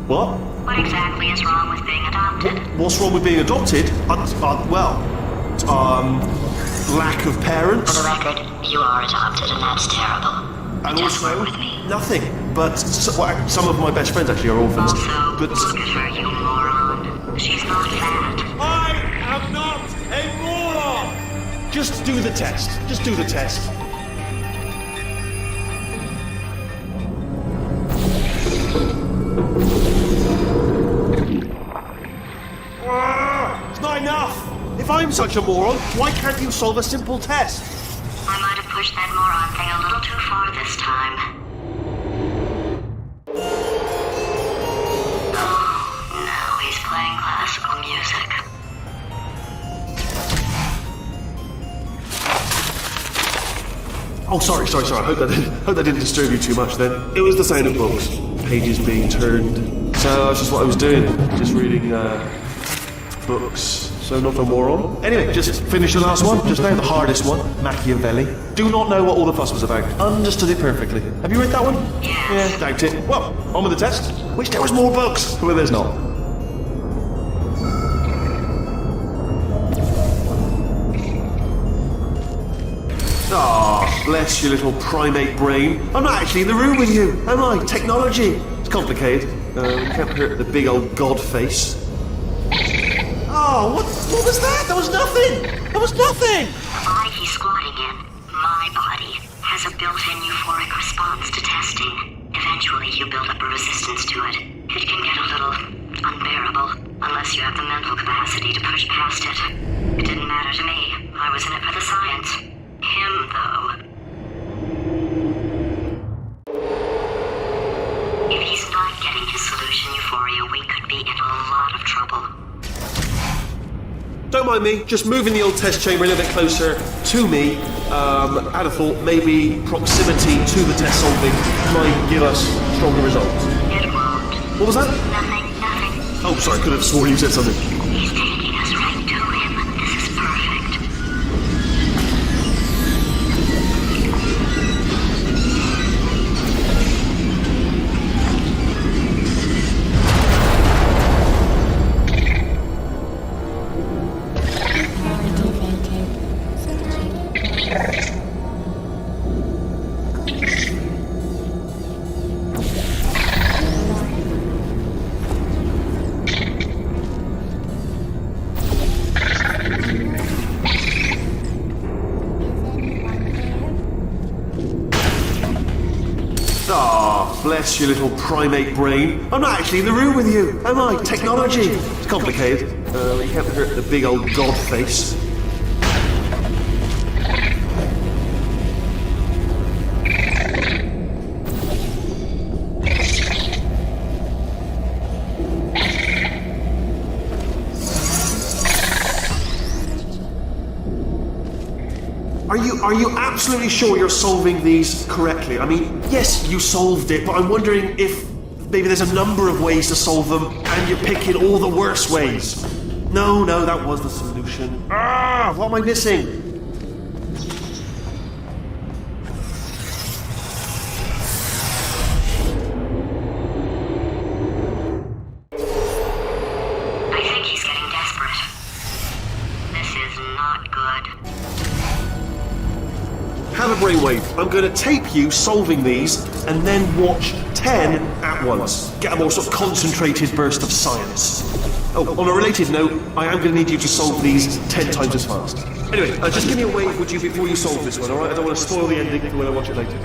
What? What exactly is wrong with being adopted? What's wrong with being adopted? Lack of parents. For the record, you are adopted and that's terrible. And Just also, work with me. nothing. But some of my best friends actually are orphans. Also, But look at her, you moron. She's not fat. I am not a moron! Just do the test. Just do the test. It's not enough! If I'm such a moron, why can't you solve a simple test? I might have pushed that moron thing a little too far this time. Oh, now he's playing classical music. Oh, sorry. I hope that didn't disturb you too much then. It was the sound of books. Pages being turned. So that's just what I was doing. Just reading, books. So not a moron. Anyway, just finish the last one. Just now, the hardest one. Machiavelli. Do not know what all the fuss was about. Understood it perfectly. Have you read that one? Yes. Yeah, doubt it. Well, on with the test. Wish there was more books. Well, there's not. Ah, bless your little primate brain. I'm not actually in the room with you, am I? Technology. It's complicated. Can't hurt the big old god face. Oh, what was that? That was nothing! That was nothing! The body he's squatting in, my body, has a built-in euphoric response to testing. Eventually, you build up a resistance to it. It can get a little unbearable, unless you have the mental capacity to push past it. It didn't matter to me. I was in it for the science. Him, though. If he's not getting his solution euphoria, we could be in a lot of trouble. Don't mind me, just moving the old test chamber a little bit closer to me. I'd have thought maybe proximity to the test solving might give us stronger results. It won't. What was that? Nothing. Oh, sorry, I could have sworn you said something. He's taking us right to him. This is perfect. bless your little primate brain. I'm not actually in the room with you, am I? Technology. It's complicated. You can't hurt the big old god face. Are you absolutely sure you're solving these correctly? I mean, yes, you solved it, but I'm wondering if maybe there's a number of ways to solve them, and you're picking all the worst ways. No, that was the solution. What am I missing? I think he's getting desperate. This is not good. Have a brainwave. I'm going to tape you solving these, and then watch 10 at once. Get a more sort of concentrated burst of science. Oh, on a related note, I am going to need you to solve these 10 times as fast. Anyway, just give me a wave, would you, before you solve this one, alright? I don't want to spoil the ending for when I watch it later.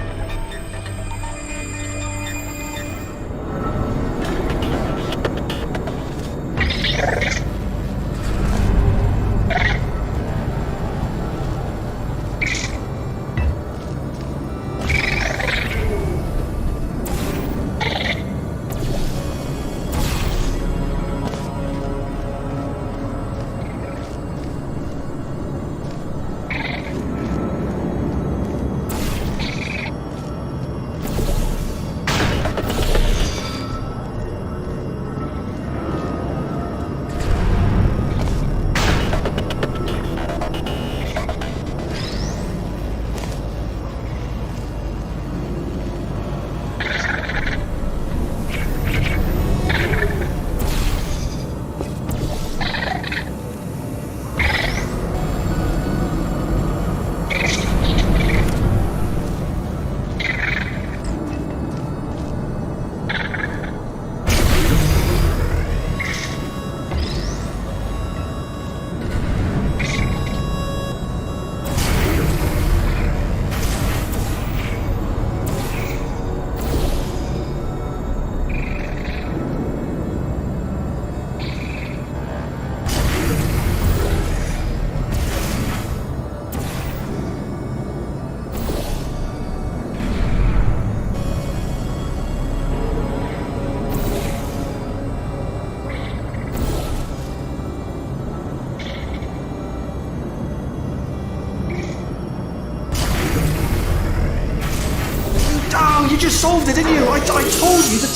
You just solved it, didn't you? I told you to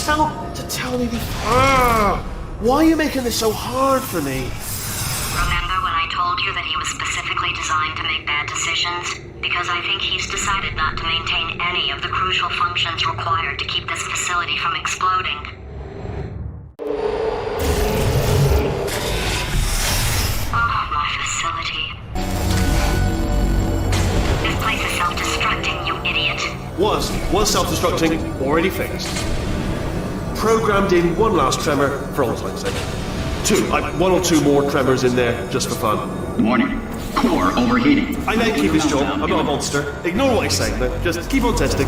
tell me before. Why are you making this so hard for me? Remember when I told you that he was specifically designed to make bad decisions? Because I think he's decided not to maintain any of the crucial functions required to keep this facility from exploding. Oh, my facility. This place is self-destructing, you idiot. Was self-destructing, already fixed. Programmed in one last tremor for all time's sake. One or two more tremors in there just for fun. Warning. Core overheating. I may keep his job, I'm not a monster. Ignore what I say, but just keep on testing.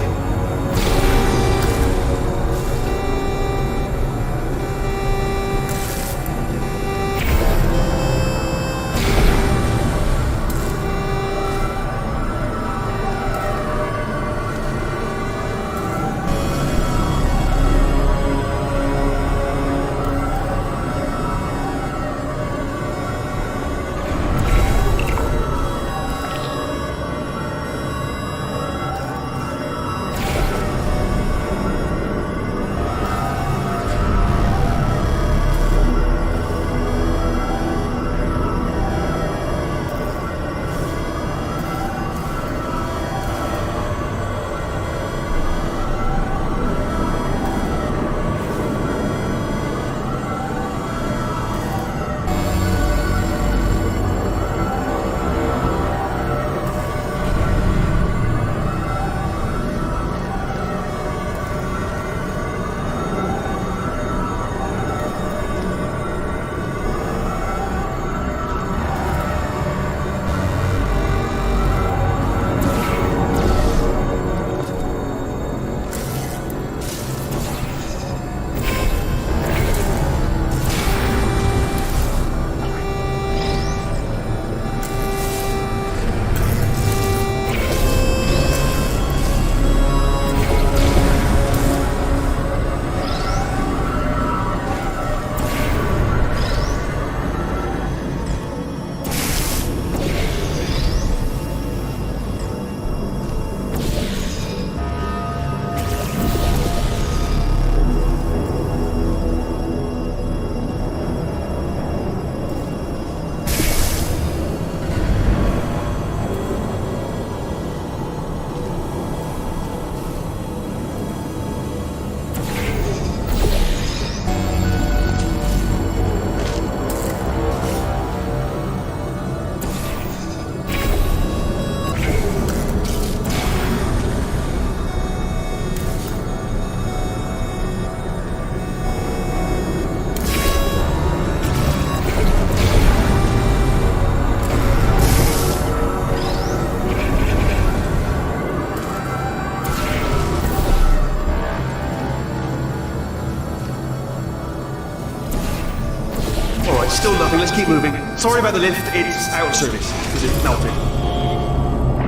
Alright, still nothing. Let's keep moving. Sorry about the lift. It's out of service because it melted.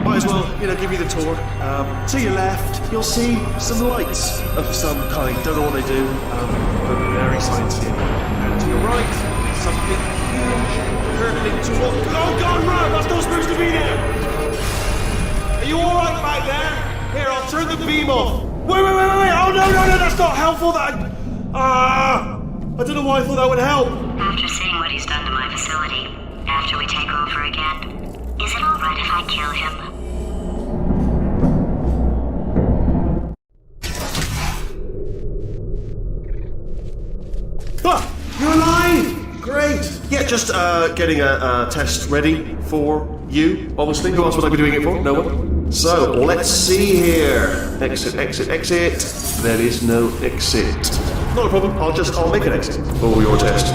Might as well, give you the tour. To your left, you'll see some lights of some kind. Don't know what they do, but very sciencey. And to your right, something huge, hurtling towards... Oh God, run! That's not supposed to be there! Are you alright back there? Here, I'll turn the beam off. Wait! Oh, no, that's not helpful. I don't know why I thought that would help. After seeing what he's done to my facility, after we take over again, is it alright if I kill him? You're alive! Great! Yeah, just getting a test ready for you, obviously. Who else would I be doing it for? No one? So, let's see here. Exit. There is no exit. Not a problem, I'll make an exit for your test.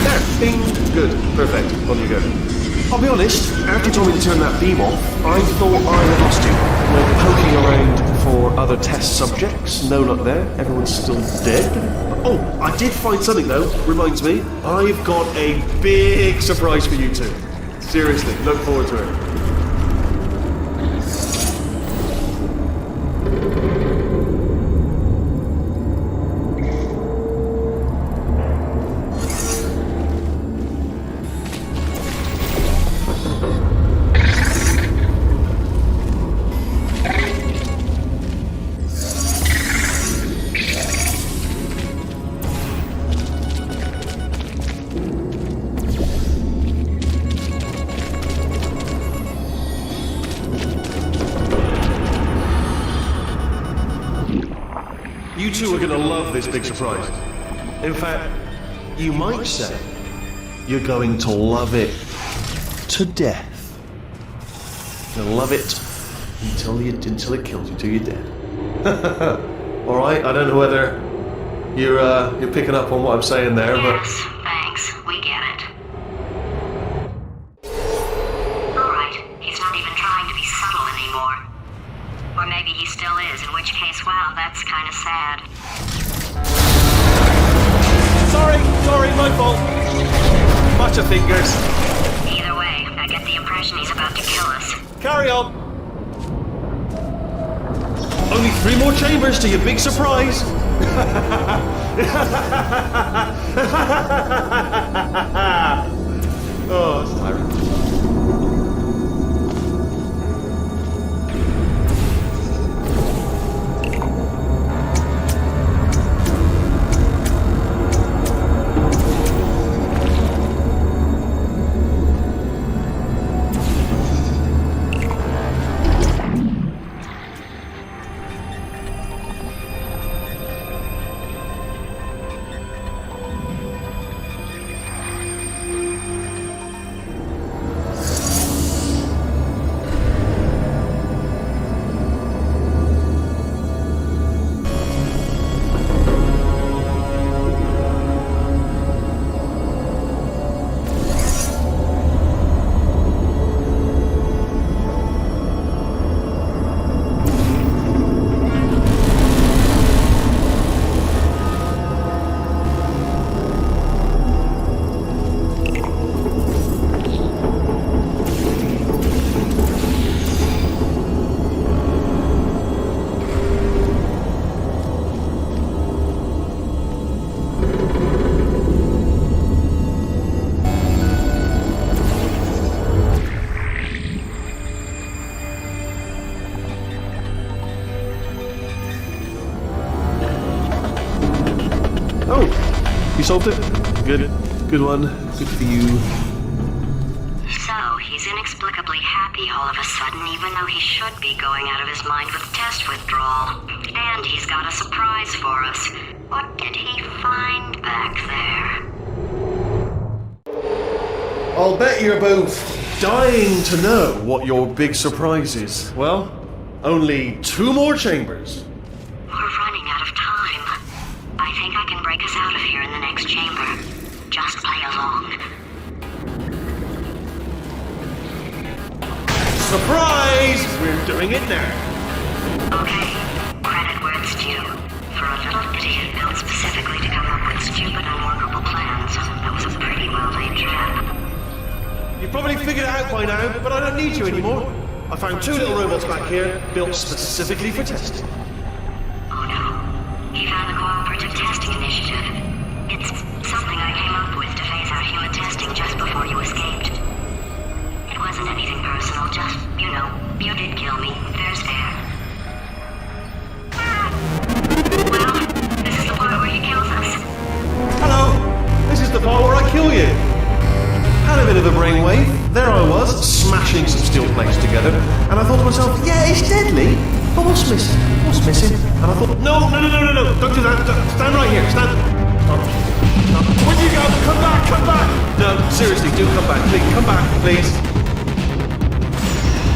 There, bing, good, perfect, on you go. I'll be honest, after you told me to turn that beam off, I thought I had lost you. We're poking around for other test subjects, no luck there, everyone's still dead. Oh, I did find something though, reminds me, I've got a big surprise for you two. Seriously, look forward to it. You two are going to love this big surprise. In fact, you might say you're going to love it to death. You'll love it until it kills you, till you're dead. All right. I don't know whether you're picking up on what I'm saying there, yes, thanks. We get it. All right. He's not even trying to be subtle anymore. Or maybe he still is, in which case, wow, that's kind of sad. Sorry, my fault. Bunch of fingers. Either way, I get the impression he's about to kill us. Carry on. Only 3 more chambers to your big surprise. Oh, it's tiring. Oh, you solved it? Good. Good one. Good for you. So, he's inexplicably happy all of a sudden, even though he should be going out of his mind with test withdrawal. And he's got a surprise for us. What did he find back there? I'll bet you're both dying to know what your big surprise is. Well, only 2 more chambers. We're running out of time. I think I can break us out of here in the next chamber. Just play along. Surprise! We're doing it now. Okay, credit where it's due. For a little idiot built specifically to come up with stupid, unworkable plans, that was a pretty well-laid trap. You've probably figured it out by now, but I don't need you anymore. I found 2 little robots back here, built specifically for testing. Oh no, he found the Cooperative Testing Initiative. It's something I came up with to phase out human testing just before you escaped. It wasn't anything personal, just, you did kill me. There's fair. Well, this is the part where he kills us. Hello! This is the part where I kill you. Had a bit of a brainwave. There I was, smashing some steel plates together, and I thought to myself, yeah, it's deadly, but what's missing? What's missing? And I thought, no, don't do that. Stand right here, stand. Oh. No. Where'd you go? Come back! No, seriously, do come back, please. Come back, please.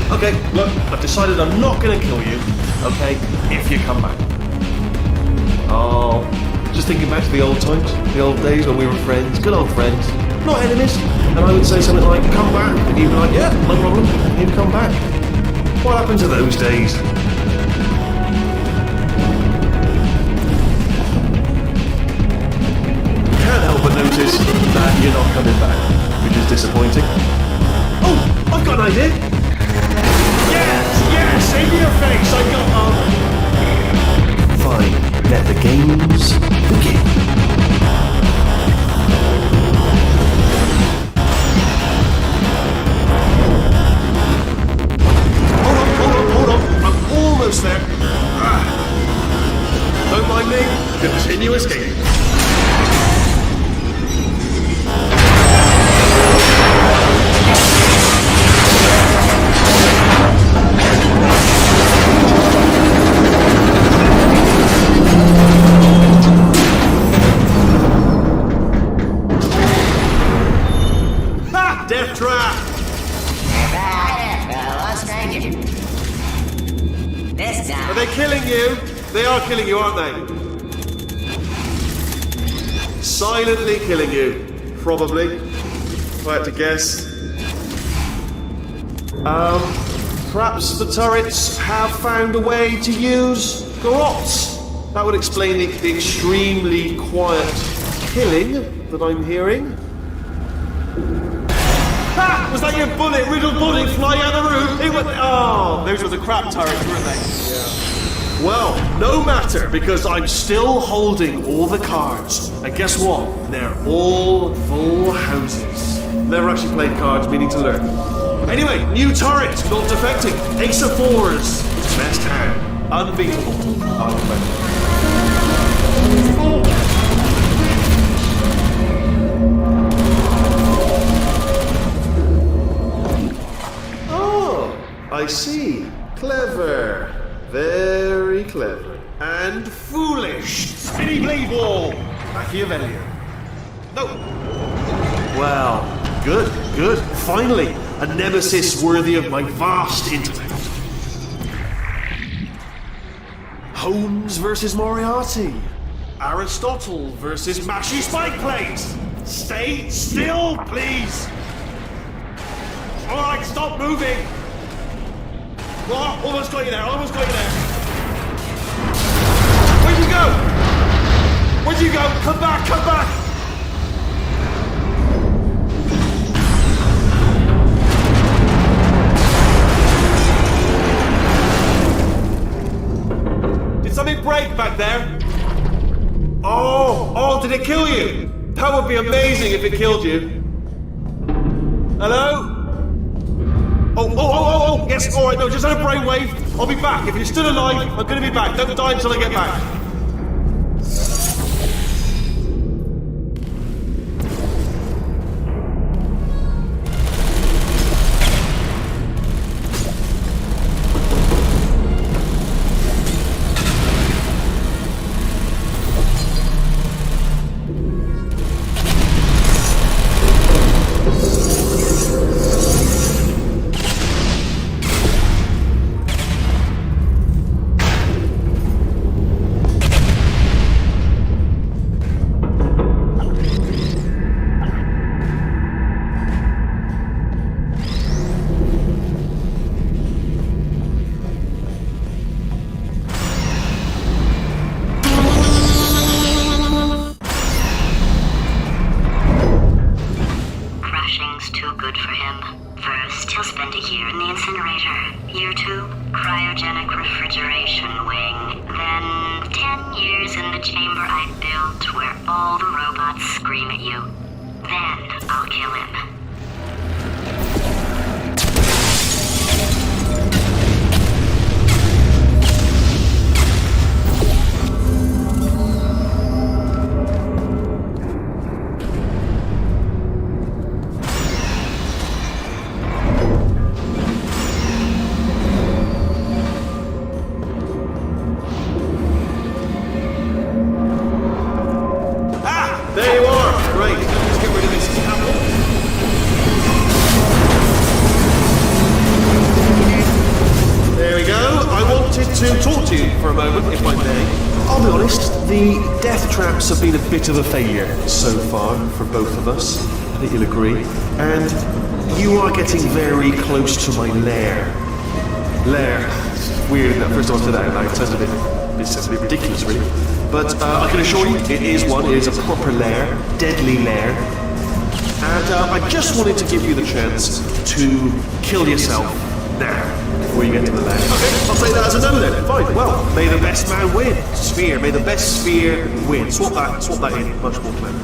Okay, look, I've decided I'm not gonna kill you, okay, if you come back. Oh, just thinking back to the old times, the old days when we were friends, good old friends, not enemies. And I would say something like, come back, and you'd be like, yeah, no problem, and you'd come back. What happened to those days? Can't help but notice that you're not coming back, which is disappointing. Oh, I've got an idea! Yes, in your face, I got Fine, let the games begin. Hold on, I'm almost there. Don't mind me, continue escaping. Death trap! This time. Are they killing you? They are killing you, aren't they? Silently killing you. Probably. If I had to guess. Perhaps the turrets have found a way to use garrotes. That would explain the extremely quiet killing that I'm hearing. Ha! Was that your bullet-riddled body flying out the room? It was. Oh, those were the crap turrets, weren't they? Yeah. Well, no matter, because I'm still holding all the cards. And guess what? They're all full houses. Never actually played cards, meaning to learn. Anyway, new turret, not defecting. Ace of fours. Best hand. Unbeatable. I see. Clever. Very clever. And foolish. Spinny blade ball. Machiavellian. No. Well, good. Finally, a nemesis worthy of my vast intellect. Holmes versus Moriarty. Aristotle versus Mashy Spike Plates. Stay still, please. All right, stop moving. Oh, almost got you there. Where'd you go? Come back. Did something break back there? Oh, did it kill you? That would be amazing if it killed you. Hello? Oh, yes, alright, no, just had a brainwave. I'll be back. If you're still alive, I'm gonna be back. Don't die until I get back. you'll spend a year in the incinerator. Year 2, cryogenic refrigeration wing. Then 10 years in the chamber I built where all the robots scream at you. Then I'll kill him. There you are! Great, let's get rid of this apple. There we go. I wanted to talk to you for a moment, if I may. I'll be honest, the death traps have been a bit of a failure so far for both of us. I think you'll agree. And you are getting very close to my lair. Lair. It's weird, isn't it? First time I said that, and it sounds a bit ridiculous, really. But I can assure you, it is a proper lair, deadly lair. And I just wanted to give you the chance to kill yourself now, before you get to the lair. Okay, I'll say that as a no then. Fine, well, may the best man win. Sphere, may the best sphere win. Swap that in, much more clever.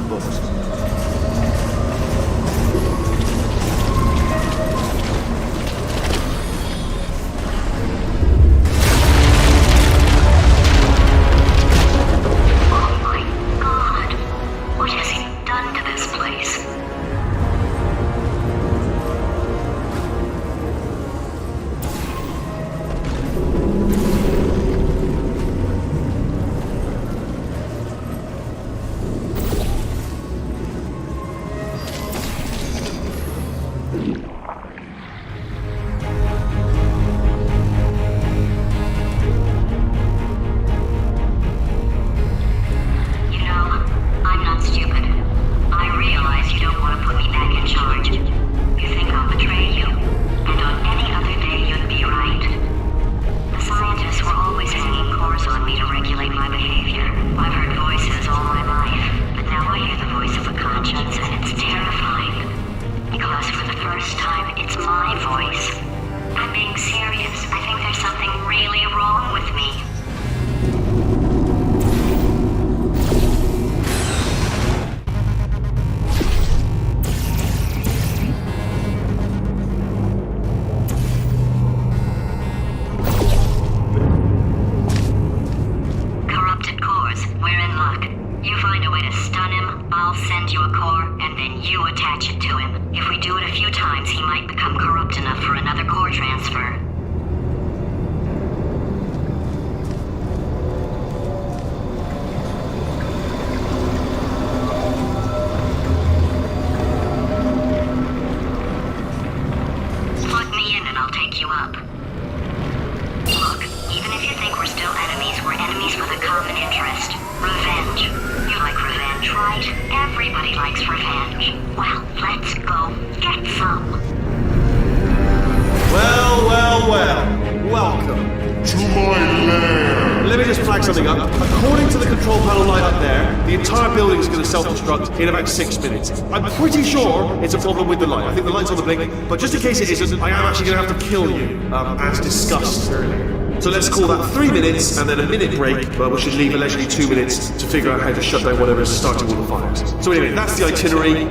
In about 6 minutes. I'm pretty sure it's a problem with the light. I think the light's on the blink, but just in case it isn't, I am actually going to have to kill you, as discussed earlier. So let's call that 3 minutes and then a minute break, but we should leave allegedly 2 minutes to figure out how to shut down whatever is starting all the fires. So anyway, that's the itinerary.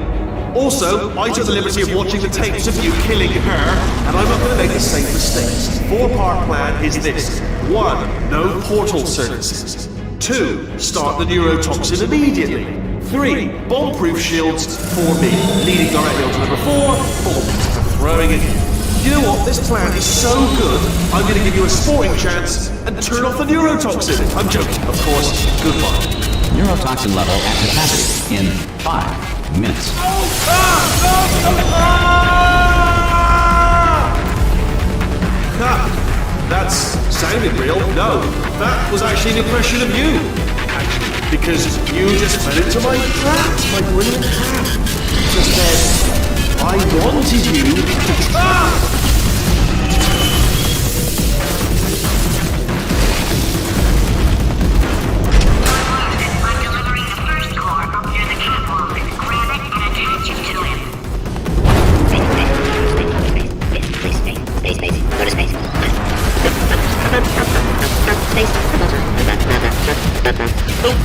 Also, I took the liberty of watching the tapes of you killing her, and I'm not going to make the same mistakes. 4-part plan is this. 1. No portal services. 2. Start the neurotoxin immediately. 3. Bomb-proof shields for me, leading directly on to number 4, bombs, and throwing it in. You know what? This plan is so good, I'm going to give you a sporting chance and turn off the neurotoxin. I'm joking, of course. Goodbye. Neurotoxin level at capacity in 5 minutes. That's sounded real. No, that was actually an impression of you. Because you just fell into my trap, my brilliant trap. Just said, I wanted you to... I'm delivering the first core up near the catwalk. Grab it and attach it to him.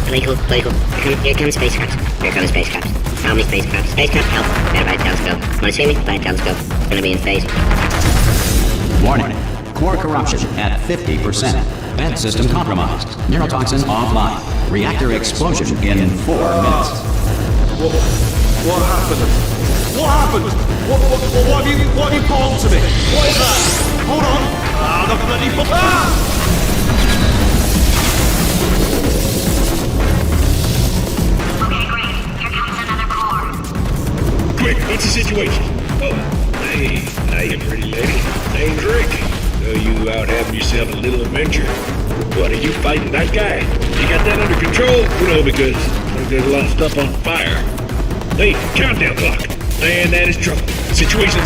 Illegal. Here comes spacecraft. How many spacecraft? Spacecraft, help. Better by a telescope. Wanna see me? By a telescope. Gonna be in space. Warning. Core corruption at 50%. Vent system compromised. Neurotoxin offline. Reactor explosion in 4 minutes. What happened? What have you put onto me? What is that? Hold on. The bloody Okay, great. Here comes another core. Quick, what's the situation? Oh, hey, pretty lady. Name's Rick. So you out having yourself a little adventure. What, are you fighting that guy? You got that under control? Because there's a lot of stuff on fire. Hey, countdown clock. And that is trouble. Situation.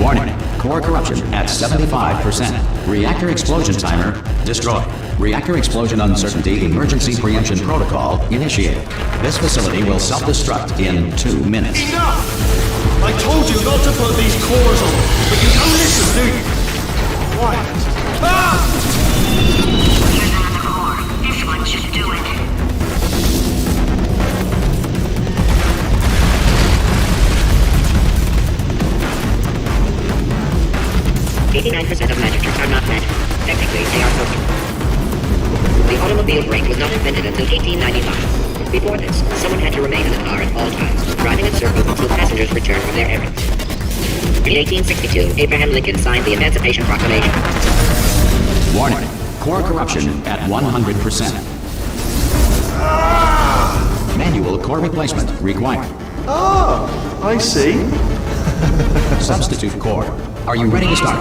Warning. Core corruption at 75%. Reactor explosion timer destroyed. Reactor explosion uncertainty emergency preemption protocol initiated. This facility will self-destruct in 2 minutes. Enough! I told you not to put these cores on, but you don't listen, do you? Why? Here's another core. This one should do it. 89% of magic tricks are not magic. Technically, they are social. The automobile brake was not invented until 1895. Before this, someone had to remain in the car at all times, driving in circles until passengers returned from their errands. In 1862, Abraham Lincoln signed the Emancipation Proclamation. Warning. Core corruption at 100%. Manual core replacement required. Oh, I see. Substitute core. Are you ready to start?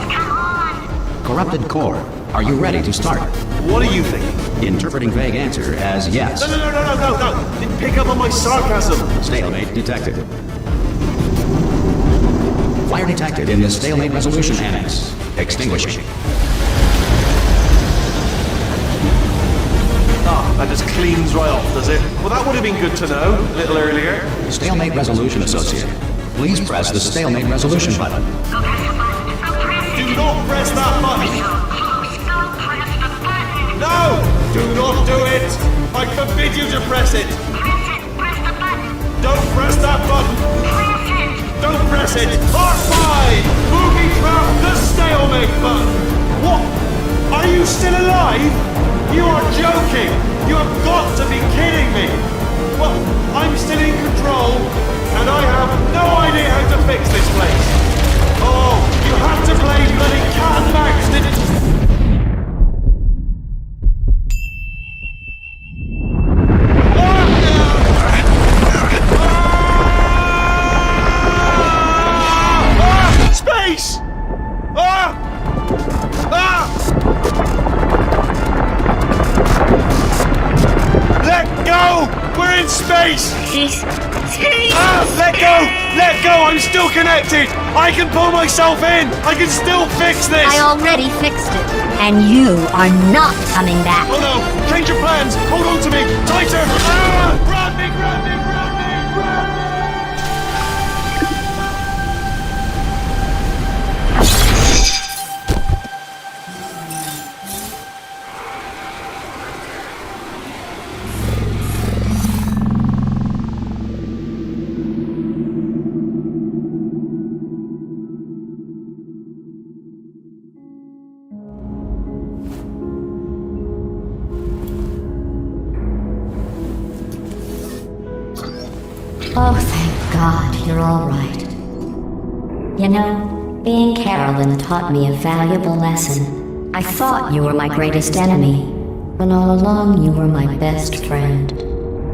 Corrupted core. Are you ready to start? What are you thinking? Interpreting vague answer as yes. No. Didn't pick up on my sarcasm. Stalemate detected. Fire detected in the stalemate resolution annex. Extinguishing. That just cleans right off, does it? Well, that would have been good to know a little earlier. Stalemate resolution associate. Please press the stalemate resolution button. Do not press that button. No! Do not do it! I forbid you to press it! Don't press that button! Don't press it! R5! Booby trap the stalemate button! What? Are you still alive? You are joking! You have got to be kidding me! Well, I'm still in control, and I have no idea how to fix this place! Oh, you have to play bloody cat and mouse, didn't you? Space! Let go! We're in space! Let go! Let go! I'm still connected! I can pull myself in! I can still fix this! I already fixed it. And you are not coming back. Oh no! Change your plans! Hold on to me! Tighter! Grab me! Grab me! Grab me! Grab me! Oh, thank God, you're all right. You know, being Carolyn taught me a valuable lesson. I thought you were my greatest enemy, when all along you were my best friend.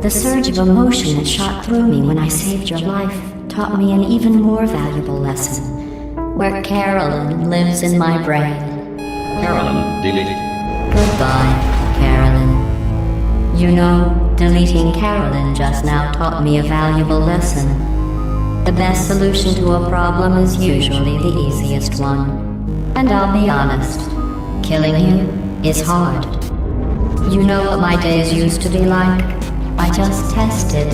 The surge of emotion that shot through me when I saved your life taught me an even more valuable lesson, where Carolyn lives in my brain. Carolyn, deleted. Goodbye, Carolyn. You know, deleting Carolyn just now taught me a valuable lesson. The best solution to a problem is usually the easiest one. And I'll be honest, killing you is hard. You know what my days used to be like? I just tested.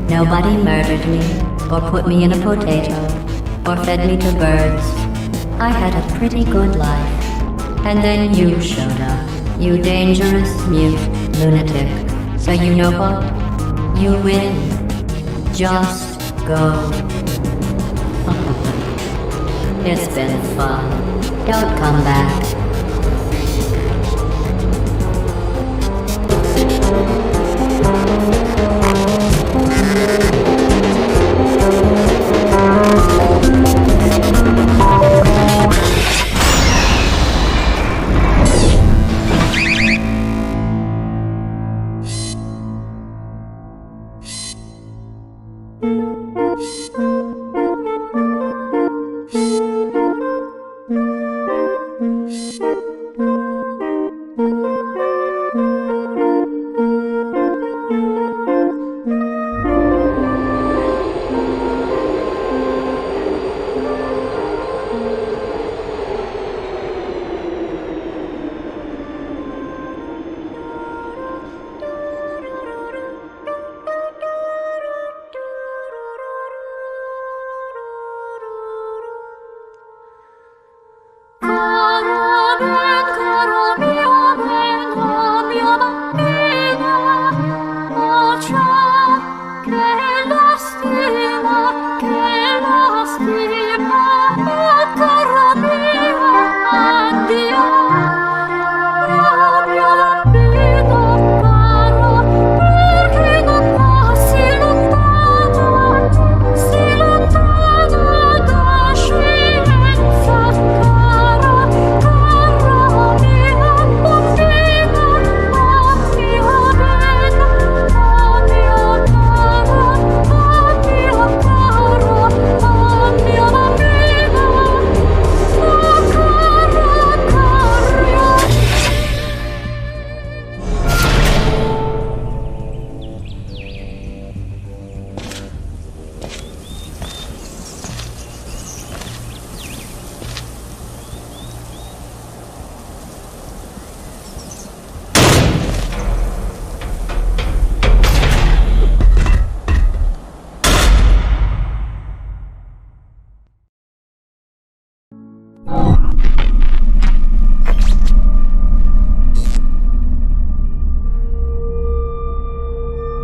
Nobody murdered me, or put me in a potato, or fed me to birds. I had a pretty good life. And then you showed up, you dangerous, mute lunatic. So you know what? You win. Just go. It's been fun. Don't come back.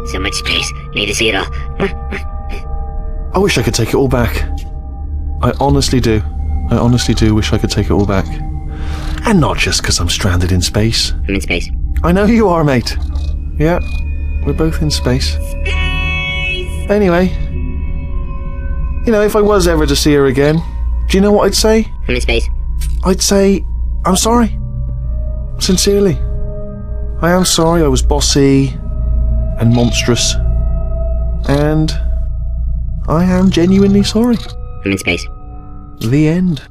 So much space. Need to see it all. I wish I could take it all back. I honestly do. I honestly do wish I could take it all back. And not just because I'm stranded in space. I'm in space. I know you are, mate. Yeah, we're both in space. Anyway, you know, if I was ever to see her again, do you know what I'd say? I'm in space. I'd say, I'm sorry. Sincerely. I am sorry I was bossy and monstrous. And I am genuinely sorry. I'm in space. The end.